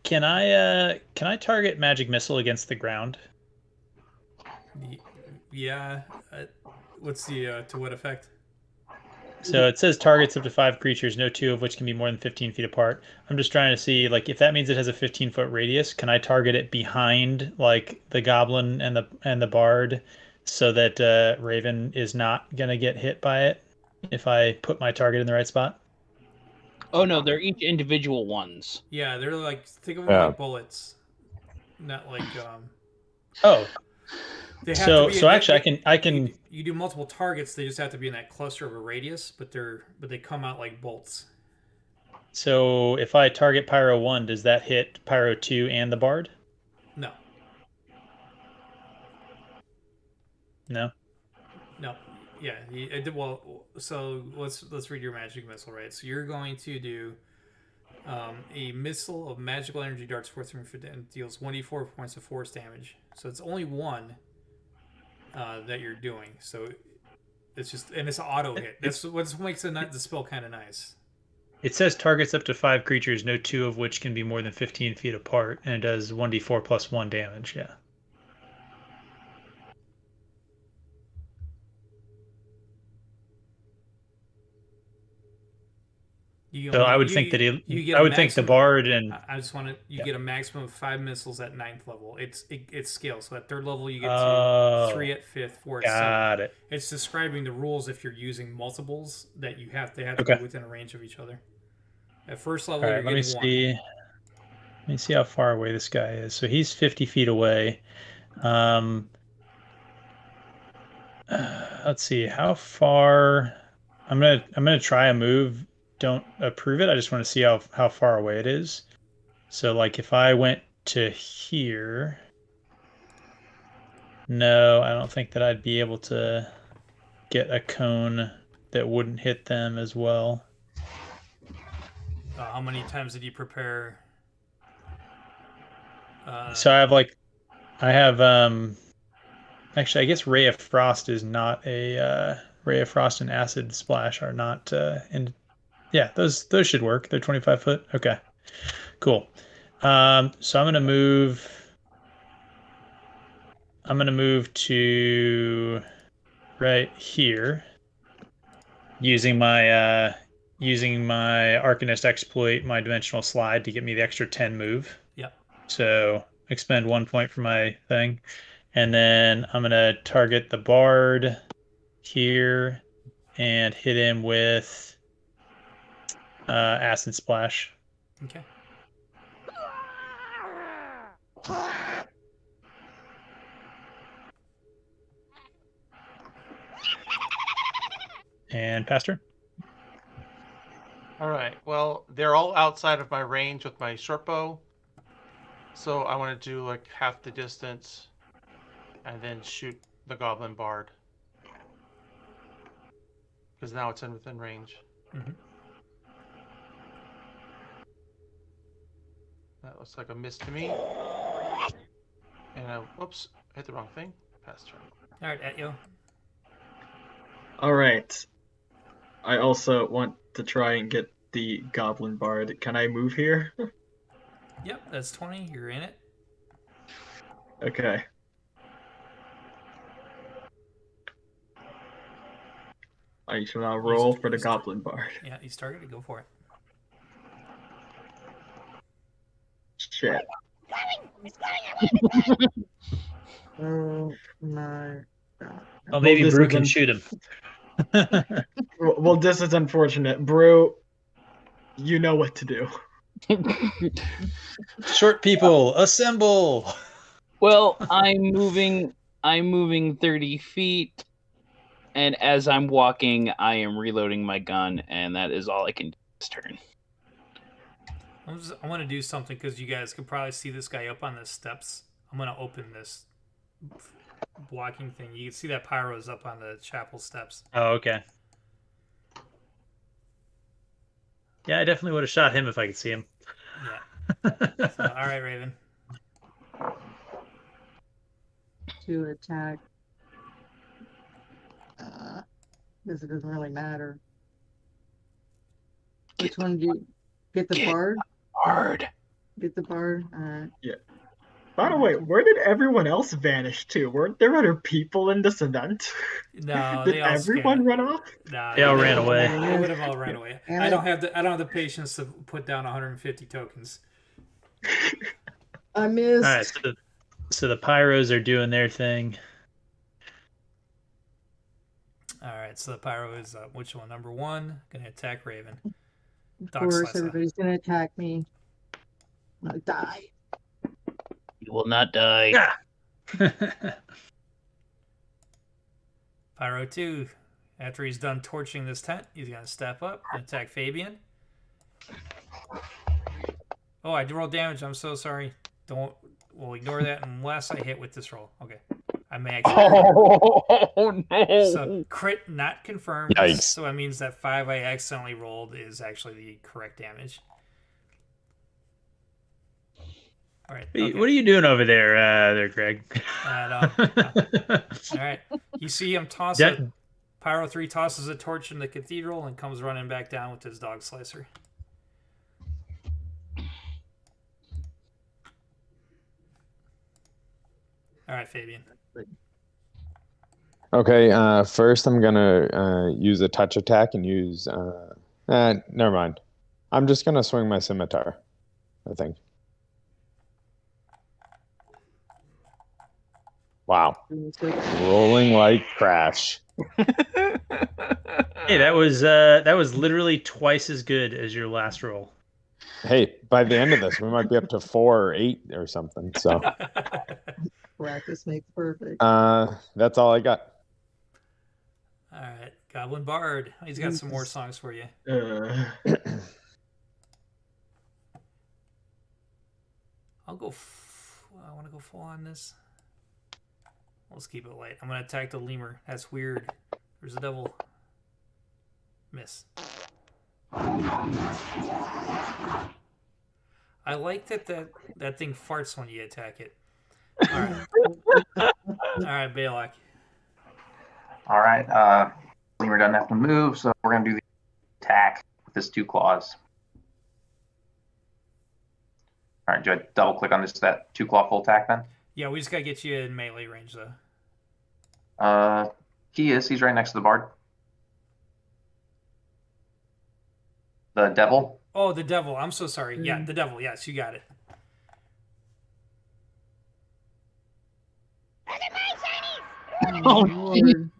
Can I target magic missile against the ground? Yeah. What's the to what effect? So it says targets up to 5 creatures, no 2 of which can be more than 15 feet apart. I'm just trying to see, like, if that means it has a 15-foot radius, can I target it behind, like, the goblin and the bard, so that Raven is not gonna get hit by it if I put my target in the right spot? Oh no, they're each individual ones. Yeah, they're like, think of them like bullets, not like Oh. So actually, I can. You do multiple targets. They just have to be in that cluster of a radius, but they come out like bolts. So if I target Pyro 1, does that hit Pyro 2 and the Bard? No. No. Yeah. Well, so let's read your magic missile, right? So you're going to do a missile of magical energy darts 4 through and deals 1d4 points of force damage. So it's only one that you're doing. So it's just, and it's an auto hit. That's what makes the spell kind of nice. It says targets up to 5 creatures, no 2 of which can be more than 15 feet apart, and it does 1d4 plus 1 damage. Yeah. So I would think that the Bard and I just want to get a maximum of 5 missiles at 9th level. It's scale. So at 3rd level you get 3 at 5th, 4 at 7th. Got it. It's describing the rules if you're using multiples that they have to be within a range of each other. At 1st level, you're getting 1. Let me see how far away this guy is. So he's 50 feet away. Let's see how far. I'm gonna try a move. Don't approve it. I just want to see how far away it is. So like if I went to here, no, I don't think that I'd be able to get a cone that wouldn't hit them as well. How many times did you prepare? So I have actually I guess Ray of Frost is not a Ray of Frost and Acid Splash are not in. Yeah, those should work. They're 25 foot. Okay, cool. So I'm gonna move to right here using my Arcanist exploit, my dimensional slide to get me the extra 10 move. Yep. So expend 1 point for my thing. And then I'm going to target the bard here and hit him with Acid Splash. Okay. And Pastor? All right. Well, they're all outside of my range with my short bow. So I want to do like half the distance and then shoot the goblin bard. Because now it's within range. Mm-hmm. That looks like a miss to me. And I, whoops, hit the wrong thing. Pass turn. All right, at you. All right. I also want to try and get the Goblin Bard. Can I move here? Yep, that's 20. You're in it. Okay. I shall now roll for the Goblin Bard. Yeah, he's targeted. Go for it. Shit. Oh my god. Well, maybe this Brew is can un- shoot him. Well, this is unfortunate. Brew, you know what to do. Short people, assemble! Well, I'm moving 30 feet, and as I'm walking, I am reloading my gun, and that is all I can do this turn. I want to do something because you guys could probably see this guy up on the steps. I'm going to open this blocking thing. You can see that Pyro's up on the chapel steps. Oh, okay. Yeah, I definitely would have shot him if I could see him. Yeah. So, all right, Raven. To attack. Because it doesn't really matter. Which one do you get the bard? Hard. Get the bard? By the way, where did everyone else vanish to? Weren't there other people in this event? No, Did they all everyone run off? Nah, They all ran away. They would have all ran away. And I don't have the patience to put down 150 tokens. I missed. All right, so the Pyros are doing their thing. All right, so the Pyro is which one? Number 1, gonna attack Raven. Of Doc course, Slessa. everybody's gonna attack me. I'll die. You will not die. Pyro 2, after he's done torching this tent, he's gonna step up and attack Fabian. Oh, I did roll damage. I'm so sorry. We'll ignore that unless I hit with this roll. Okay. I may actually. Oh no! So crit not confirmed. Yikes. So that means that 5 I accidentally rolled is actually the correct damage. All right. Okay. What are you doing over there, Greg? All right. You see him toss Yeah. Pyro 3 tosses a torch in the cathedral and comes running back down with his dog slicer. All right, Fabian. Okay, first I'm gonna use a touch attack and use. Never mind. I'm just gonna swing my scimitar, I think. Wow, rolling like crash. Hey, that was literally twice as good as your last roll. Hey, by the end of this, we might be up to 4 or 8 or something. So, Practice makes perfect. that's all I got. All right, Goblin Bard. He's got some more songs for you. I'll go. I want to go full on this. Let's keep it light. I'm gonna attack the lemur. That's weird. There's a devil. Miss. I like that thing farts when you attack it. All right. All right, Balak. All right. Lemur doesn't have to move, so we're going to do the attack with his 2 claws. All right, do I double click on that 2 claw full attack then? Yeah, we just gotta get you in melee range though. He's right next to the bard. The devil. Oh, the devil. I'm so sorry. Yeah, the devil. Yes, you got it. Oh, Lord.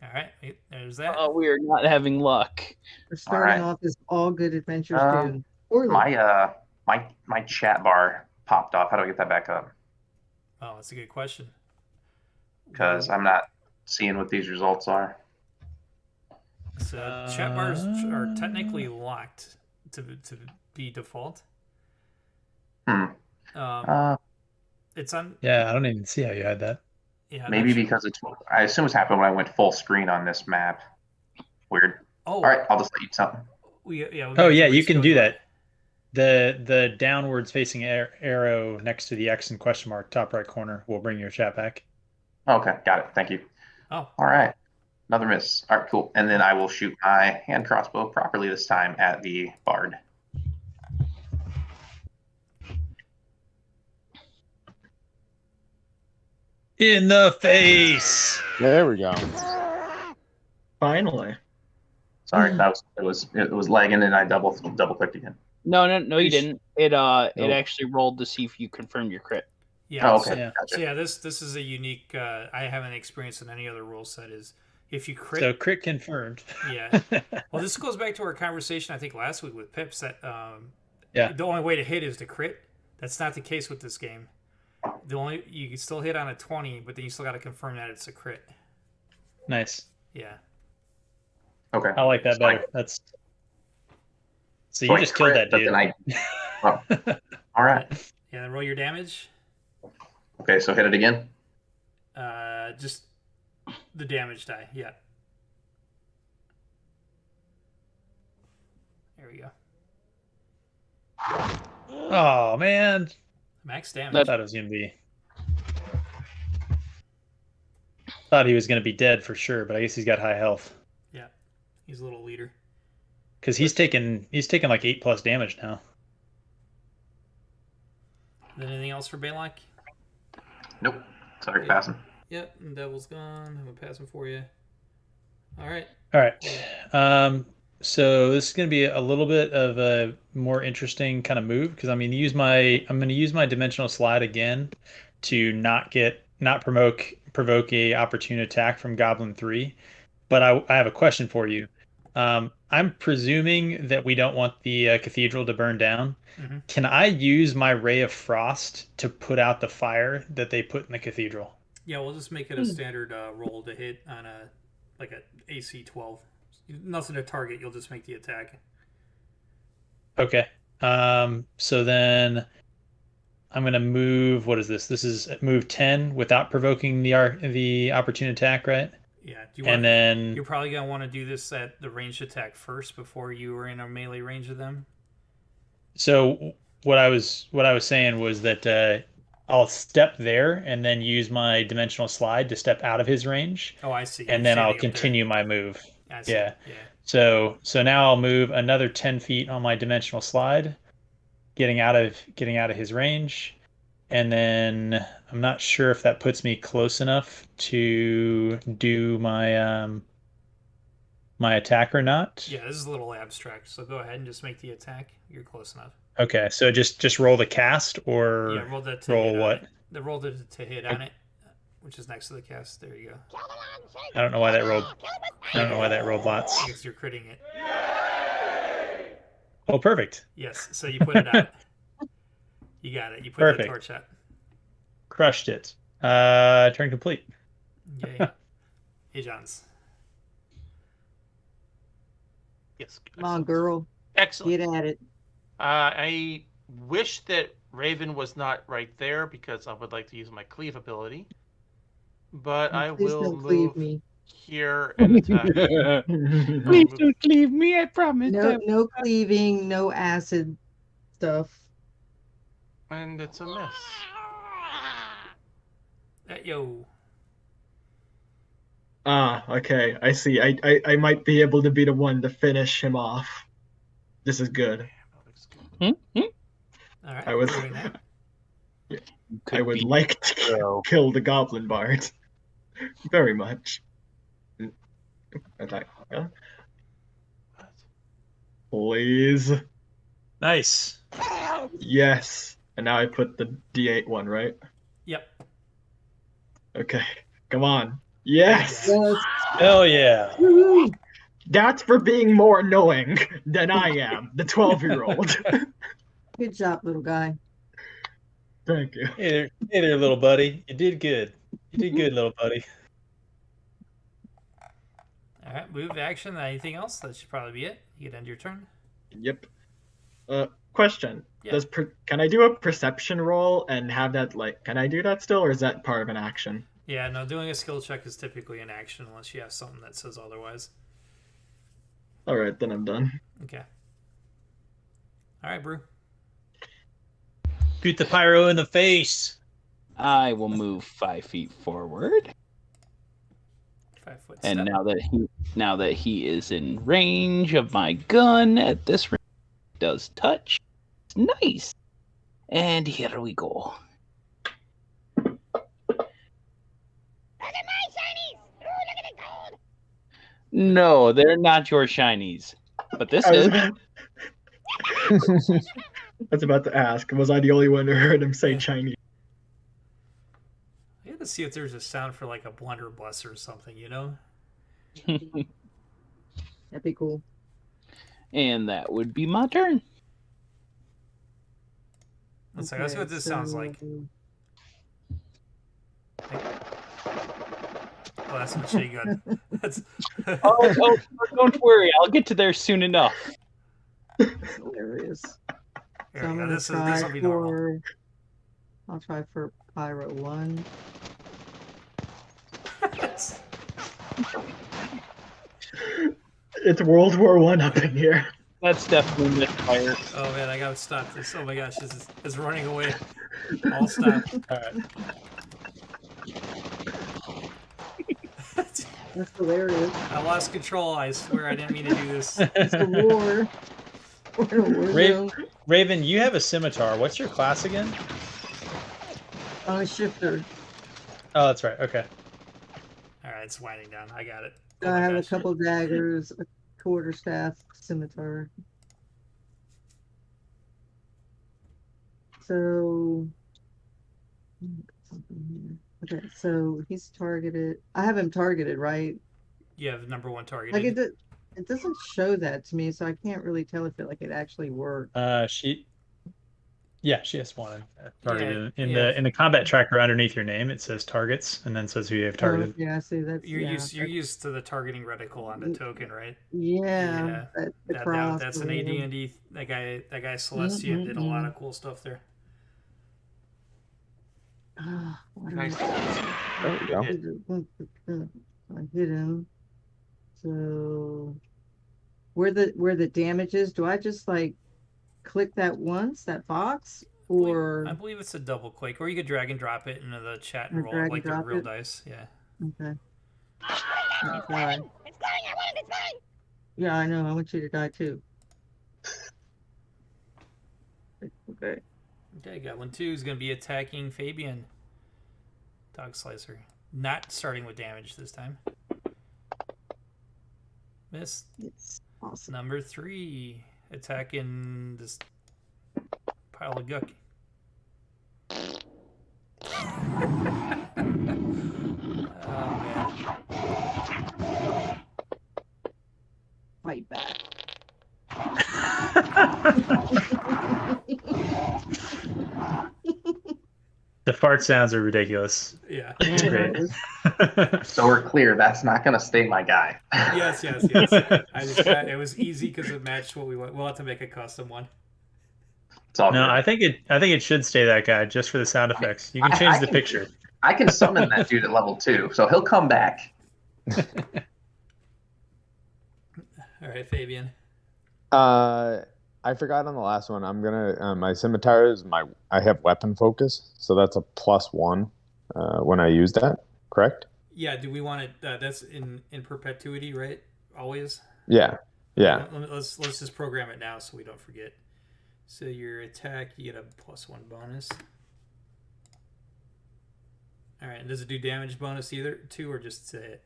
All right, there's that. Oh, we are not having luck. We're starting right. off as all good adventures Um, do. Poorly. My chat bar popped off. How do I get that back up? Oh, that's a good question. Because I'm not seeing what these results are. So chat bars are technically locked to be default. Hmm. It's on. Yeah, I don't even see how you had that. Yeah, I'm Maybe not sure. because I assume it's happened when I went full screen on this map. Weird. Oh, All right, I'll just let you tell me. we may Oh have to yeah, you can rescale do to that. The downwards facing arrow next to the X and question mark top right corner will bring your chat back. Okay, got it. Thank you. Oh, All right. Another miss. All right, cool. And then I will shoot my hand crossbow properly this time at the bard. In the face. There we go. Finally. Sorry, it was lagging and I double clicked again. No, you didn't. It Nope. actually rolled to see if you confirmed your crit. yeah. Oh, okay. Yeah. Gotcha. So yeah, this is a unique. I haven't experienced in any other rule set. Is if you crit. So crit confirmed. Yeah. Well, this goes back to our conversation I think last week with Pips that Yeah. the only way to hit is to crit. That's not the case with this game. You can still hit on a 20, but then you still got to confirm that it's a crit. Nice. Yeah. Okay. I like that So I- better. That's so so you I just killed crit, that dude. but then oh. All right. Yeah. Then roll your damage. Okay, so hit it again. Just the damage die. Yeah. There we go. Oh man, Max I damage. thought it was gonna be. Thought he was gonna be dead for sure, but I guess he's got high health Yeah. He's a little leader. because he's taken like 8+ damage now. Then anything else for Baylock? Nope. Sorry for passing. Yep. And Devil's gone. I'm passing for you. All right. All right. So this is going to be a little bit of a more interesting kind of move because I'm going to use my dimensional slide again to not provoke a opportune attack from Goblin 3. But I have a question for you. I'm presuming that we don't want the cathedral to burn down. Mm-hmm. Can I use my Ray of Frost to put out the fire that they put in the cathedral? Yeah, we'll just make it a standard roll to hit on a AC 12. Nothing to target. You'll just make the attack. Okay. So then I'm gonna move. What is this? This is move 10 without provoking the opportune attack, right? Yeah. And then You're probably gonna want to do this at the ranged attack first before you were in a melee range of them. so what I was saying was that I'll step there and then use my dimensional slide to step out of his range, Oh, I see. and then I'll continue my move. I see. Yeah. Yeah. So now I'll move another 10 feet on my dimensional slide, getting out of his range, and then I'm not sure if that puts me close enough to do my my attack or not. Yeah, this is a little abstract, so go ahead and just make the attack. You're close enough. Okay, so just roll the cast or Yeah, roll that to roll hit what? On it. The roll to hit on it, which is next to the cast. There you go. I don't know why that rolled. I don't know why that rolled lots. Because you're critting it. Oh, perfect. Yes, so you put it out. You got it. You put Perfect. the torch out. Crushed it. Turn complete. Yeah. Hey, Johns. Yes. Come on, girl. Excellent. Get at it. I wish that Raven was not right there because I would like to use my cleave ability. But I Please will don't cleave move me. here and attack. Please don't leave me, I promise. No cleaving, no acid stuff. And it's a miss. Yo. Okay. I see. I might be able to be the one to finish him off. This is good. That looks good. All right. I was- doing that. I would like to kill the Goblin Bard. Very much. Attack. Yeah. Please. Nice. Yes. And now I put the D8 one, right? Yep. Okay, come on. Yes! Yes. Hell yeah. Woo-hoo. That's for being more annoying than I am, the 12-year-old. Good job, little guy. Thank you. Hey there, little buddy. You did good. You did good, little buddy. All right, move action. Anything else? That should probably be it. You can end your turn. Yep. Question. Yeah. Can I do a perception roll and have that, can I do that still, or is that part of an action? Yeah, no, doing a skill check is typically an action unless you have something that says otherwise. Alright, then I'm done. Okay. All right, Brew. Shoot the pyro in the face. I will move 5 feet forward. 5 foot And step. now that he is in range of my gun at this range, does touch. Nice. And here we go. No, they're not your shinies. But this I was is. about, I was about to ask, was I the only one who heard him say Chinese? I had to see if there's a sound for like a blunderbuss or something, you know? That'd be cool. And that would be my turn. Let's see what this sounds like. Oh, that's a machine gun. That's Oh, don't worry. I'll get to there soon enough. That's hilarious. Here So we I'm go. gonna This try will be normal. for. I'll try for Pyro 1. It's World War I up in here. That's definitely misfire. Oh man, I gotta stop this. Oh my gosh, this is running away. I'll stop. All right. That's hilarious. I lost control. I swear I didn't mean to do this. It's a war. We're in a war zone. Raven, you have a scimitar. What's your class again? I'm a shifter. Oh, that's right. Okay. All right, it's winding down. I got it. So I have a couple daggers, a quarterstaff, scimitar. So, okay, so he's targeted. I have him targeted, right? You have number 1 target. Like it doesn't show that to me, so I can't really tell if it actually worked. She has one targeted Yeah, in the combat tracker underneath your name. It says targets and then says who you have targeted. Oh, yeah, I see that. You're used to the targeting reticle on the token, right? Yeah, That's an AD&D. That guy Celestian did a lot of cool stuff there. Nice. There we go. I hit him. So where the damage is, do I just like click that once, that box, or I believe it's a double click, or you could drag and drop it into the chat and Or roll drag it like and the drop real it? dice. Yeah. okay? Yeah, I know. I want you to die too. Okay. Okay, got 1, 2 is going to be attacking Fabian. Dog Slicer. Not starting with damage this time. Miss. It's awesome. Number 3. Attacking this pile of guck. Oh, man. Fight back. The fart sounds are ridiculous. Yeah. It's great. So we're clear. That's not going to stay my guy. Yes. It was easy because it matched what we want. We'll have to make a custom one. It's all No, good. I think it should stay that guy just for the sound effects. You can I change the can- picture. I can summon that dude at level 2, so he'll come back. All right, Fabian. I forgot on the last one. I'm gonna my scimitar is I have weapon focus, so that's a +1 when I use that. Correct? Yeah. Do we want it? That's in perpetuity, right? Always. Yeah. Let's just program it now so we don't forget. So your attack, you get a +1 bonus. All right. And does it do damage bonus either too, or just to hit?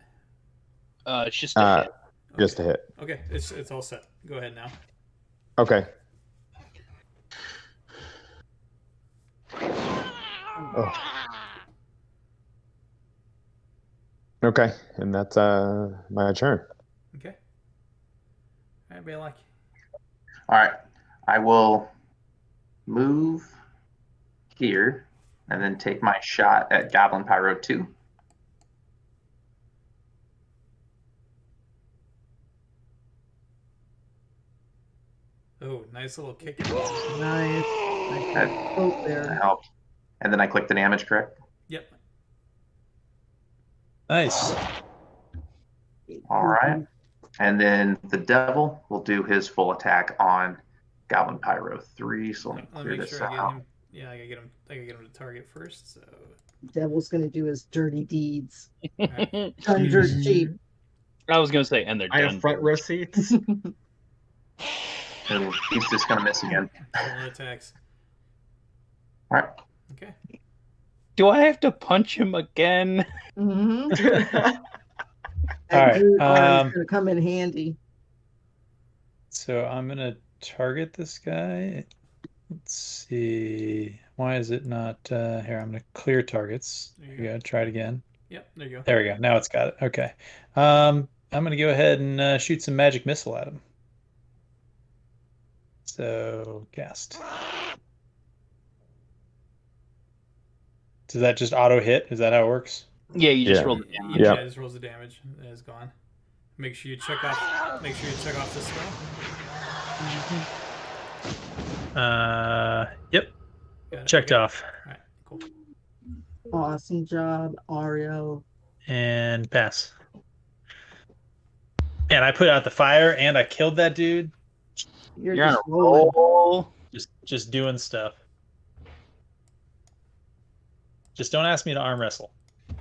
It's just a hit. Just a hit. Okay. It's all set. Go ahead now. Okay. Oh. Okay, and that's my turn. Okay. All right, Balak. All right. I will move here and then take my shot at Goblin Pyro 2. Oh, nice little kick. Nice. That Hope there. helped. And then I click the damage, correct? Yep. Nice. All right. And then the devil will do his full attack on Goblin Pyro 3. So let me Let clear me make this sure I get out. him. Yeah, I gotta get him. I gotta get him to target first. So. Devil's gonna do his dirty deeds. Right. Done dirt cheap. I was gonna say, and they're I done. have front row seats. And he's just going to miss again. Full attacks. All right. Okay. Do I have to punch him again? Mm-hmm. All That right, dude arm's gonna come in handy. So I'm gonna target this guy. Let's see. Why is it not here? I'm gonna clear targets. There you There you go. Try it again. Yep. There you go. There we go. Now it's got it. Okay. I'm gonna go ahead and shoot some magic missile at him. So cast. Does that just auto hit? Is that how it works? Yeah, you just Yeah. roll the damage. Yeah, Yep. it just rolls the damage. It is gone. Make sure you check off. Make sure you check off the spell. Yep. Got it. Checked Okay. off. All right. Cool. Awesome job, Ario. And pass. And I put out the fire and I killed that dude. You're You're on just a rolling. roll. Just doing stuff. Just don't ask me to arm wrestle.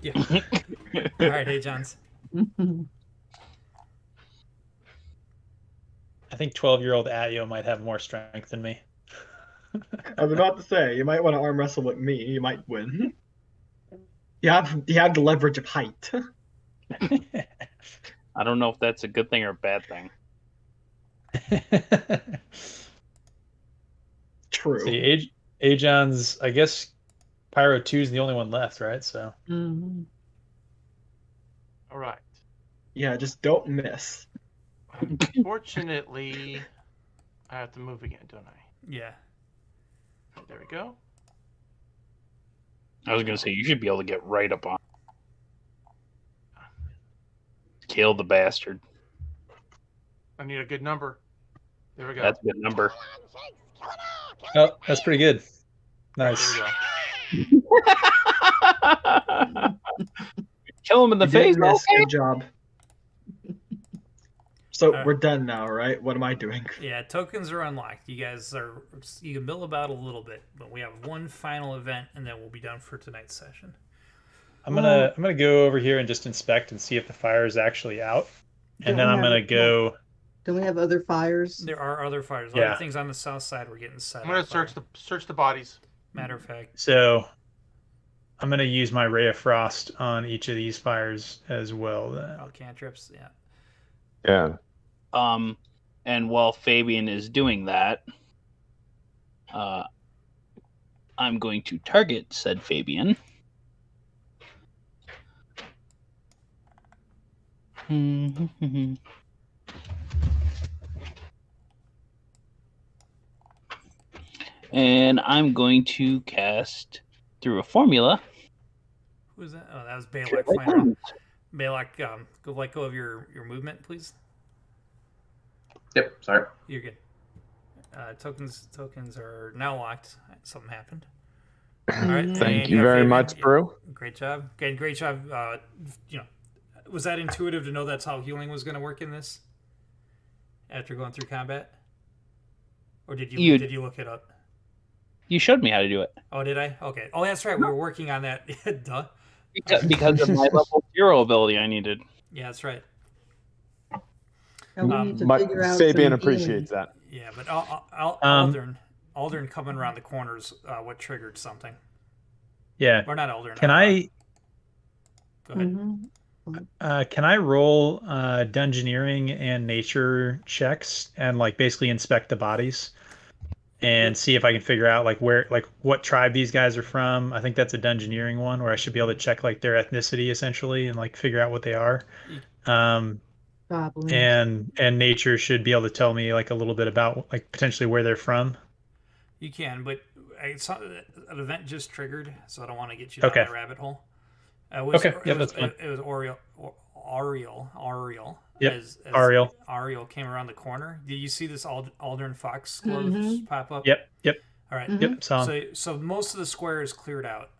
Yeah. All right. Hey, Johns. I think 12-year-old Atyo might have more strength than me. I was about to say, you might want to arm wrestle with me. You might win. You have the leverage of height. I don't know if that's a good thing or a bad thing. True. See, Ajon's, I guess Pyro 2 is the only one left, right? So Mhm. All right. Yeah, just don't miss. Unfortunately, I have to move again, don't I? Yeah. There we go. I was gonna say you should be able to get right up on. Kill the bastard. I need a good number. There we go. That's a good number. oh, that's pretty good. There Nice. we go. Kill him in the You did face. miss. Okay. Good job. So Alright. we're done now, right? What am I doing? Yeah. Tokens are unlocked. You guys are. You can mill about a little bit, but we have one final event, and then we'll be done for tonight's session. I'm gonna go over here and just inspect and see if the fire is actually out, and then I'm gonna go. Don't we have other fires? There are other fires. Yeah. Other things on the south side we're getting set. I'm gonna on fire. search the bodies. Matter of fact. So I'm gonna use my Ray of Frost on each of these fires as well. Oh, cantrips. Yeah. Yeah. And while Fabian is doing that, I'm going to target said Fabian. And I'm going to cast through a formula. Who was that? Oh, that was Balak. Fine. Balak, go let go of your movement, please. Yep, sorry. You're good. Tokens are now locked. Something happened. All right. Thank and you got very Fabian. much, Brew. Great job. Again, great job. Was that intuitive to know that's how healing was going to work in this? After going through combat, or did you look it up? You showed me how to do it. Oh, did I? Okay. Oh, that's right. We were working on that. Duh. Because of my level 0 ability I needed. Yeah, that's right. And we need to But figure out Fabian some appreciates that. Yeah, but Aldern coming around the corners, what triggered something? Yeah. Or not Aldern. Can I Go ahead. can I roll dungeoneering and nature checks and like basically inspect the bodies and see if I can figure out like what tribe these guys are from. I think that's a dungeoneering one where I should be able to check like their ethnicity essentially and like figure out what they are. Goblins. And nature should be able to tell me like a little bit about like potentially where they're from. You can, but I saw an event just triggered, so I don't want to get you down Okay. that rabbit hole. That's fine. It was Ariel. Yep, As Ariel. Ariel came around the corner. Did you see this Aldern Foxglove pop up? Yep. All right. Yep. So most of the square is cleared out,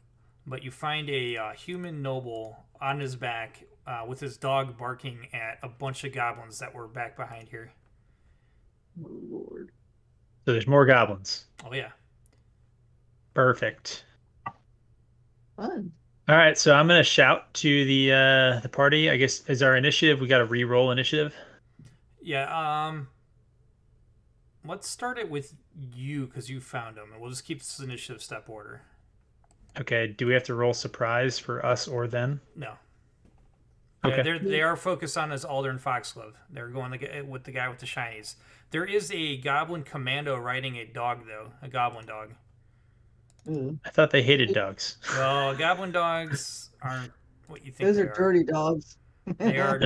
but you find a human noble on his back with his dog barking at a bunch of goblins that were back behind here. Oh, Lord. So there's more goblins. Oh yeah. Perfect. Fun. All right, so I'm gonna shout to the party. I guess is our initiative. We got to re-roll initiative. Yeah. Let's start it with you because you found them, and we'll just keep this initiative step order. Okay. Do we have to roll surprise for us or them? No. Okay. They are focused on this Aldern Foxglove. They're going with the guy with the shinies. There is a goblin commando riding a dog though, a goblin dog. I thought they hated dogs. Well, goblin dogs aren't what you think. Those they are dirty dogs. They are.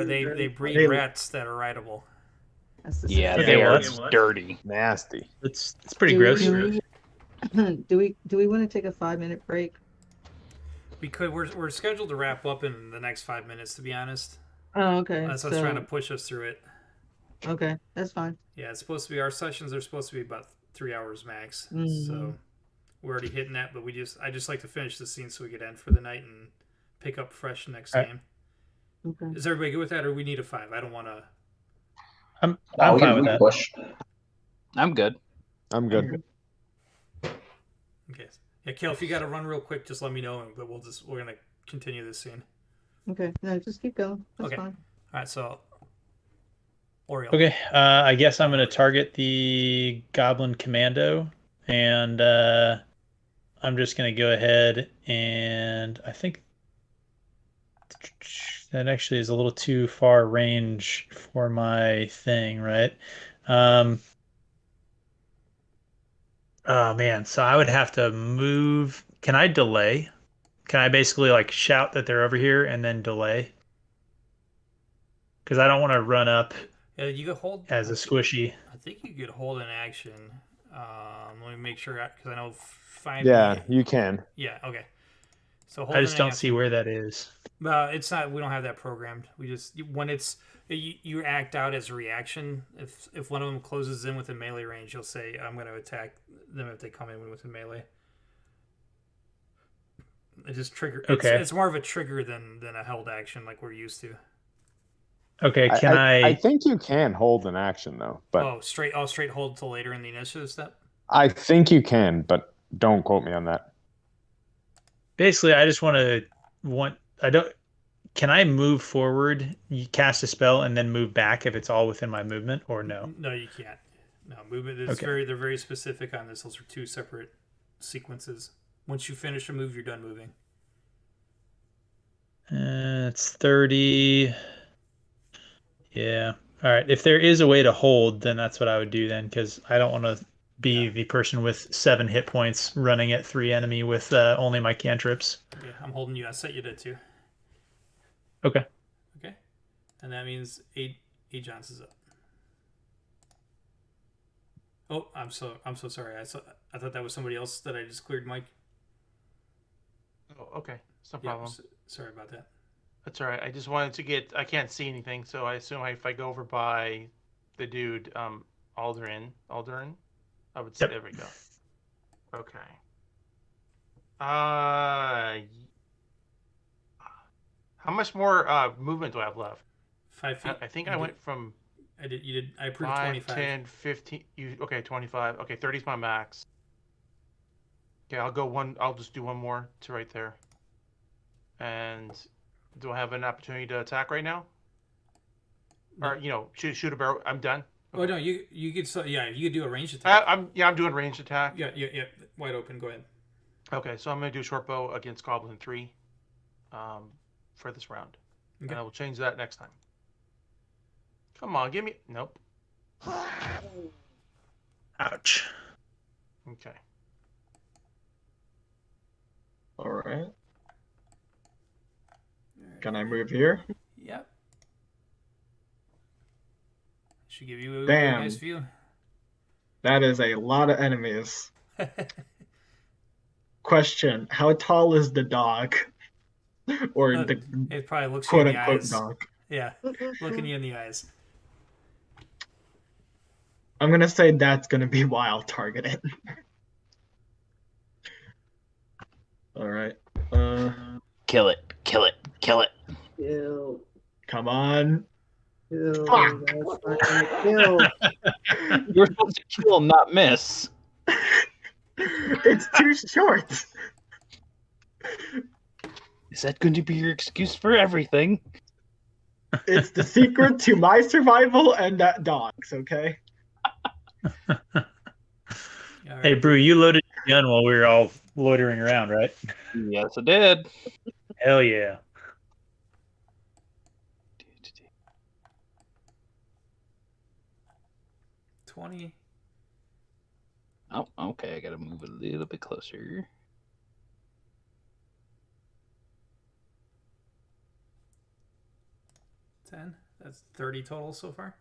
They breed rats that are rideable. That's the Yeah, sad they well, are that's dirty. Nasty. It's pretty Do gross. do we want to take a 5-minute break? We could. We're scheduled to wrap up in the next 5 minutes. To be honest, Oh, okay. that's what's trying to push us through it. Okay, that's fine. Yeah, it's supposed to be our sessions are supposed to be about 3 hours max. Mhm. So we're already hitting that, but I just like to finish the scene so we could end for the night and pick up fresh next All right. game. Okay. Is everybody good with that, or we need a 5? I don't want to. I'm we fine can with that. push. I'm good. I'm good. Okay. Yeah, Kale, if you got to run real quick, just let me know, but we're gonna continue this scene. Okay. No, just keep going. That's Okay. fine. All right, so Oriole. Okay. I guess I'm gonna target the Goblin Commando, and I'm just gonna go ahead and I think that actually is a little too far range for my thing, right? Oh man, so I would have to move. Can I delay? Can I basically like shout that they're over here and then delay? Because I don't want to run up Yeah, you could hold as a squishy. I think you could hold an action. Let me make sure because I know 5. Yeah, you can. Yeah. Okay. So I just don't see where that is. It's not. We don't have that programmed. We just when it's you act out as a reaction. If one of them closes in within melee range, you'll say, "I'm going to attack them if they come in within melee." It just trigger. Okay. It's more of a trigger than a held action like we're used to. Okay, can I think you can hold an action though, but straight hold till later in the initiative step. I think you can, but don't quote me on that. Basically, I just can I move forward, you cast a spell, and then move back if it's all within my movement, or no? No, you can't. No, movement is Okay. they're very specific on this. Those are 2 separate sequences. Once you finish a move, you're done moving. It's 30. Yeah. All right. If there is a way to hold, then that's what I would do then, because I don't want to be the person with 7 hit points running at 3 enemy with only my cantrips. Okay, I'm holding you. I set you to 2. Okay. Okay, and that means A Johns is up. Oh, I'm so sorry. I thought that was somebody else that I just cleared, Mike. Oh, okay. It's no Yeah, problem. sorry about that. That's all right. I just wanted to get. I can't see anything, so I assume if I go over by the dude, Aldern, I would say Yep. there we go. Okay. How much more movement do I have left? 5 feet. I think I went from I did. You did. I approved 5, 25. 10, 15. Okay, 25. Okay, 30 is my max. Okay, I'll go one. I'll just do one more to right there. And do I have an opportunity to attack right now? No. Or shoot a barrel? I'm done. Oh no, you could. You could do a ranged attack. I'm doing ranged attack. Yeah. Wide open. Go ahead. Okay, so I'm gonna do a short bow against Goblin 3, for this round, Okay. and I will change that next time. Come on, give me. Nope. Ouch. Okay. All right. Can I move here? Yep. Should give you a Damn. nice view. That is a lot of enemies. Question: how tall is the dog? Or the It probably looks you in the quote-unquote eyes. dog? Yeah, looking you in the eyes. I'm gonna say that's gonna be why I'll target it. All right. Kill it. Kill it. Kill it. Kill. Come on. Kill. Fuck. That's what I'm gonna kill. You're supposed to kill, not miss. It's too short. Is that going to be your excuse for everything? It's the secret to my survival and that dog's, okay? All right. Hey, Brew, you loaded your gun while we were all loitering around, right? Yes, I did. Hell yeah. $20. Oh, okay. I got to move a little bit closer. $10. That's 30 total so far.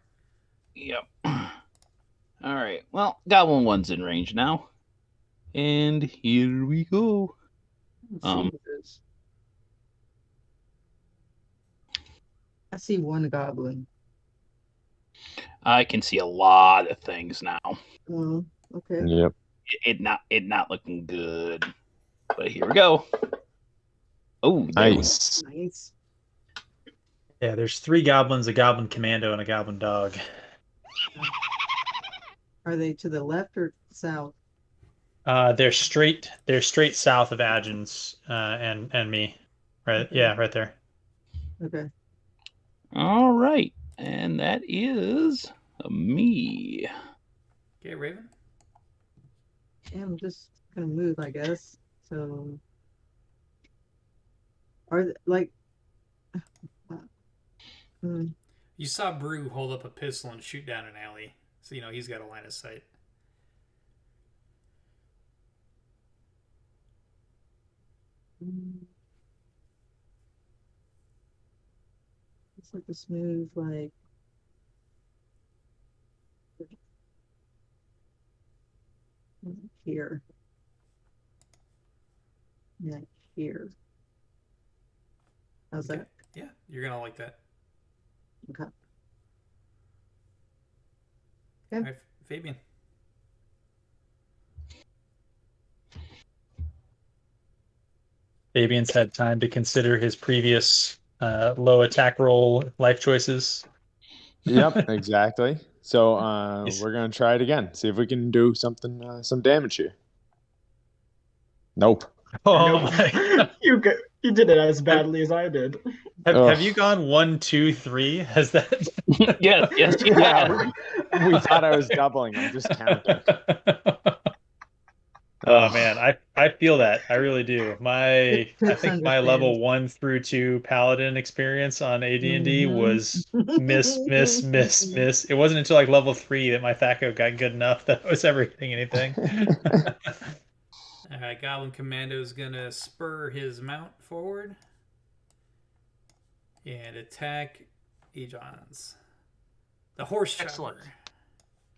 Yep. All right. Well, Goblin 1's in range now. And here we go. Let's see what it is. I see one goblin. I can see a lot of things now. Oh, okay. Yep. It not looking good. But here we go. Oh, Nice. Nice. Yeah, there's 3 goblins, a goblin commando, and a goblin dog. Are they to the left or south? They're straight south of Agens and me. Right, Okay. yeah, right there. Okay. All right. And that is me. Okay, Raven. Yeah, I'm just gonna move, I guess. So, are like, You saw Brew hold up a pistol and shoot down an alley. So, he's got a line of sight. it's like a smooth, like, here. Yeah, here. How's Okay. that? Yeah, you're going to like that. Okay. All right, Fabian. Fabian's had time to consider his previous low attack roll life choices. Yep, exactly. So Yes. we're gonna try it again. See if we can do something, some damage here. Nope. Oh Nope. my God. You did it as badly as I did. Have you gone 1, 2, 3? Has that? Yes, you Yeah, have. we thought I was doubling. I'm just counting. Oh man, I feel that. I really do. I Pits think my understand. level 1 through 2 paladin experience on AD&D Mhm. was miss. It wasn't until like level 3 that my THAC0 got good enough that I was ever hitting anything. All right, Goblin Commando is going to spur his mount forward and attack Ejon's. The horse chopper. Excellent.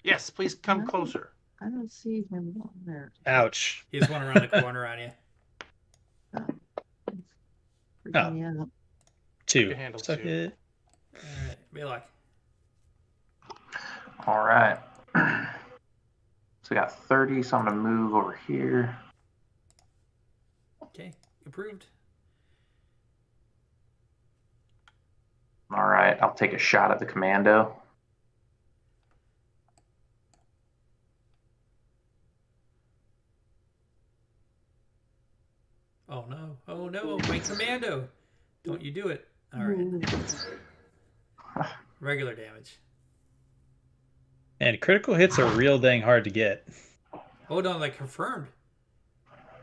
Yes, please come closer. I don't see him on there. Ouch. He's one around the corner on you. Freaking me out. 2. can handle Suck 2. it. All right, Balak. All right. So we got 30, so I'm going to move over here. Okay, approved. All right, I'll take a shot at the commando. Oh no, my commando. Don't you do it. All right. Regular damage. And critical hits are real dang hard to get. Oh no, like confirmed.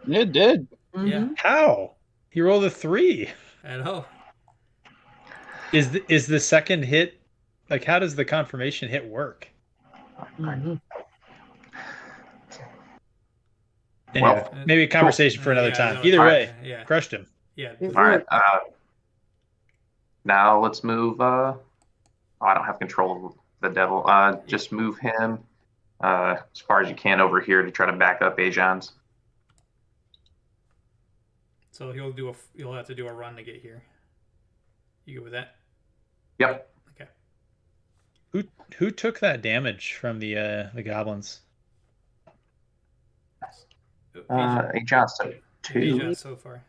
It did. Yeah, How? He rolled a 3. I know. Is the second hit, like, how does the confirmation hit work? Mhm. Anyway, maybe a conversation for another time. Either way, crushed him. Yeah. It All right. worked. Now let's move. Oh, I don't have control of the devil. Just move him as far as you can over here to try to back up Ajan's. So he'll have to do a run to get here. You good with that? Yep. Okay. Who took that damage from the goblins? Ajan's took 2. Ajan so far.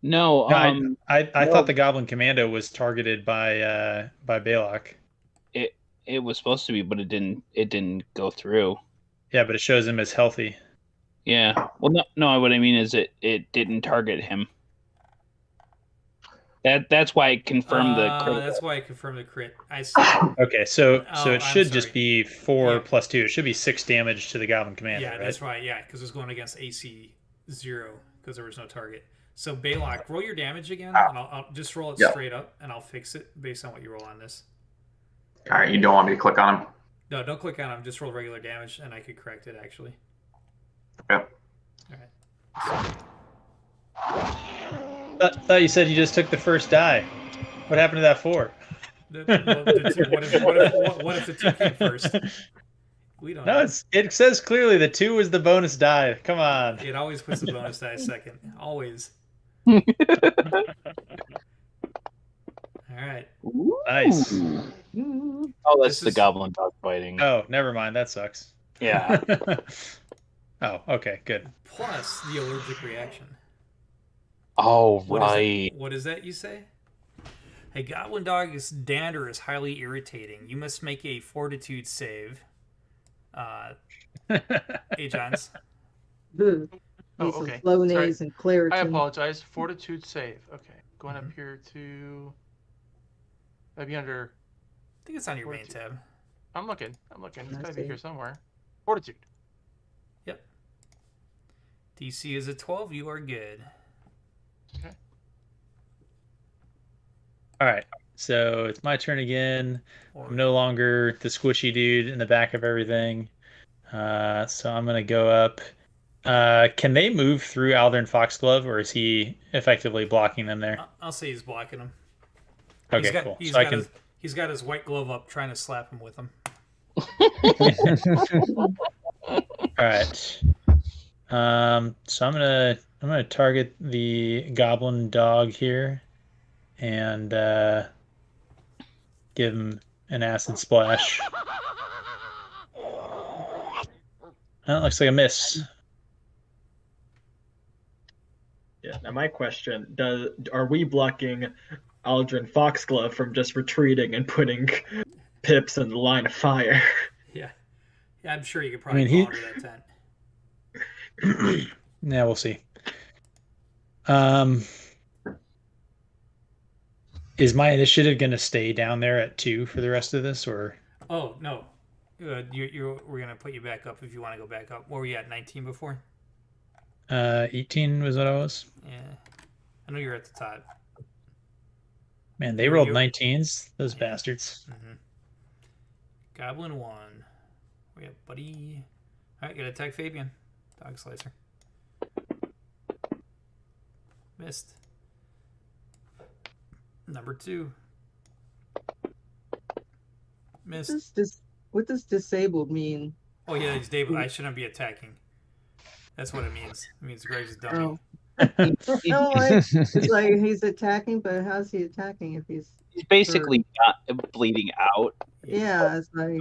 No, I thought the Goblin Commando was targeted by Balok. It was supposed to be, but it didn't go through. Yeah, but it shows him as healthy. Yeah. Well, no. What I mean is it didn't target him. That's why it confirmed the crit. That's why I confirmed the crit. I see. Okay, so Oh, it should I'm just sorry. be 4 Yeah. plus 2. It should be 6 damage to the Goblin Commando. Yeah, right? that's right. Yeah, because it's going against AC 0 because there was no target. So Balok, roll your damage again, and I'll just roll it straight up, and I'll fix it based on what you roll on this. All right, you don't want me to click on him? No, don't click on him. Just roll regular damage, and I could correct it actually. Okay. All right. Thought you said you just took the first die. What happened to that 4? What if the 2 came first? We don't No, know. it says clearly the 2 was the bonus die. Come on. It always puts the bonus die second. Always. All right. Nice. Mm. Oh, that's This the is- goblin dog fighting. Oh, never mind. That sucks. Yeah. Oh, okay, good. Plus the allergic reaction. Oh, What is right. that? What is that you say? A goblin dog's dander is highly irritating. You must make a fortitude save. Ajan's. Ugh. Oh, Need some okay. Flonase and Claritin. I apologize. Fortitude save. Okay. Going up here to maybe under. I think it's on your main Fortitude. tab. I'm looking. It's I gotta be see. here somewhere. Fortitude. Yep. DC is a 12. You are good. All right, so it's my turn again. Or, I'm no longer the squishy dude in the back of everything. So I'm going to go up. Can they move through Aldern Foxglove, or is he effectively blocking them there? I'll say he's blocking him. Okay, cool. So I can. He's got his white glove up, trying to slap him with him. All right. So I'm gonna target the goblin dog here, and give him an acid splash. That looks like a miss. Yeah. Now my question: are we blocking Aldrin Foxglove from just retreating and putting Pips in the line of fire? Yeah, I'm sure you could probably I mean, fall under that tent. Yeah, we'll see. Is my initiative going to stay down there at 2 for the rest of this, or? Oh no, we're gonna put you back up if you want to go back up. What were you at, 19 before? 18 was what I was. Yeah, I know you're at the top. Man, they rolled 19s. Those bastards. Mm-hmm. Goblin 1. We have Buddy. All right, gotta attack Fabian. Dog slicer. Missed. Number 2. Missed. What does disabled mean? Oh yeah, he's David. I shouldn't be attacking. That's what it means. It means Greg's a dummy. Oh. No, it's like he's attacking, but how's he attacking if he's? He's basically not bleeding out. Yeah, it's like.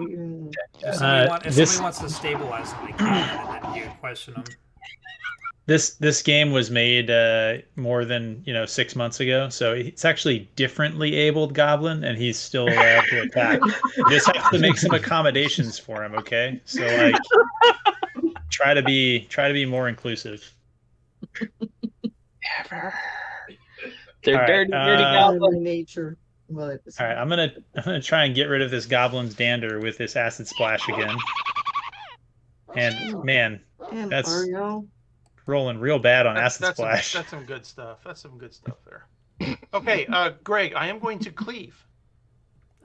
If somebody this wants to stabilize him, they can, and then you question him. this game was made more than 6 months ago, so it's actually differently abled goblin, and he's still allowed to attack. You just have to make some accommodations for him, okay? So like, try to be more inclusive. They're All right, dirty goblins. Nature. Well, All right, I'm gonna try and get rid of this goblin's dander with this acid splash again. And man, and that's Mario. rolling real bad on acid That's splash. that's some good stuff. That's some good stuff there. Okay, Greg, I am going to cleave.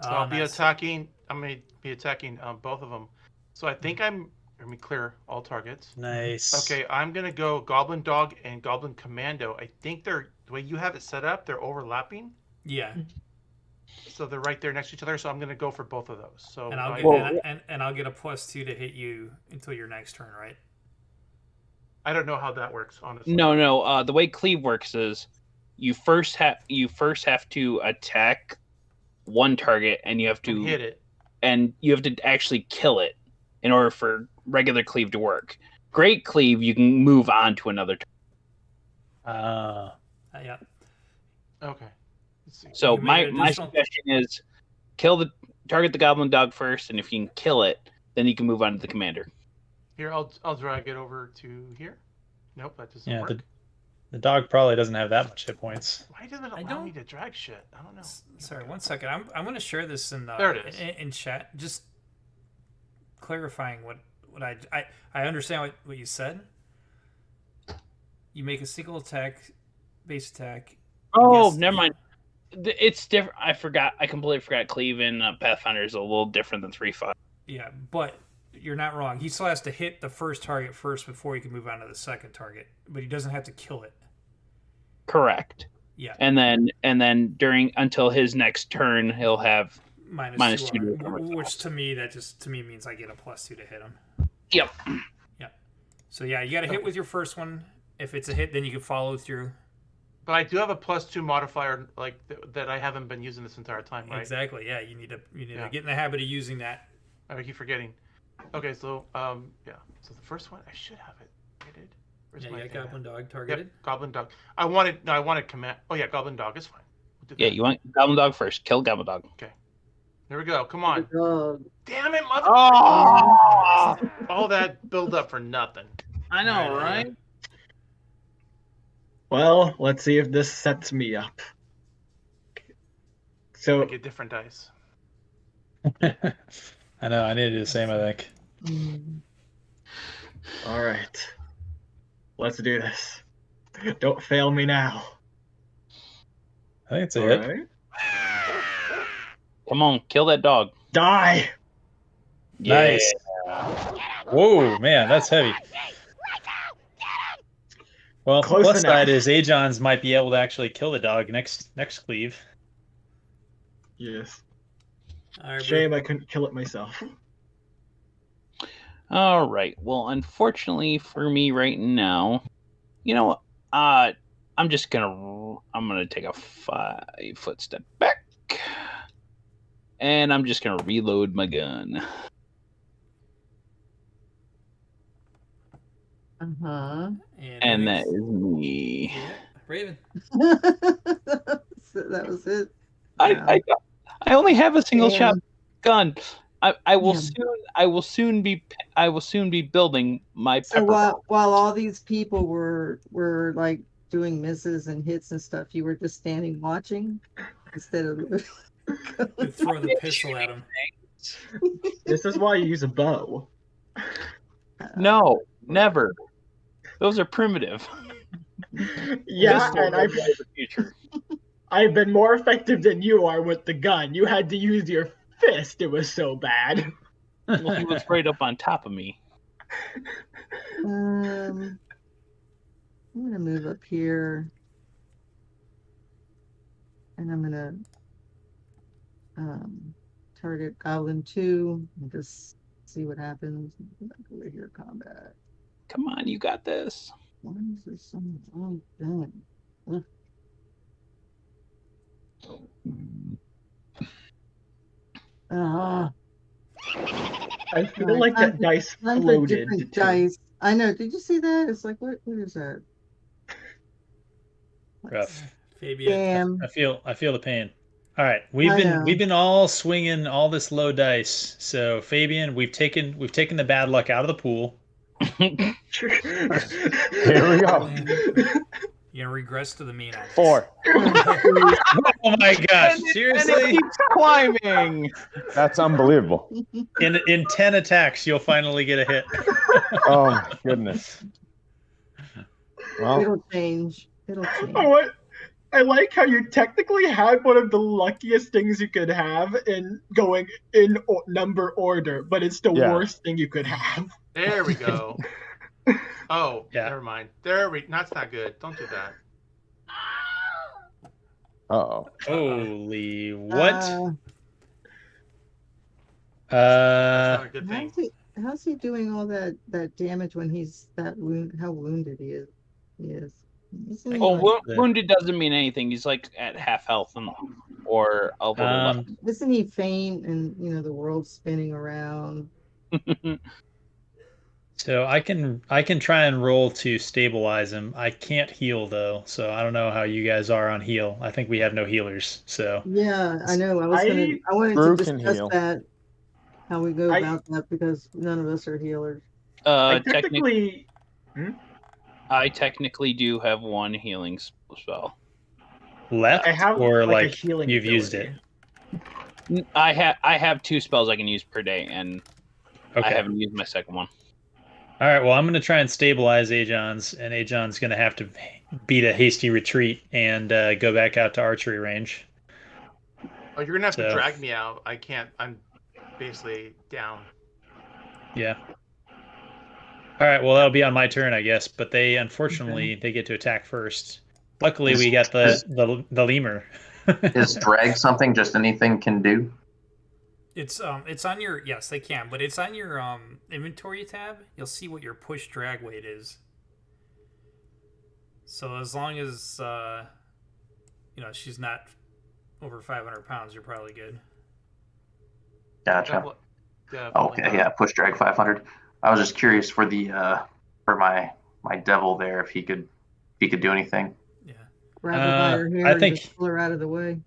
So I'll be Nice. attacking. I'm going to be attacking both of them. So I think I'm Let me clear all targets. Nice. Okay, I'm gonna go Goblin Dog and Goblin Commando. I think they're the way you have it set up. They're overlapping, Yeah, so they're right there next to each other. So I'm gonna go for both of those. So and I'll I, get and I'll get a +2 to hit you until your next turn, right? I don't know how that works, honestly. No. The way cleave works is you first have to attack one target, and you have to hit it. and you have to actually kill it in order for regular cleave to work. Great cleave, you can move on to another target. Yeah. Okay. Let's see. So You made my additional- suggestion is target the Goblin Dog first, and if you can kill it, then you can move on to the commander. Here, I'll drag it over to here. Nope, that doesn't Yeah, work. the dog probably doesn't have that much hit points. Why doesn't it I allow don't- me to drag shit? I don't know. Sorry, 1 second. I'm going to share this in There it is. in chat. Just clarifying what I understand what you said. You make a single attack, base attack. Oh, Yes. never mind. It's different. I completely forgot. Cleave in Pathfinder is a little different than 3-5. Yeah, but you're not wrong. He still has to hit the first target first before he can move on to the second target, but he doesn't have to kill it. Correct. Yeah. And then until his next turn, he'll have Minus -2 two, to the which to me means I get a +2 to hit him. Yep. Yeah. So yeah, you got to hit with your first one. If it's a hit, then you can follow through. But I do have a +2 modifier that I haven't been using this entire time, right? Exactly. Yeah, you need to Yeah. get in the habit of using that. I keep forgetting. Okay, so yeah. So the first one I should have it rated. Where's Yeah, my you got thing Goblin at? Dog targeted. Yep, Goblin Dog. I wanted command. Oh yeah, Goblin Dog is fine. We'll do Yeah, that. you want Goblin Dog first. Kill Goblin Dog. There we go. Come on. Dog. Damn it, mother! Oh, All that build up for nothing. I know, right? Well, let's see if this sets me up. So I get different dice. I know. I need to do the same. I think. Mm. all right, let's do this. Don't fail me now. I think it's a All hit. right. Come on, kill that dog. Die. Nice. Whoa, man, that's heavy. Well, Close plus enough. side is Ajon's might be able to actually kill the dog next cleave. Yes. All right, Shame I couldn't kill it myself. All right. Well, unfortunately for me right now, you know what? I'm gonna take a 5-foot step back, and I'm just gonna reload my gun. Uh-huh. And that is me. Yeah, Raven. So that was it. I only have a single Damn. shot gun. I will Damn. soon be building my So pepper. while all these people were like doing misses and hits and stuff, you were just standing watching instead of You throw the pistol at him. This is why you use a bow. No, never. Those are primitive. Yeah, Pistol and is the future. I've been more effective than you are with the gun. You had to use your fist. It was so bad. Well, he was right up on top of me. I'm gonna move up here, and I'm gonna target Goblin 2 and just see what happens. Over here, combat. Come on, you got this. Why is there some wrong gun? Ugh. Ah, I feel Right, like time that for- dice time for floated. different dice. I know. Did you see that? It's like, what is that? Rough. Fabian. Damn. I feel the pain. All right, I know. we've been all swinging all this low dice. So Fabian, we've taken the bad luck out of the pool. Here we go. You're gonna regress to the mean. on this. 4. Oh my gosh! Seriously, keeps climbing. That's unbelievable. in 10 attacks, you'll finally get a hit. Oh my goodness. Well, It'll change. It'll change. Oh, what? I like how you technically had one of the luckiest things you could have in going in number order, but it's the Yeah. worst thing you could have. There we go. Oh, Yeah. never mind. That's not good. Don't do that. Uh-oh. Holy what? That's not Uh, a good thing. How's he doing all that damage when he's how wounded he is? Isn't he, Oh, like, wounded doesn't mean anything. He's like at half health or a little less. isn't he faint and the world's spinning around? so I can try and roll to stabilize him. I can't heal though, so I don't know how you guys are on heal. I think we have no healers. So Yeah, I know. I wanted Drew to can discuss heal. that, how we go about that, because none of us are healers. I Technically, technically, I technically do have one healing spell. left I have or like a like healing you've used it. ability. I have 2 spells I can use per day, and Okay. I haven't used my second one. All right. Well, I'm going to try and stabilize Ajon's, and Ajon's going to have to beat a hasty retreat and go back out to archery range. Oh, you're gonna have to So- drag me out. I can't. I'm basically down. Yeah. All right. Well, that'll be on my turn, I guess. But they unfortunately they get to attack first. Luckily, we got the lemur. Is drag something just anything can do? It's on your, yes, they can, but it's on your inventory tab. You'll see what your push drag weight is. So as long as she's not over 500 pounds, you're probably good. Gotcha. Definitely Okay, yeah, push drag 500. I was just curious for the for my devil there if he could do anything. Yeah. Grab her by her hair I and think- just pull her out of the way.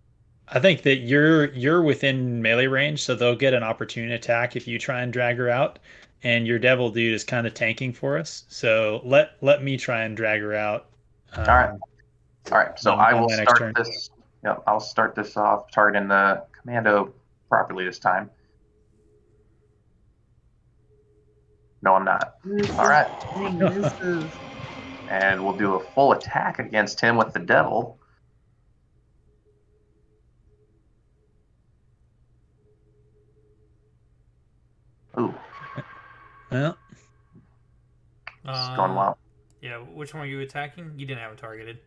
I think that you're within melee range, so they'll get an opportunity attack if you try and drag her out. And your devil dude is kind of tanking for us, so let me try and drag her out. All right. So on I will my next turn. start this. Yep, I'll start this off targeting the commando properly this time. No, I'm not. All right, and we'll do a full attack against him with the devil. Ooh, Well, this is going well. Yeah, which one are you attacking? You didn't have it targeted.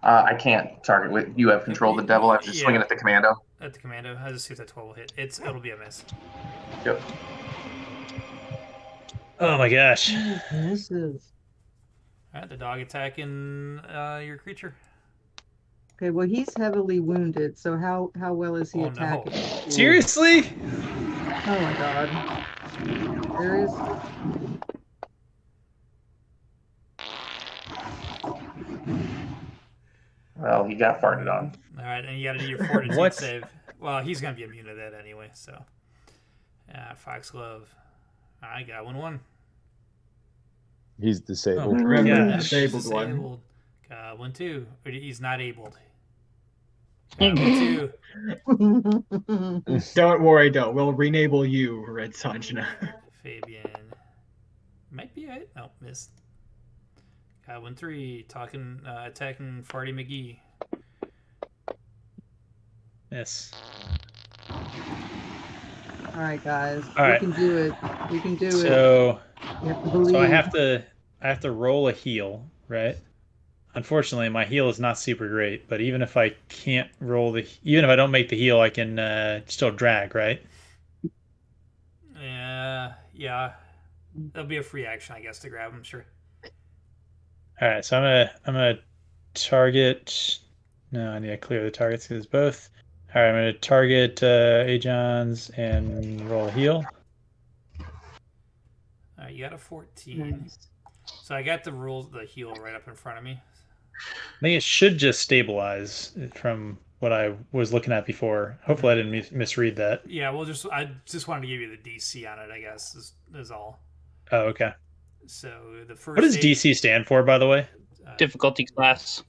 I can't target with. You have control of the devil. I was just swinging at the commando. At the commando. I'll just see if that 12 will hit. It'll be a miss. Yep. oh my gosh. Misses. Alright, the dog attacking your creature. Okay, well, he's heavily wounded, so how well is he Oh, no. attacking? Seriously? Oh my god. There is. Well, he got farted on. Alright, and you gotta do your fortitude What? save. Well, he's gonna be immune to that anyway, so. Foxglove. I got 1-1. He's disabled. Remember, Yeah. disabled one. Disabled. 1-2. Or he's not abled. 1-2. Don't worry, though. We'll renable you, Red Sanjana. Fabian. Might be it. No, missed. Got 1-3. Attacking Farty McGee. Yes. All right, guys. All right. We can do it. We can do it. So You have to believe. so I have to roll a heal, right? Unfortunately, my heal is not super great, but even if I can't even if I don't make the heal, I can still drag, right? Yeah. That'll be a free action, I guess, to grab him, sure. All right, so I'm gonna target. No, I need to clear the targets because both. All right, I'm gonna target Ajon's and roll a heal. Alright, you got a 14. Nice. So I got the heal right up in front of me. I think it should just stabilize from what I was looking at before. Hopefully, I didn't misread that. Yeah, I just wanted to give you the DC on it, I guess, is all. Oh, okay. So the first. What does DC stand for, by the way? Difficulty class.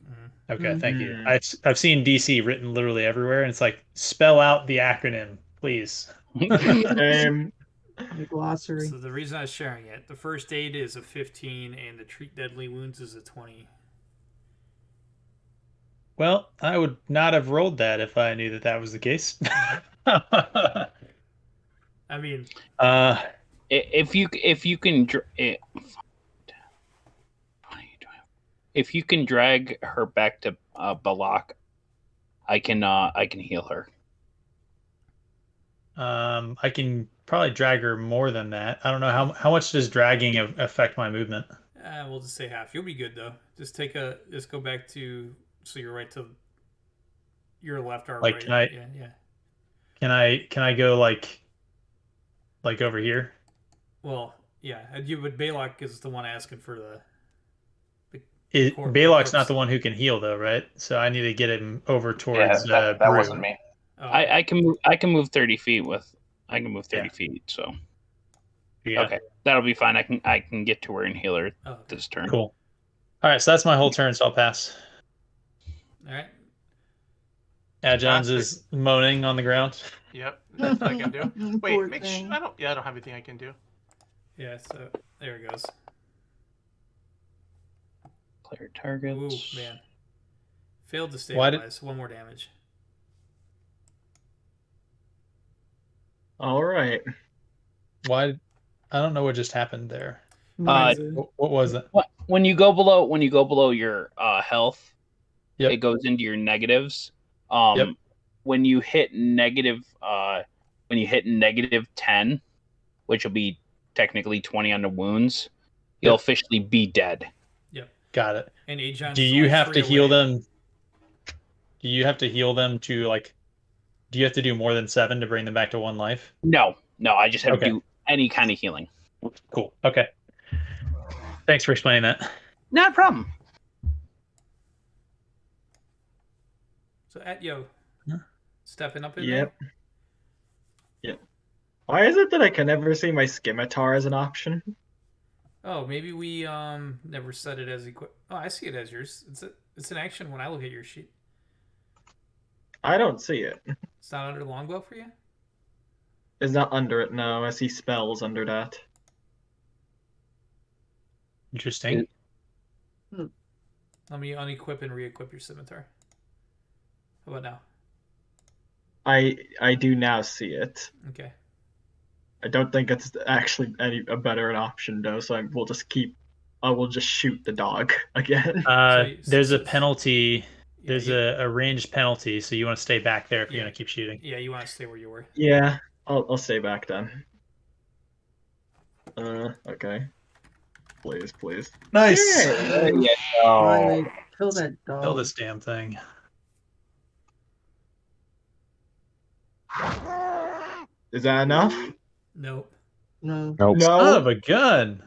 Okay, thank you. Mhm. I've seen DC written literally everywhere, and it's like, spell out the acronym, please. The glossary. So the reason I was sharing it, the first aid is a 15, and the treat deadly wounds is a 20. Well, I would not have rolled that if I knew that that was the case. I mean, If you can if you can drag her back to Balak, I can heal her. I can probably drag her more than that. I don't know how much does dragging affect my movement. we'll just say half. You'll be good though. Just go back to so you're right to your left or Like, right. can I go like over here? Well, yeah. But Balak is the one asking for the. Balak's not the one who can heal though, right? So I need to get him over towards that Brew. wasn't me. Oh, I can move 30 feet with. I can move 30 feet. So Yeah. okay, that'll be fine. I can get to her and heal her okay. this turn. Cool. All right, so that's my whole turn. So I'll pass. All right. Jones is moaning on the ground. Yep, that's what I can do. Wait, Poor make thing. sure I don't have anything I can do. Yeah. So there it goes. Clear targets. Ooh, man. Failed to stabilize. One more damage. All right. Why? I don't know what just happened there. Uh, What was it? When you go below your health, Yep. it goes into your negatives. Yep. When you hit negative 10, which will be technically 20 on the wounds, you'll Yep. officially be dead. Got it. And Ajon. Do you have to heal them? Do you have to heal them to like? Do you have to do more than 7 to bring them back to 1 life? No, I just have Okay. to do any kind of healing. Cool. Okay. Thanks for explaining that. Not a problem. So stepping up in Yep. Yep. Why is it that I can never see my scimitar as an option? there? Oh, maybe we never set it as equip. Oh, I see it as yours. It's an action when I look at your sheet. I don't see it. It's not under longbow for you. It's not under it, no. I see spells under that. Interesting. Let me unequip and re-equip your scimitar. How about now? I do now see it. Okay. I don't think it's actually a better an option though, so I will just shoot the dog again. There's a penalty. There's a ranged penalty, so you want to stay back there if you're going to keep shooting. Yeah, you want to stay where you were. Yeah, I'll stay back then. Okay. Please. Nice. Yay! Finally, kill that dog. Kill this damn thing. Is that enough? Nope. No. Nope. Son of a gun.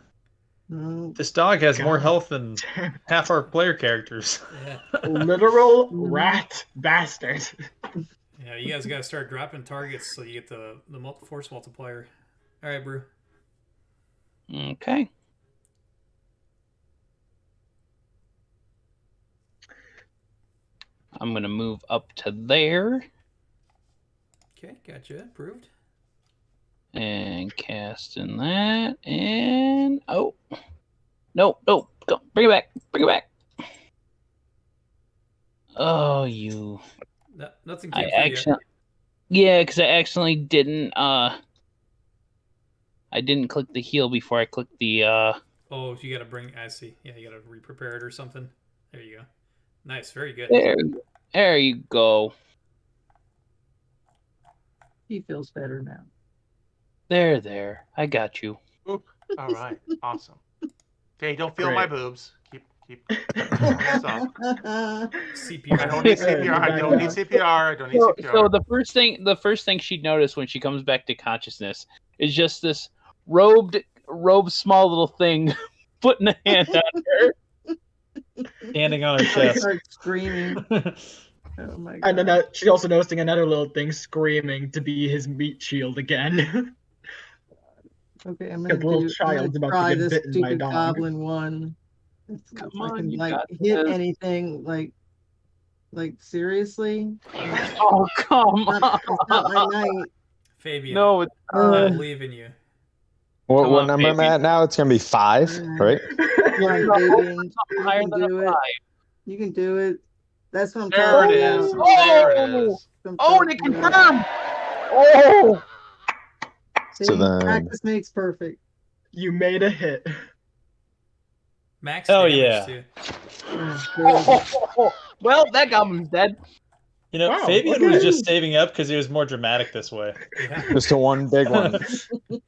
No. This dog has more God. health than half our player characters. Yeah. Literal rat bastard. Yeah, you guys got to start dropping targets so you get the force multiplier. All right, Brew. Okay. I'm gonna move up to there Okay, gotcha. Approved. and cast in that, and nope, go, bring it back. Oh, you. Nothing I came for you. accidentally, yeah, because I accidentally didn't. I didn't click the heal before I clicked the. Oh, you got to bring. I see. Yeah, you got to re-prepare it or something. There you go. Nice, very good. There you go. He feels better now. There. I got you. All right, awesome. Okay, don't feel Great. my boobs. Keep. Hands off. CPR. I don't need CPR. I don't need CPR. So the first thing she noticed when she comes back to consciousness is just this robed small little thing putting a hand on her. Standing on her I chest. start screaming. Oh my god. And then she's also noticing another little thing screaming to be his meat shield again. Okay, I'm The little child's about to try get this bitten by a stupid dog. goblin one. Come If I on, can you like got hit this. anything like seriously. Oh, come It's not my night. Fabian. No, it's I Uh, believe in you. What, Come what on, number am I baby. at now? It's gonna be 5, right? Come on, Fabian. higher You than can do a it. 5. You can do it. That's what I'm There talking it about. is. There it is. That's what I'm Oh, and it talking about. confirmed. Oh, See, So then- practice makes perfect. You made a hit. Max Hell damage yeah. too. well, that goblin's dead. You know, Wow, Fabian okay. was just saving up because he was more dramatic this way. Yeah, Just a one big one.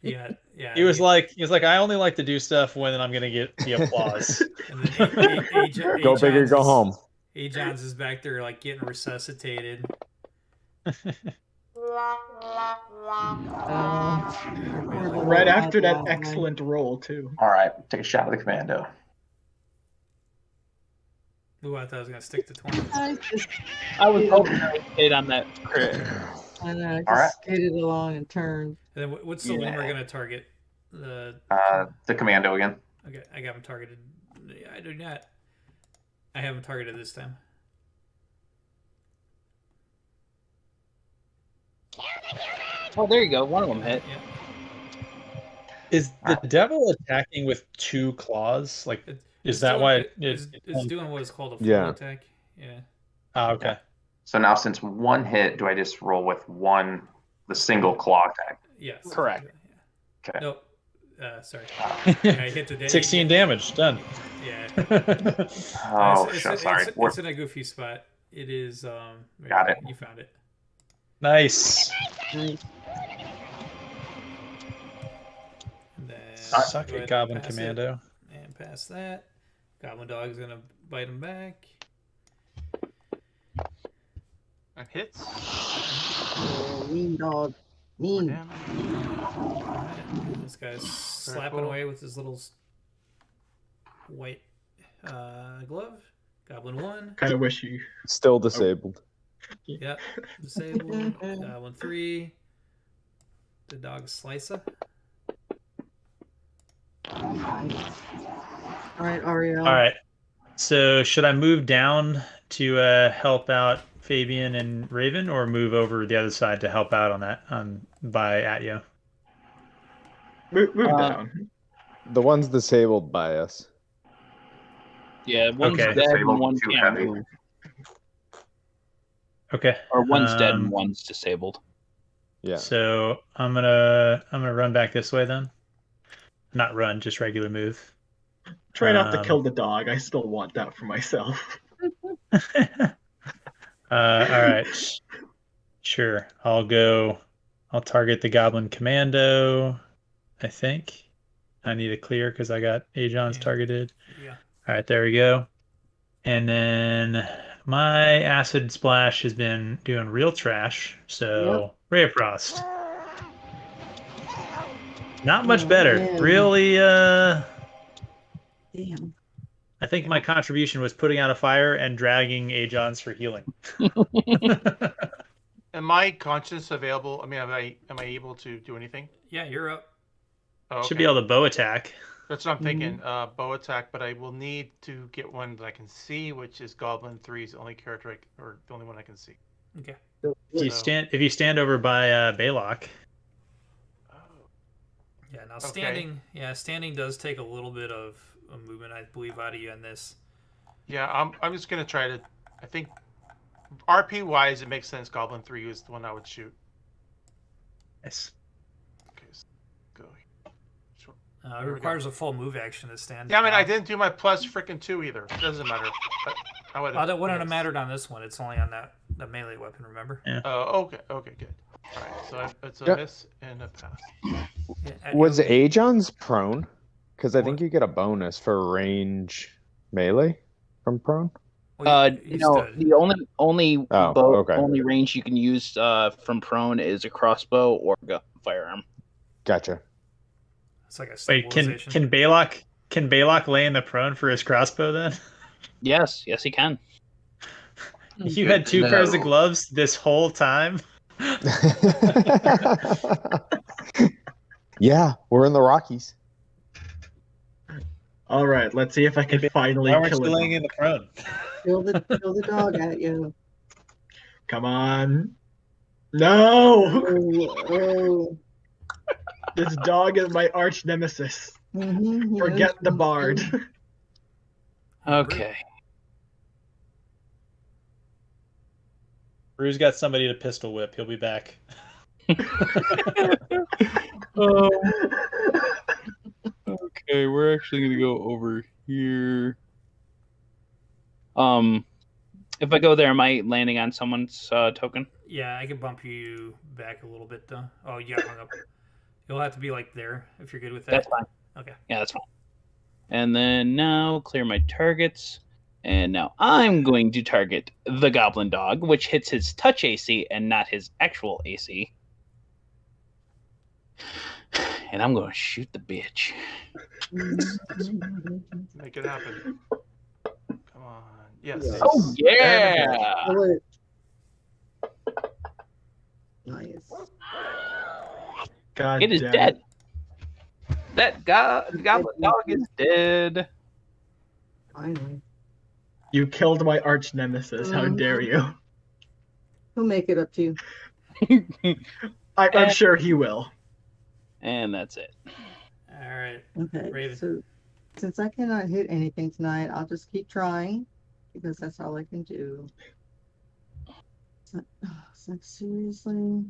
yeah, yeah. He was like, I only like to do stuff when I'm gonna get the applause. And then Go big or go home. Ajon's is back there like getting resuscitated. Right after that excellent roll, too. All right, take a shot at the commando. Ooh, I thought I was gonna stick to 20. I was hoping I would hit on that crit. I know, I just All right. skated along and turned. And then what's the Yeah. lemur gonna target? The The commando again. okay, I got him targeted. I do not. I have him targeted this time. Oh, there you go. One of them hit. Yeah. Is the devil attacking with 2 claws? Like, It- is it's that doing- why it's doing what is called a full Yeah. attack? Yeah. Oh, okay. So now, since one hit, do I just roll with the single claw attack? Yes. Correct. Okay. Nope. Sorry. Yeah, I hit the 16 damage done. Yeah. Oh, it's, sorry. It's in a goofy spot. It is. There Got you it. go. You found it. Nice. And then Suck go it, ahead Goblin and pass Commando. it, and pass that. Goblin Dog's gonna bite him back. That hits. Oh, mean dog. More Mean. damage. Alright, this guy's slapping cool. away with his little white glove. Goblin 1. Kind of wish you. Still disabled. Yep. Disabled. Goblin 3. The dog Slicer. All right, Ariel. All right. So should I move down to help out Fabian and Raven, or move over the other side to help out on that by Atyo? Move down. The one's disabled by us. Yeah, one's Okay. dead and Disabled, one too can't heavy. move. Okay. Or one's dead and Um, one's disabled. Yeah. So I'm gonna run back this way then. Not run, just regular move. Try not to kill the dog. I still want that for myself. All right. Sure. I'll target the Goblin Commando, I think. I need to clear because I got Ajon's Yeah. targeted. Yeah. All right, there we go. And my Acid Splash has been doing real trash. So, Ray of Frost. Not much Oh, better. man. Really, Damn. I think my contribution was putting out a fire and dragging Ajon's for healing. Am my conscience available? I mean, am I able to do anything? Yeah, you're up. Oh, Should okay. be able to bow attack. That's what I'm thinking. Bow attack, but I will need to get one that I can see, which is Goblin 3 is the only character or the only one I can see. Okay. If you stand over by Baylock. Oh. Yeah. Now Okay. standing does take a little bit of a movement, I believe, out of you in this. Yeah, I'm just gonna try to. I think RP wise, it makes sense. Goblin 3 is the one I would shoot. Yes. Okay, so go. Sure. It There we go. requires a full move action to stand. Yeah, I mean, I didn't do my plus freaking 2 either. It doesn't matter. But I would. That wouldn't have mattered on this one. It's only on that melee weapon. Remember? Oh, okay, good. All right, so it's a Yeah. miss and a pass. Yeah, Was Ajon's prone? Because I think you get a bonus for range melee from prone. you stood. The only Oh, bow, okay. only range you can use from prone is a crossbow or firearm. Gotcha. It's like a Wait, stabilization. can Baylock lay in the prone for his crossbow then? Yes, he can. You had 2 pairs of gloves this whole time? Yeah, we're in the Rockies. All right, let's see if I can finally Why weren't kill you it. laying in the prone? Kill the dog at you. Come on. No! Oh. This dog is my arch nemesis. Mm-hmm, Forget the bard. Okay. Rue's got somebody to pistol whip. He'll be back. Okay, we're actually gonna go over here. If I go there, am I landing on someone's token? Yeah, I can bump you back a little bit though. Oh, you got hung up. You'll have to be like there if you're good with that. That's fine. Okay. Yeah, that's fine. And then now clear my targets. And now I'm going to target the Goblin Dog, which hits his touch AC and not his actual AC. And I'm going to shoot the bitch. Make it happen. Come on. Yes. Yes. Oh, yeah! Kill it. Nice. God It is damn dead. That Goblin Dog is dead. Finally. You killed my arch nemesis. How dare you? He'll make it up to you. I'm sure he will. And that's it. All right. Okay. Raven. So since I cannot hit anything tonight, I'll just keep trying because that's all I can do. It's like seriously?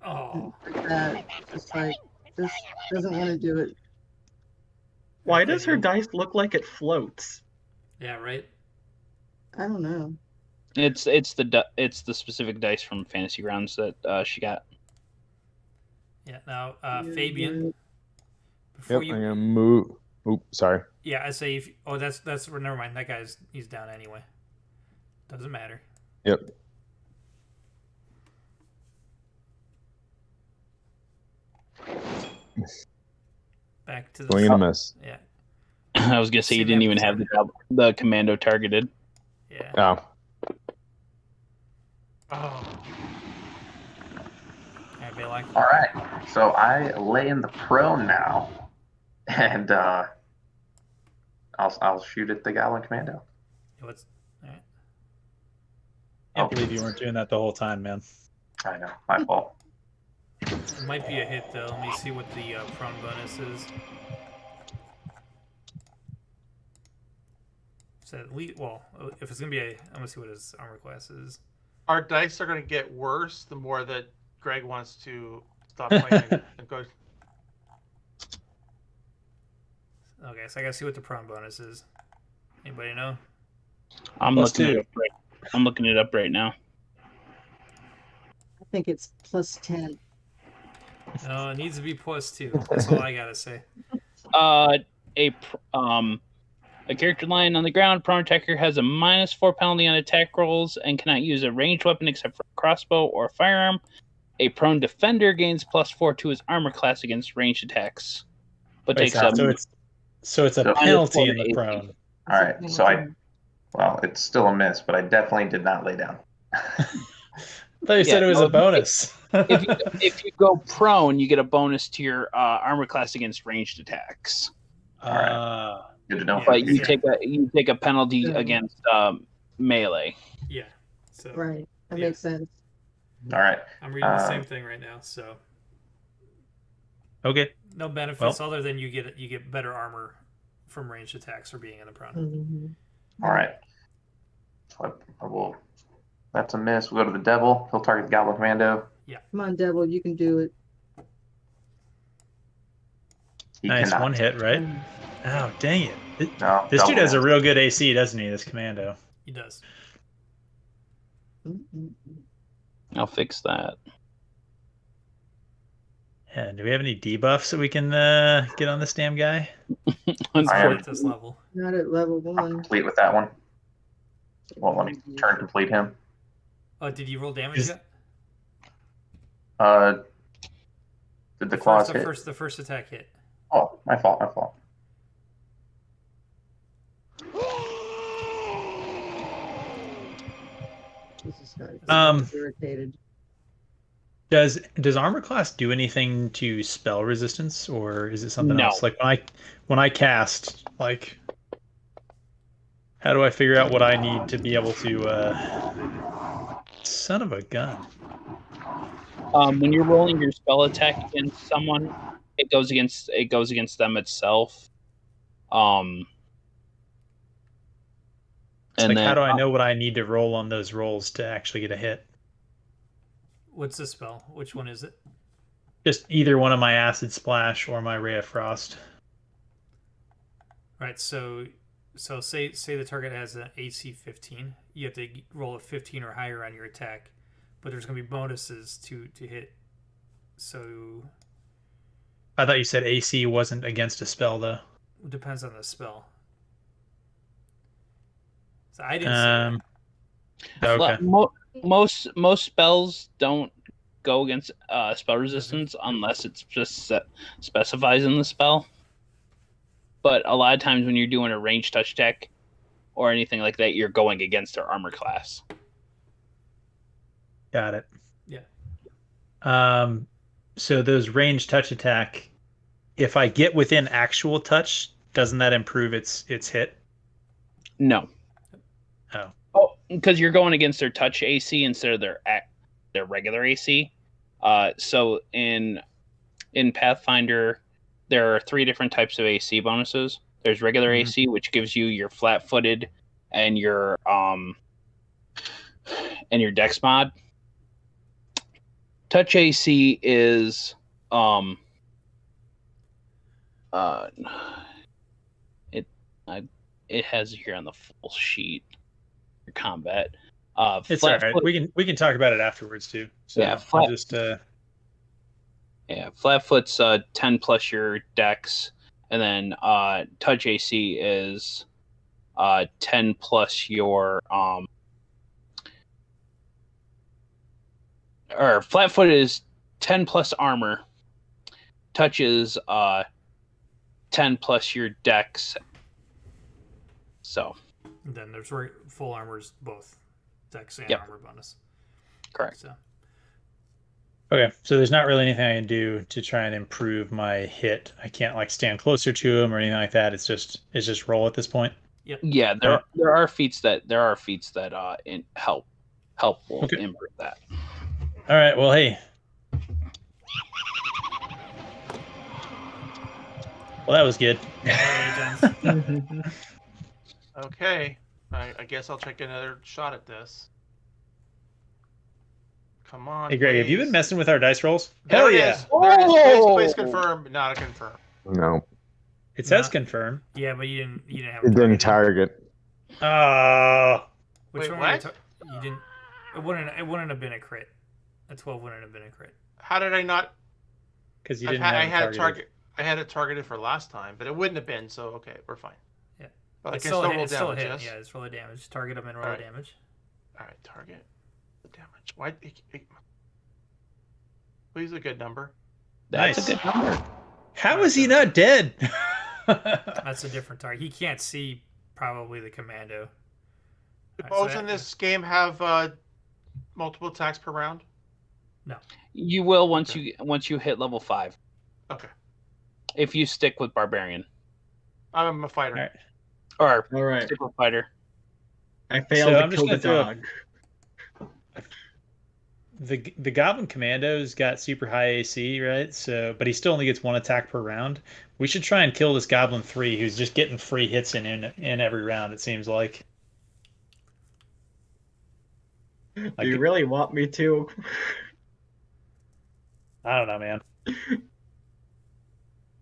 Oh. Like that. It's like this doesn't want to do it. Why does her dice look like it floats? Yeah. Right. I don't know. It's the specific dice from Fantasy Grounds that she got. Yeah. Now, Fabian. Yep, Before I'm gonna move. Oop, sorry. Yeah, I say if. Oh, that's never mind. That he's down anyway. Doesn't matter. Yep. Back to the Swing and a miss. Yeah. I was gonna say you didn't even have the commando targeted. Yeah. Oh. Oh. Alright, Balak. All right, so I lay in the prone now, and I'll shoot at the Goblin Commando. What's alright. Can't believe you weren't doing that the whole time, man. I know, my fault. It might be a hit though. Let me see what the prone bonus is. So at least, well, if it's gonna be I'm gonna see what his armor class is. Our dice are going to get worse the more that Greg wants to stop playing and go. Okay, so I gotta see what the prone bonus is. Anybody know? I'm looking it up right now. I think it's +10. No, it needs to be +2. That's all I gotta say. A character lying on the ground, prone attacker has a -4 penalty on attack rolls and cannot use a ranged weapon except for a crossbow or a firearm. A prone defender gains +4 to his armor class against ranged attacks, but Wait, takes a so it's a So- penalty in the -4 prone. All right, so well, it's still a miss, but I definitely did not lay down. I thought you said it was a bonus. if you go prone, you get a bonus to your armor class against ranged attacks. Good to know. Yeah, But you yeah. take a penalty Yeah. against melee. Yeah. So Right. That Yeah. makes sense. All right, I'm reading the same thing right now. So Okay. no benefits other than you get better armor from ranged attacks or being in the prone. Mhm. all right. So I will. That's a miss. We'll go to the devil. He'll target the Goblin Commando. Come on, Devil, you can do it. He Nice, cannot. one hit, right? Oh, dang it. No, This dude double has a miss. real good AC, doesn't he, this commando? He does. Mhm. I'll fix that. Yeah, do we have any debuffs that we can get on this damn guy? Not I am- at this level. Not at level I'm 1. complete with that one. Well, let me turn complete him. Oh, did you roll damage Is- yet? Did the claws hit? The first attack hit. Oh, my fault. Jesus Christ. Um, I'm irritated. Does armor class do anything to spell resistance, or is it something No. else? Like when I cast, like, how do I figure out what I need to be able to? Son of a gun! When you're rolling your spell attack against someone, it goes against them itself. Like, then how do I know what I need to roll on those rolls to actually get a hit? What's the spell? Which one is it? Just either one of my Acid Splash or my Ray of Frost. Right. So say the target has an AC 15. You have to roll a 15 or higher on your attack, but there's going to be bonuses to hit. So I thought you said AC wasn't against a spell, though. it depends on the spell. So I didn't say that. Okay. most spells don't go against spell resistance unless it's just specifies in the spell. But a lot of times when you're doing a ranged touch attack or anything like that, you're going against their armor class. Got it. Yeah. So those ranged touch attack, if I get within actual touch, doesn't that improve its hit? No. Oh, because you're going against their touch AC instead of their regular AC. So in Pathfinder, there are 3 different types of AC bonuses. There's regular AC, which gives you your flat-footed and your Dex mod. Touch AC is it has it here on the full sheet. Your combat. It's all right. We can talk about it afterwards too. So yeah, I'll just Flatfoot's 10 plus your Dex, and then Touch AC is 10 plus your or Flatfoot is 10 plus armor. Touch is 10 plus your Dex. So. And then there's full armors, both Dex and armor bonus. Correct. So. Okay, so there's not really anything I can do to try and improve my hit. I can't like stand closer to him or anything like that. It's just roll at this point. Yep. Yeah, there are feats that help will improve that. All right. Well, hey. Well, that was good. Okay, I guess I'll take another shot at this. Come on. Hey, Greg, have you been messing with our dice rolls? There Hell it yeah! is. There it is. Please confirm, but not a confirm. No, It says confirm. Yeah, but you didn't have. it didn't target. Which Wait, one? what? You didn't. It wouldn't have been a crit. A 12 wouldn't have been a crit. How did I not? Because you didn't I have had it a targeted. target. I had it targeted for last time, but it wouldn't have been. So okay, we're fine. Yeah. But I It's can still roll it's still a damage. hit. Yes. Yeah, it's roll a damage. Target them and roll Alright. damage. All right, target the damage. Why? Please a good number. That's Nice. a good number. How is he not dead? That's a different target. He can't see probably the commando. Do Alright, so bows in that- this game have multiple attacks per round? You will once you hit level 5. Okay, If you stick with barbarian I'm a fighter. Alright. or All right. stick with fighter. I failed So I'm to just kill the gonna throw dog. The Goblin Commando's got super high AC, right? So, but he still only gets 1 attack per round. We should try and kill this Goblin 3, who's just getting free hits in every round. It seems like. Do you really want me to? I don't know, man.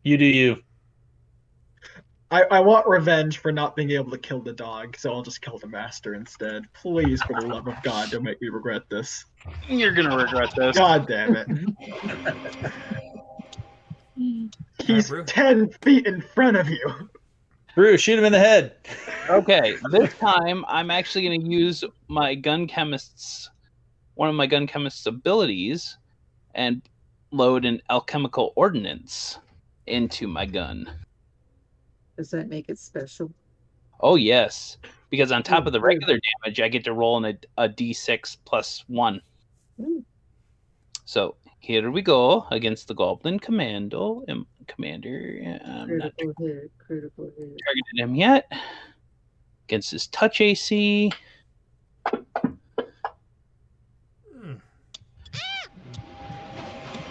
You do you. I want revenge for not being able to kill the dog, so I'll just kill the master instead. Please, for the love of God, don't make me regret this. You're gonna regret this. God damn it. He's Brew. 10 feet in front of you. Brew, shoot him in the head. Okay, this time I'm actually going to use my one of my gun chemist's abilities and load an alchemical ordnance into my gun. Does that make it special? Oh yes, because on top Oh, of the cool. regular damage, I get to roll in a d6 plus 1. Ooh. So here we go against the Goblin Commander. Commander, I'm not Critical hit. targeted him yet. Against his touch AC.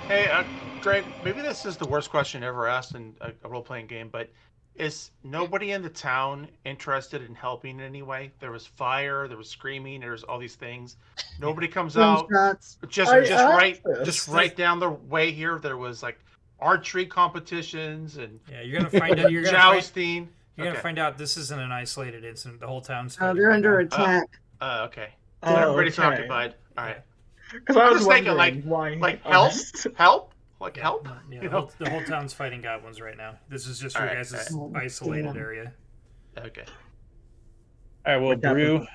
Hey, Greg, maybe this is the worst question ever asked in a role-playing game, but Is nobody in the town interested in helping in any way? There was fire, there was screaming, there's all these things. Nobody comes out. Gunshots. Just I just asked right this. just right down the way here. There was like archery competitions and Yeah, you're gonna find out. jousting. You're gonna Okay. find out this isn't an isolated incident. The whole town's. Oh, fighting they're right under now. attack. Okay. Oh, Everybody's okay. occupied. All right. Because I I'm was just thinking, wondering why. Like help, us. help, like Yeah, help. yeah, You the, whole, know? the whole town's fighting goblins right now. This is just your Alright, guys' alright. isolated Damn. area. Okay. All right, well, What happened? Brew,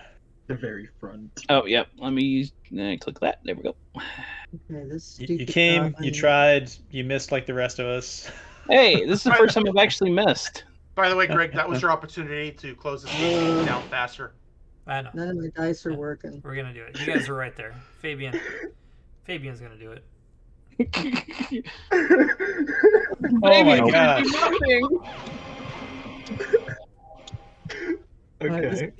The very front. Oh, yep. Let me use, click that. There we go. Okay, this you stupid came, you goblin- tried, you missed like the rest of us. Hey, this is the first time I've actually missed. By the way, Greg, that was your opportunity to close this game down faster. I know. None of my dice are working. We're gonna do it. You guys are right there. Fabian's gonna do it. Oh my Baby, gosh. nothing. Okay.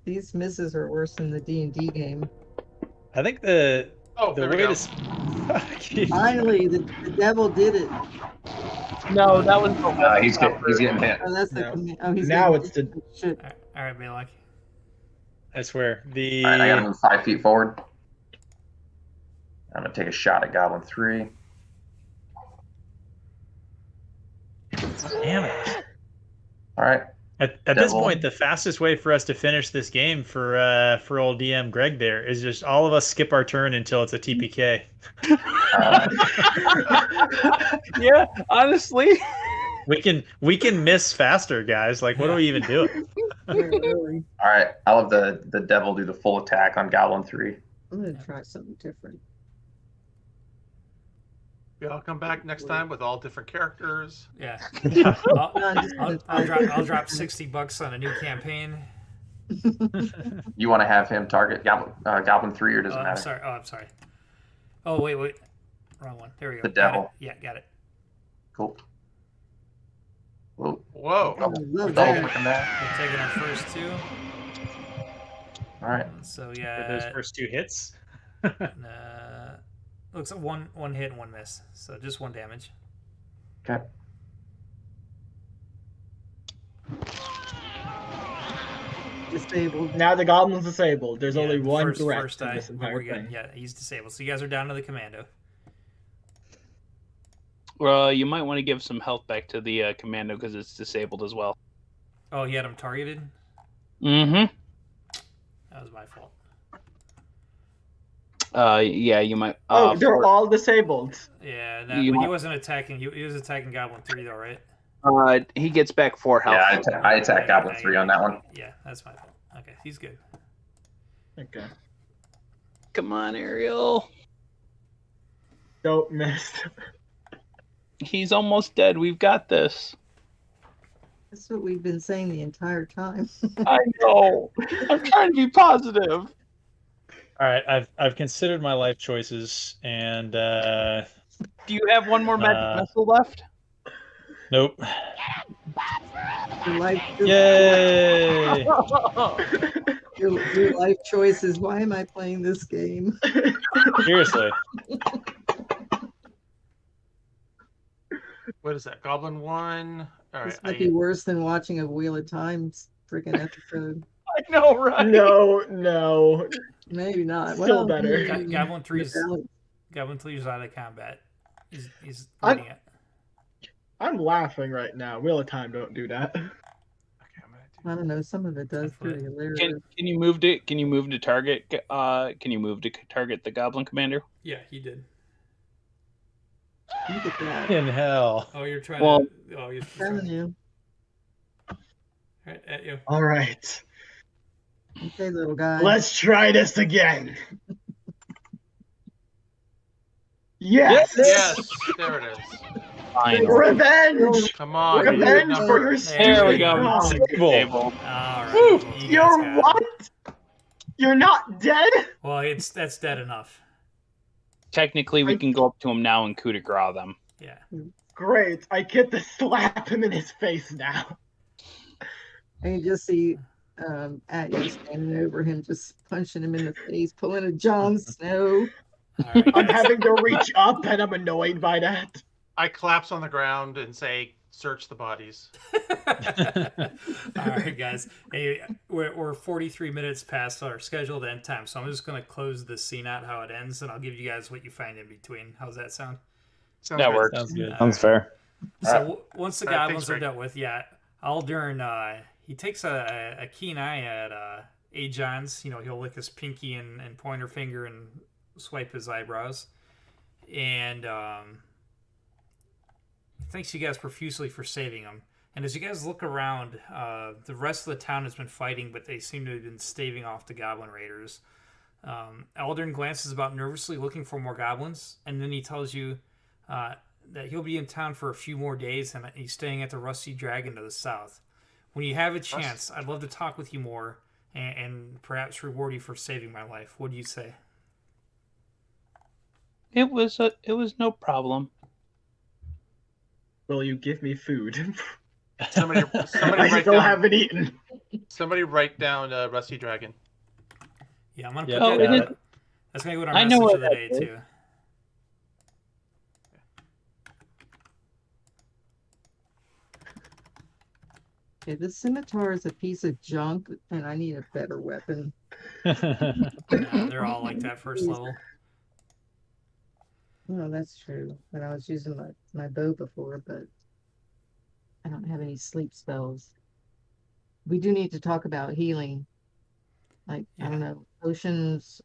These misses are worse than the D&D game. I think the Oh, there we way go. to Finally, the devil did it. No, that was the He's getting hit. Oh, that's the No. he's Now getting- it's the shit. All right, Balak. I swear the All right, I got to move 5 feet forward. I'm gonna take a shot at Goblin 3. damn it. All right. At this Devil. point, the fastest way for us to finish this game for old DM Greg there is just all of us skip our turn until it's a TPK. Yeah, honestly. We can miss faster, guys. Like, what are we even doing? Yeah, really. All right. I'll have the devil do the full attack on Goblin 3. I'm gonna try something different. We all come back next time with all different characters. Yeah. No, I'll, I'm just gonna I'll drop $60 on a new campaign. You want to have him target Goblin 3 or does it I'm matter? sorry. I'm sorry. Oh wait. Wrong one. There we go. The Got devil. it. Yeah, got it. Cool. Whoa. Whoa. I love Double that. clicking that. We're taking our first two. All right. So For yeah. those first two hits. Looks like one hit and one miss. So just one damage. Okay. Disabled. now the goblin's disabled. There's Yeah, only one first threat in die, this but entire we're good. thing. Yeah, he's disabled. So you guys are down to the commando. Well, you might want to give some health back to the commando because it's disabled as well. Oh, he had him targeted. Mm-hmm. That was my fault. Yeah, you might. Oh, they're all disabled. Yeah, You he might- wasn't attacking. He was attacking Goblin 3 though, right? He gets back 4 health. Yeah, I attacked Goblin 3 on that one. Yeah, that's my fault. Okay, he's good. Okay. Come on, Ariel. Don't miss. He's almost dead. We've got this. That's what we've been saying the entire time. I know. I'm trying to be positive. All right, I've considered my life choices, and Do you have one more magic missile left? nope. Your life, Yay! your life choices. Why am I playing this game? Seriously. What is that? Goblin 1. All right. This might be worse than watching a Wheel of Time freaking episode. I know, right? No. Maybe not. Still better. Goblin 3's out of combat. He's bleeding it. I'm laughing right now. Wheel of Time don't do that. Okay, I'm gonna do. I don't know. Some of it does pretty hilarious. Can you move to target? Can you move to target the Goblin Commander? Yeah, he did. Look at that. In hell. Oh, you're trying Well- to. Oh, you're Telling trying you. right at you. All right. Okay, little guy. Let's try this again. Yes. Yes, there it is. Fine. Revenge. Come on. dude. Revenge Number- for your There we stupid go. mom. Stable. All right. Woo, you guys You're got it. what? You're not dead? Well, that's dead enough. Technically, we can go up to him now and coup de grace them. Yeah. Great. I get to slap him in his face now. And you just see at you standing over him, just punching him in the face, pulling a Jon Snow. All right. I'm having to reach up and I'm annoyed by that. I collapse on the ground and say, search the bodies. All right, guys. Hey, we're 43 minutes past our scheduled end time, so I'm just going to close the scene out how it ends, and I'll give you guys what you find in between. How's that sound? Sounds That good. works. Sounds good. Sounds fair. So once the All right, goblins thanks, are Rick. dealt with, yeah, Aldern, he takes a keen eye at Ajon's. He'll lick his pinky and pointer finger and swipe his eyebrows. And thanks you guys profusely for saving him. And as you guys look around, the rest of the town has been fighting, but they seem to have been staving off the goblin raiders. Aldern glances about nervously looking for more goblins, and then he tells you that he'll be in town for a few more days, and he's staying at the Rusty Dragon to the south. When you have a chance, I'd love to talk with you more and perhaps reward you for saving my life. What do you say? It was no problem. Will you give me food? Somebody I write still down. haven't eaten. Somebody write down Rusty Dragon. Yeah, I'm gonna Yeah, put it that. is- That's gonna go in our I know message what of the that day is. too. Okay, this scimitar is a piece of junk, and I need a better weapon. Yeah, they're all like that first level. No, that's true. But I was using my bow before, but I don't have any sleep spells. We do need to talk about healing. Like, I don't know, potions,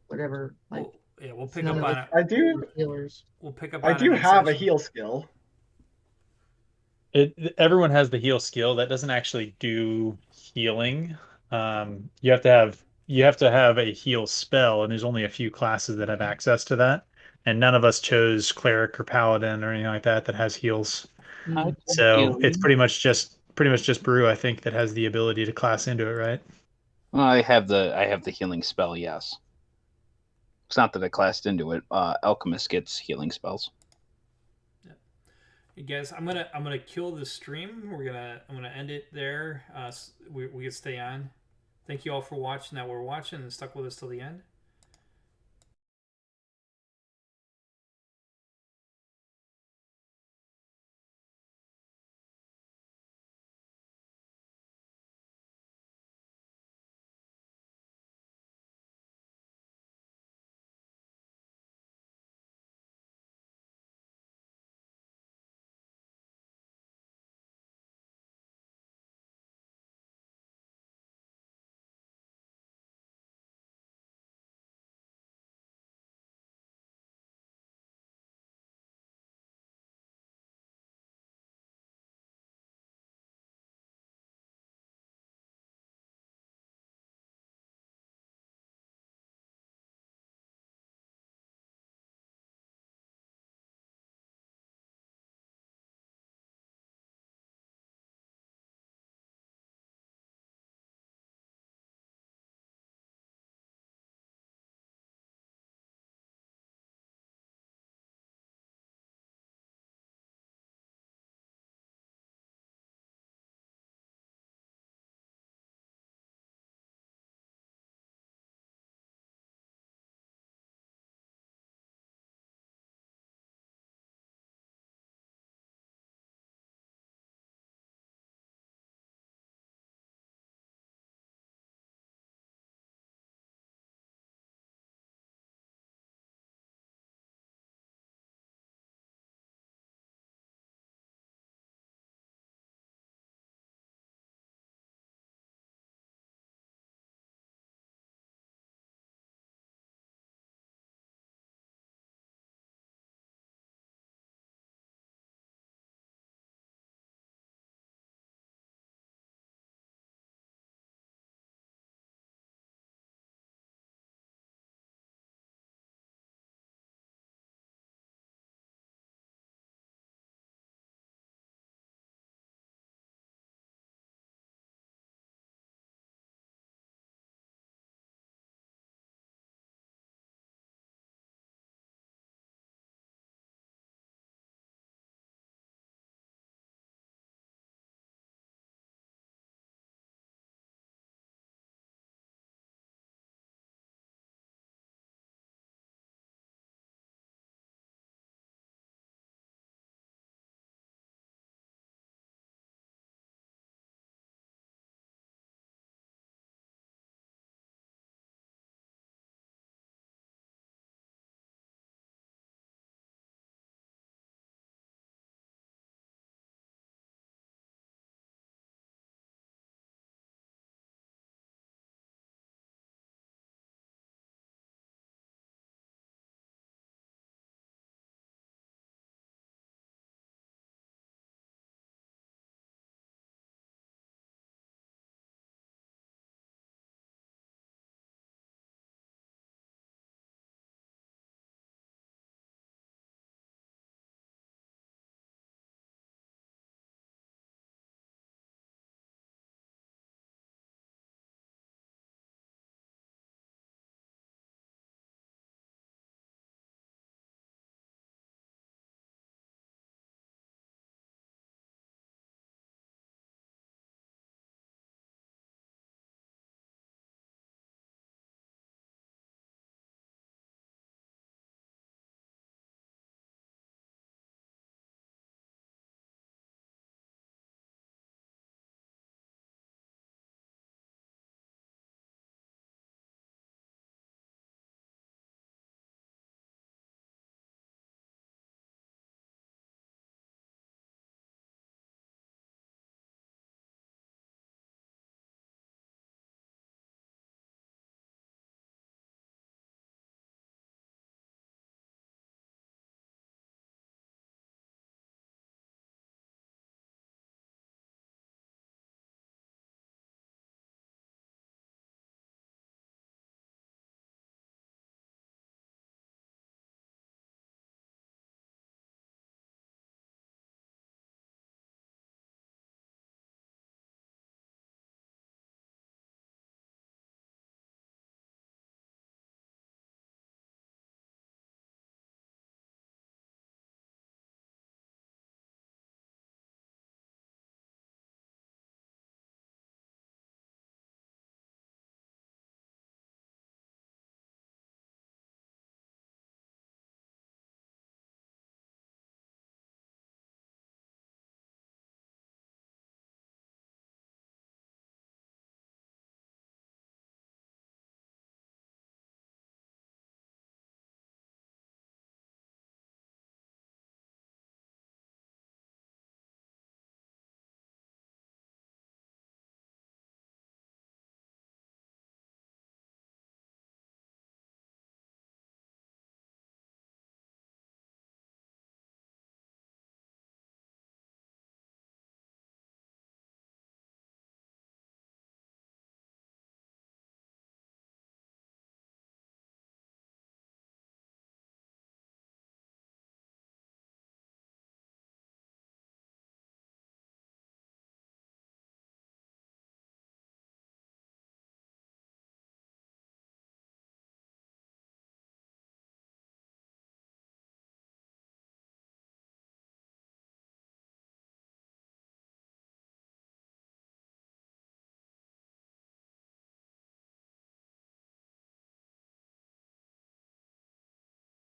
whatever. Like, We'll pick none up of on us it. I do. healers. We'll pick up I on do it next have a session. heal skill. Everyone has the heal skill. That doesn't actually do healing. You have to have a heal spell, and there's only a few classes that have access to that. And none of us chose cleric or paladin or anything like that has heals. Mm. So it's pretty much just Brew, I think, that has the ability to class into it, right? I have the healing spell. Yes. It's not that I classed into it. Alchemist gets healing spells. Hey guys, I'm gonna kill the stream. I'm gonna end it there. We can stay on. Thank you all for watching. That we're watching and stuck with us till the end.